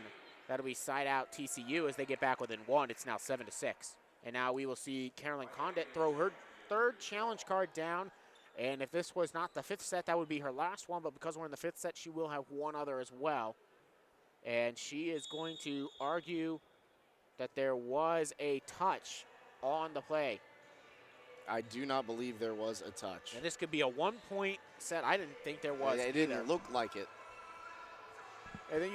that'll be side out TCU as they get back within 1. It's now 7-6. And now we will see Carolyn Condit throw her 3rd challenge card down. And if this was not the 5th set, that would be her last one. But because we're in the 5th set, she will have one other as well. And she is going to argue that there was a touch on the play. I do not believe there was a touch. And this could be a 1-point set. I didn't think there was. It didn't look like it. And then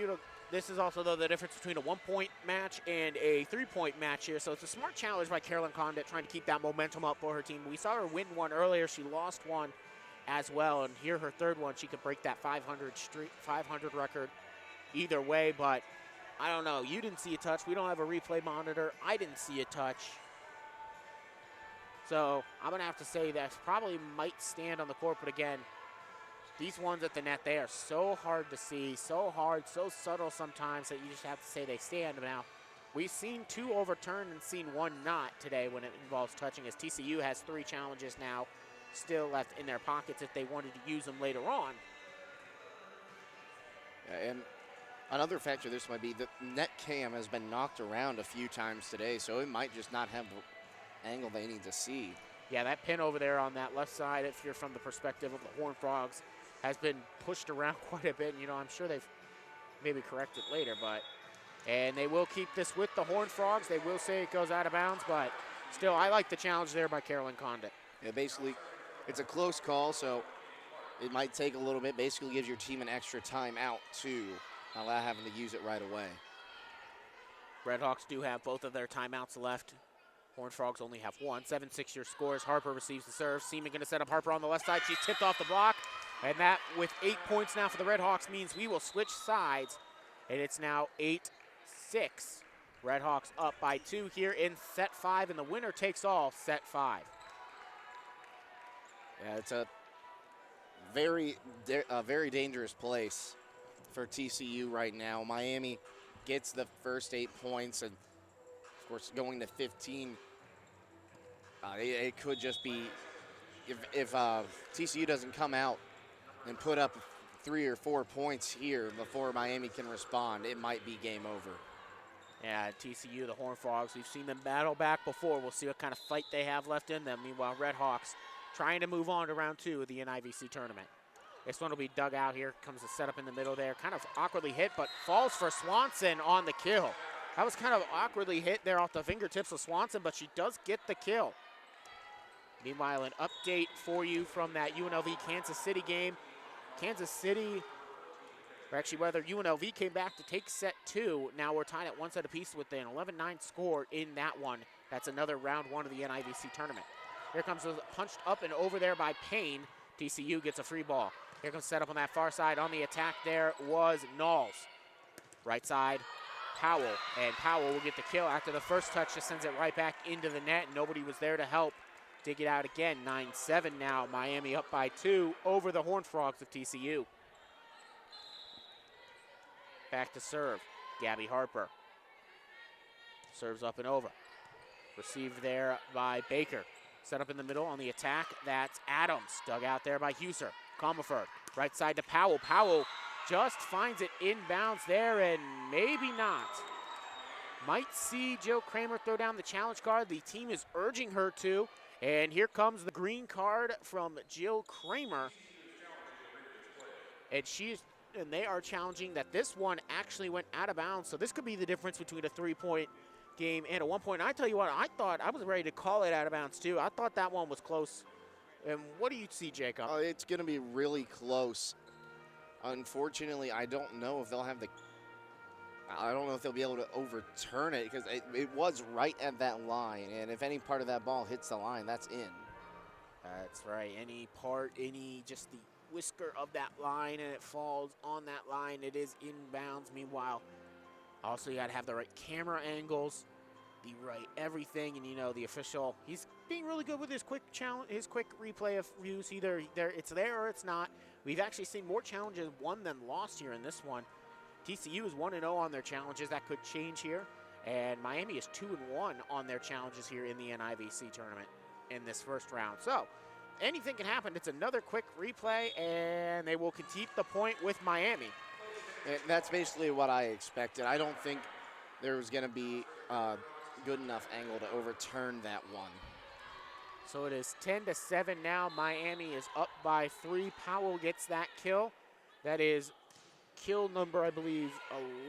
this is also, though, the difference between a 1-point match and a 3-point match here. So it's a smart challenge by Carolyn Condit trying to keep that momentum up for her team. We saw her win one earlier. She lost one as well. And here, her 3rd one, she could break that 500 record either way. But I don't know. You didn't see a touch. We don't have a replay monitor. I didn't see a touch. So I'm going to have to say that probably might stand on the court. But again, these ones at the net, they are so hard to see, so hard, so subtle sometimes that you just have to say they stand. Now, we've seen 2 overturned and seen 1 not today when it involves touching, as TCU has 3 challenges now still left in their pockets if they wanted to use them later on. Yeah, and another factor this might be the net cam has been knocked around a few times today, so it might just not have the angle they need to see. Yeah, that pin over there on that left side, if you're from the perspective of the Horned Frogs, has been pushed around quite a bit. And, I'm sure they've maybe corrected later, and they will keep this with the Horned Frogs. They will say it goes out of bounds, but still, I like the challenge there by Carolyn Condit. Yeah, basically, it's a close call, so it might take a little bit. Basically gives your team an extra timeout too, not having to use it right away. Redhawks do have both of their timeouts left. Horned Frogs only have 1. 7-6 your scores. Harper receives the serve. Seaman going to set up Harper on the left side. She's tipped off the block. And that, with 8 points now for the Redhawks, means we will switch sides. And it's now 8-6. Redhawks up by 2 here in set 5. And the winner takes all set 5. Yeah, it's a very dangerous place for TCU right now. Miami gets the first 8 points, and of course, going to 15, it could just be, if TCU doesn't come out and put up 3 or 4 points here before Miami can respond, it might be game over. Yeah, TCU, the Horned Frogs, we've seen them battle back before. We'll see what kind of fight they have left in them. Meanwhile, Redhawks trying to move on to round 2 of the NIVC tournament. This one will be dug out here. Comes the setup in the middle there. Kind of awkwardly hit, but falls for Swanson on the kill. That was kind of awkwardly hit there off the fingertips of Swanson, but she does get the kill. Meanwhile, an update for you from that UNLV-Kansas City game. Kansas City, or actually whether UNLV came back to take set 2. Now we're tied at 1 set apiece with an 11-9 score in that one. That's another round 1 of the NIVC tournament. Here comes a punched up and over there by Payne. TCU gets a free ball. Here comes setup on that far side. On the attack there was Knowles. Right side, Powell, and Powell will get the kill after the first touch. Just sends it right back into the net. Nobody was there to help dig it out again. 9-7 now. Miami up by 2 over the Horned Frogs of TCU. Back to serve. Gabby Harper. Serves up and over. Received there by Baker. Set up in the middle on the attack. That's Adams. Dug out there by Huser. Comerford. Right side to Powell. Powell just finds it inbounds there, and maybe not. Might see Jill Kramer throw down the challenge card. The team is urging her to. And here comes the green card from Jill Kramer. And they are challenging that this one actually went out of bounds. So this could be the difference between a 3-point game and a 1-point. I tell you what, I thought I was ready to call it out of bounds too. I thought that one was close. And what do you see, Jacob? It's going to be really close. Unfortunately, I don't know if they'll have the I don't know if they'll be able to overturn it because it was right at that line. And if any part of that ball hits the line, that's in. That's right. Just the whisker of that line and it falls on that line, it is inbounds. Meanwhile, also you got to have the right camera angles, the right everything, and the official, he's being really good with his quick replay of views. Either it's there or it's not. We've actually seen more challenges won than lost here in this one. TCU is 1-0 on their challenges. That could change here. And Miami is 2-1 on their challenges here in the NIVC tournament in this first round. So anything can happen. It's another quick replay, and they will keep the point with Miami. And that's basically what I expected. I don't think there was going to be a good enough angle to overturn that one. So it is 10-7 now. Miami is up by 3. Powell gets that kill. That is kill number, I believe,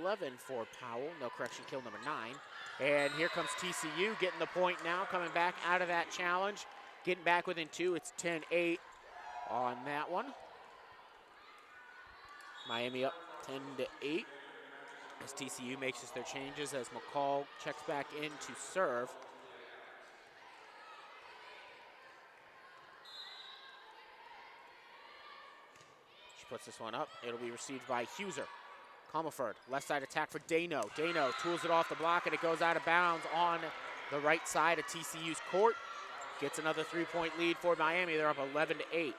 11 for Powell. No, correction, kill number 9. And here comes TCU getting the point now, coming back out of that challenge. Getting back within 2. It's 10-8 on that one. Miami up 10-8 as TCU makes their changes as McCall checks back in to serve. Puts this one up. It'll be received by Huser. Comerford, left side attack for Dano. Dano tools it off the block, and it goes out of bounds on the right side of TCU's court. Gets another 3-point lead for Miami. They're up 11-8.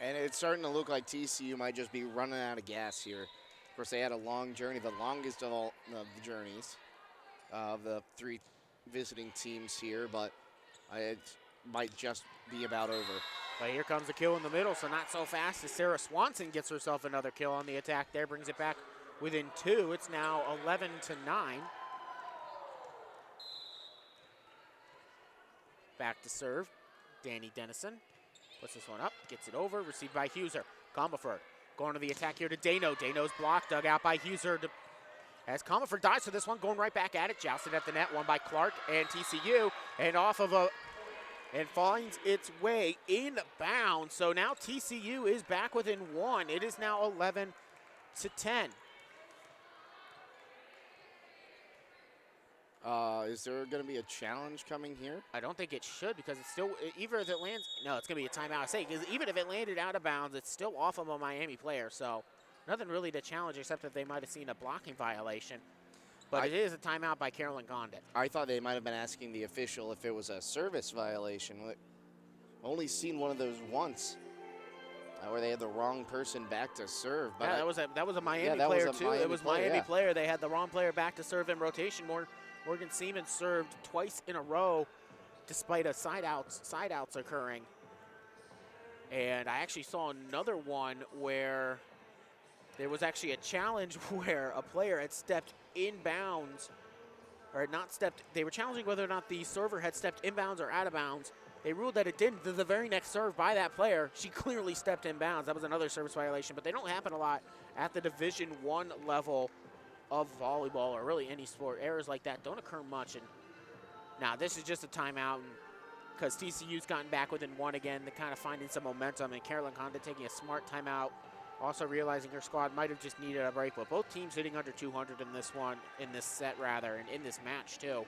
And it's starting to look like TCU might just be running out of gas here. Of course, they had a long journey, the longest of all of the journeys of the 3 visiting teams here, but it might just be about over. But here comes the kill in the middle, so not so fast as Sarah Swanson gets herself another kill on the attack there, brings it back within 2. It's now 11-9. Back to serve, Danny Dennison. Puts this one up, gets it over, received by Huser. Comerford going to the attack here to Dano. Dano's blocked, dug out by Huser. As Comerford dies for this one, going right back at it, jousted at the net, won by Clark and TCU, and off of and finds its way inbound. So now TCU is back within 1. It is now 11-10. Is there going to be a challenge coming here? I don't think it should, because it's still, even if it lands, no, it's going to be a timeout. I say, because even if it landed out of bounds, it's still off of a Miami player. So nothing really to challenge except that they might have seen a blocking violation. But it is a timeout by Carolyn Gondit. I thought they might have been asking the official if it was a service violation. Only seen one of those once, where they had the wrong person back to serve. But yeah, that was a Miami player too. It was Miami player. They had the wrong player back to serve in rotation. Morgan Seaman served twice in a row, despite a side outs occurring. And I actually saw another one where there was actually a challenge where a player had stepped inbounds, or had not stepped. They were challenging whether or not the server had stepped inbounds or out of bounds. They ruled that it didn't. The very next serve by that player, she clearly stepped inbounds. That was another service violation, but they don't happen a lot at the Division I level of volleyball, or really any sport. Errors like that don't occur much. And now this is just a timeout, because TCU's gotten back within 1 again. They're kind of finding some momentum, and Carolyn Condit taking a smart timeout. Also realizing her squad might have just needed a break, but both teams hitting under 200 in this set, and in this match too.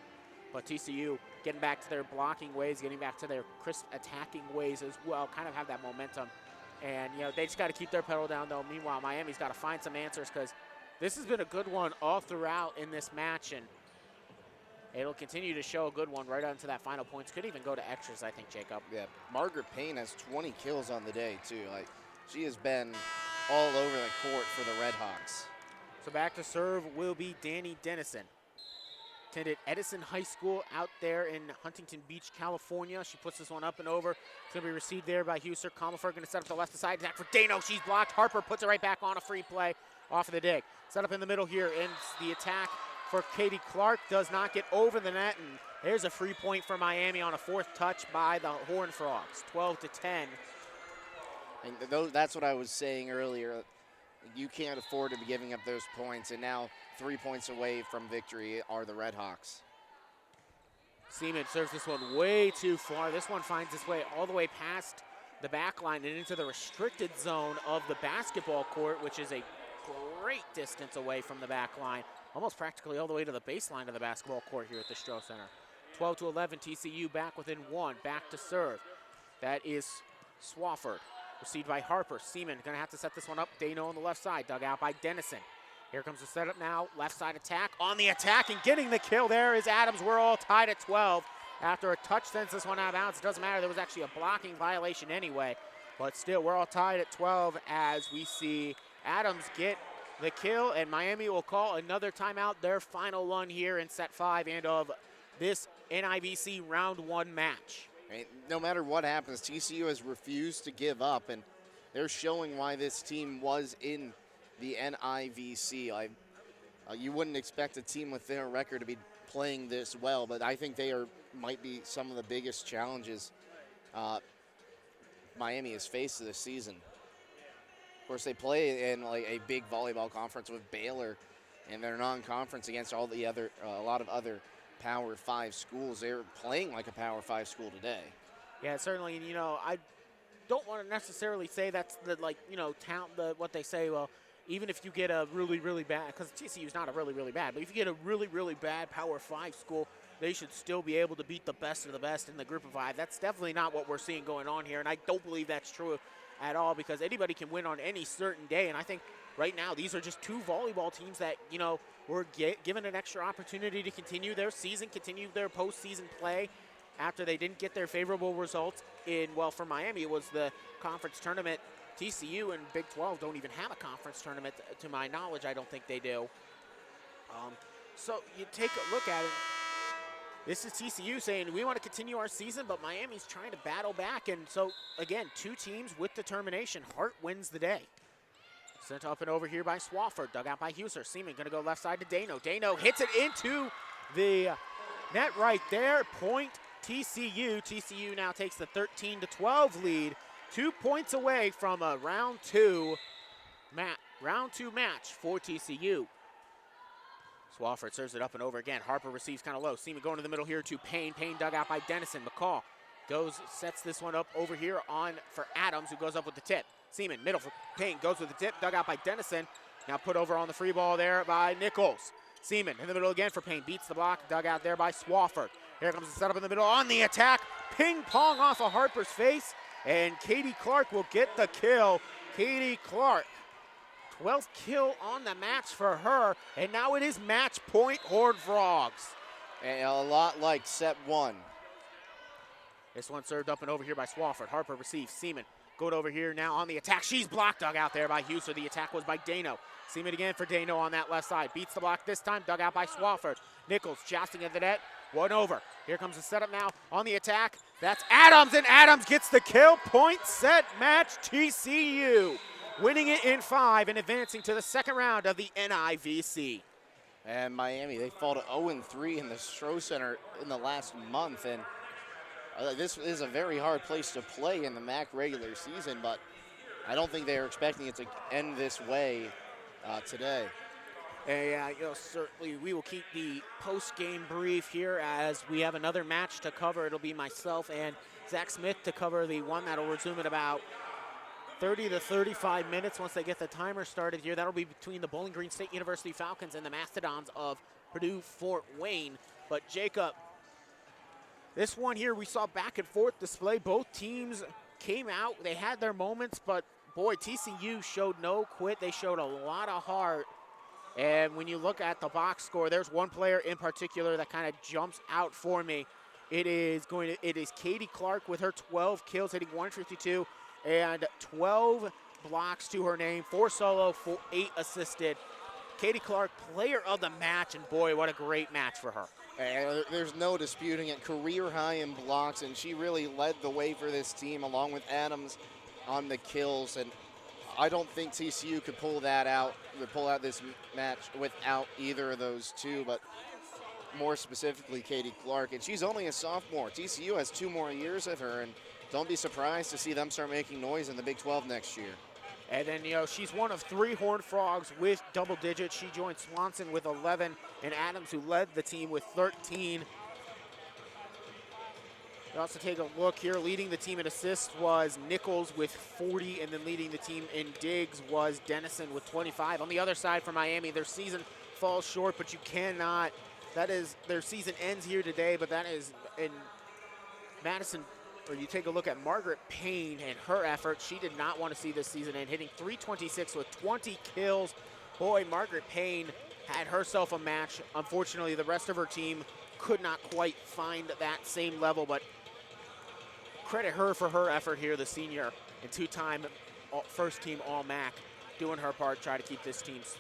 But TCU getting back to their blocking ways, getting back to their crisp attacking ways as well, kind of have that momentum. And, they just got to keep their pedal down, though. Meanwhile, Miami's got to find some answers, because this has been a good one all throughout in this match, and it'll continue to show a good one right on to that final points. Could even go to extras, I think, Jacob. Yeah, Margaret Payne has 20 kills on the day, too. She has been all over the court for the Redhawks. So back to serve will be Danny Dennison. Attended Edison High School out there in Huntington Beach, California. She puts this one up and over. It's going to be received there by Huser. Comerford going to set up the left side attack for Dano. She's blocked. Harper puts it right back on a free play off of the dig. Set up in the middle here, and the attack for Katie Clark does not get over the net, and there's a free point for Miami on a 4th touch by the Horned Frogs, 12-10. And that's what I was saying earlier. You can't afford to be giving up those points, and now 3 points away from victory are the Redhawks. Seaman serves this one way too far. This one finds its way all the way past the back line and into the restricted zone of the basketball court, which is a great distance away from the back line. almost practically all the way to the baseline of the basketball court here at the Stroh Center. 12-11, TCU back within one, back to serve. That is Swafford, received by Harper. Seaman gonna have to set this one up. Dano on the left side, dug out by Dennison. Here comes the setup now, left side attack. On the attack and getting the kill there is Adams. We're all tied at 12. After a touch sends this one out of bounds. It doesn't matter, there was actually a blocking violation anyway. But still, we're all tied at 12 as we see Adams get the kill, and Miami will call another timeout, their final one here in set 5 and of this NIVC round 1 match. No matter what happens, TCU has refused to give up, and they're showing why this team was in the NIVC. You wouldn't expect a team with their record to be playing this well, but I think they might be some of the biggest challenges Miami has faced this season. Of course, they play in like a big volleyball conference with Baylor, and they're non-conference against all the other, a lot of other Power 5 schools. They're playing like a Power 5 school today. Yeah, certainly. And, you know, I don't want to necessarily say that's the, like, you know, what they say, well, even if you get a really, really bad, because TCU is not a really, really bad, but if you get a really, really bad Power 5 school, they should still be able to beat the best of the best in the group of 5. That's definitely not what we're seeing going on here, and I don't believe that's true at all, because anybody can win on any certain day. And I think right now these are just two volleyball teams that, you know, were given an extra opportunity to continue their season, continue their postseason play after they didn't get their favorable results in, well, for Miami, it was the conference tournament. TCU and Big 12 don't even have a conference tournament, to my knowledge. I don't think they do. So you take a look at it. This is TCU saying we want to continue our season, but Miami's trying to battle back. And so, again, two teams with determination. Hart wins the day. Sent up and over here by Swafford, dug out by Huser. Seaman going to go left side to Dano. Dano hits it into the net right there. Point TCU. TCU now takes the 13-12 lead. 2 points away from a round two match for TCU. Swafford serves it up and over again. Harper receives kind of low. Seaman going to the middle here to Payne. Payne dug out by Dennison. McCall sets this one up over here for Adams, who goes up with the tip. Seaman, middle for Payne, goes with the tip, dug out by Dennison. Now put over on the free ball there by Nichols. Seaman in the middle again for Payne, beats the block, dug out there by Swafford. Here comes the setup in the middle on the attack. Ping pong off of Harper's face, and Katie Clark will get the kill. Katie Clark, 12th kill on the match for her, and now it is match point Horned Frogs. And a lot like set 1. This one served up and over here by Swafford. Harper receives. Seaman going over here now on the attack. She's blocked, dug out there by Huser. The attack was by Dano. Seaman again for Dano on that left side. Beats the block this time, dug out by Swafford. Nichols jousting at the net, one over. Here comes the setup now on the attack. That's Adams, and Adams gets the kill. Point, set, match, TCU. Winning it in 5 and advancing to the second round of the NIVC. And Miami, they fall to 0-3 in the Stroh Center in the last month, and this is a very hard place to play in the MAC regular season, but I don't think they are expecting it to end this way today. And you know, certainly we will keep the post-game brief here as we have another match to cover. It'll be myself and Zach Smith to cover the one that'll resume at about 30 to 35 minutes once they get the timer started here. That'll be between the Bowling Green State University Falcons and the Mastodons of Purdue Fort Wayne. But Jacob, this one here, we saw back and forth display. Both teams came out. They had their moments, but boy, TCU showed no quit. They showed a lot of heart. And when you look at the box score, there's one player in particular that kind of jumps out for me. It is Katie Clark with her 12 kills, hitting 152 and 12 blocks to her name, 4 solo, 8 assisted. Katie Clark, player of the match, and boy, what a great match for her. And there's no disputing it. Career high in blocks, and she really led the way for this team along with Adams on the kills. And I don't think TCU could pull out this match without either of those two, but more specifically Katie Clark. And she's only a sophomore. TCU has 2 more years of her, and don't be surprised to see them start making noise in the Big 12 next year. And then, you know, she's one of 3 Horned Frogs with double digits. She joined Swanson with 11 and Adams, who led the team, with 13. We also take a look here. Leading the team in assists was Nichols with 40, and then leading the team in digs was Dennison with 25. On the other side for Miami, their season falls short, but you cannot. That is, their season ends here today, but that is in Madison, or you take a look at Margaret Payne and her effort. She did not want to see this season end, hitting .326 with 20 kills. Boy, Margaret Payne had herself a match. Unfortunately, the rest of her team could not quite find that same level, but credit her for her effort here, the senior and two-time first-team All-MAC, doing her part, try to keep this team's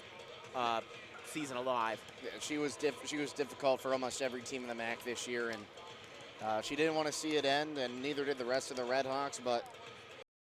season alive. Yeah, she was difficult for almost every team in the MAC this year, and she didn't want to see it end, and neither did the rest of the Redhawks, but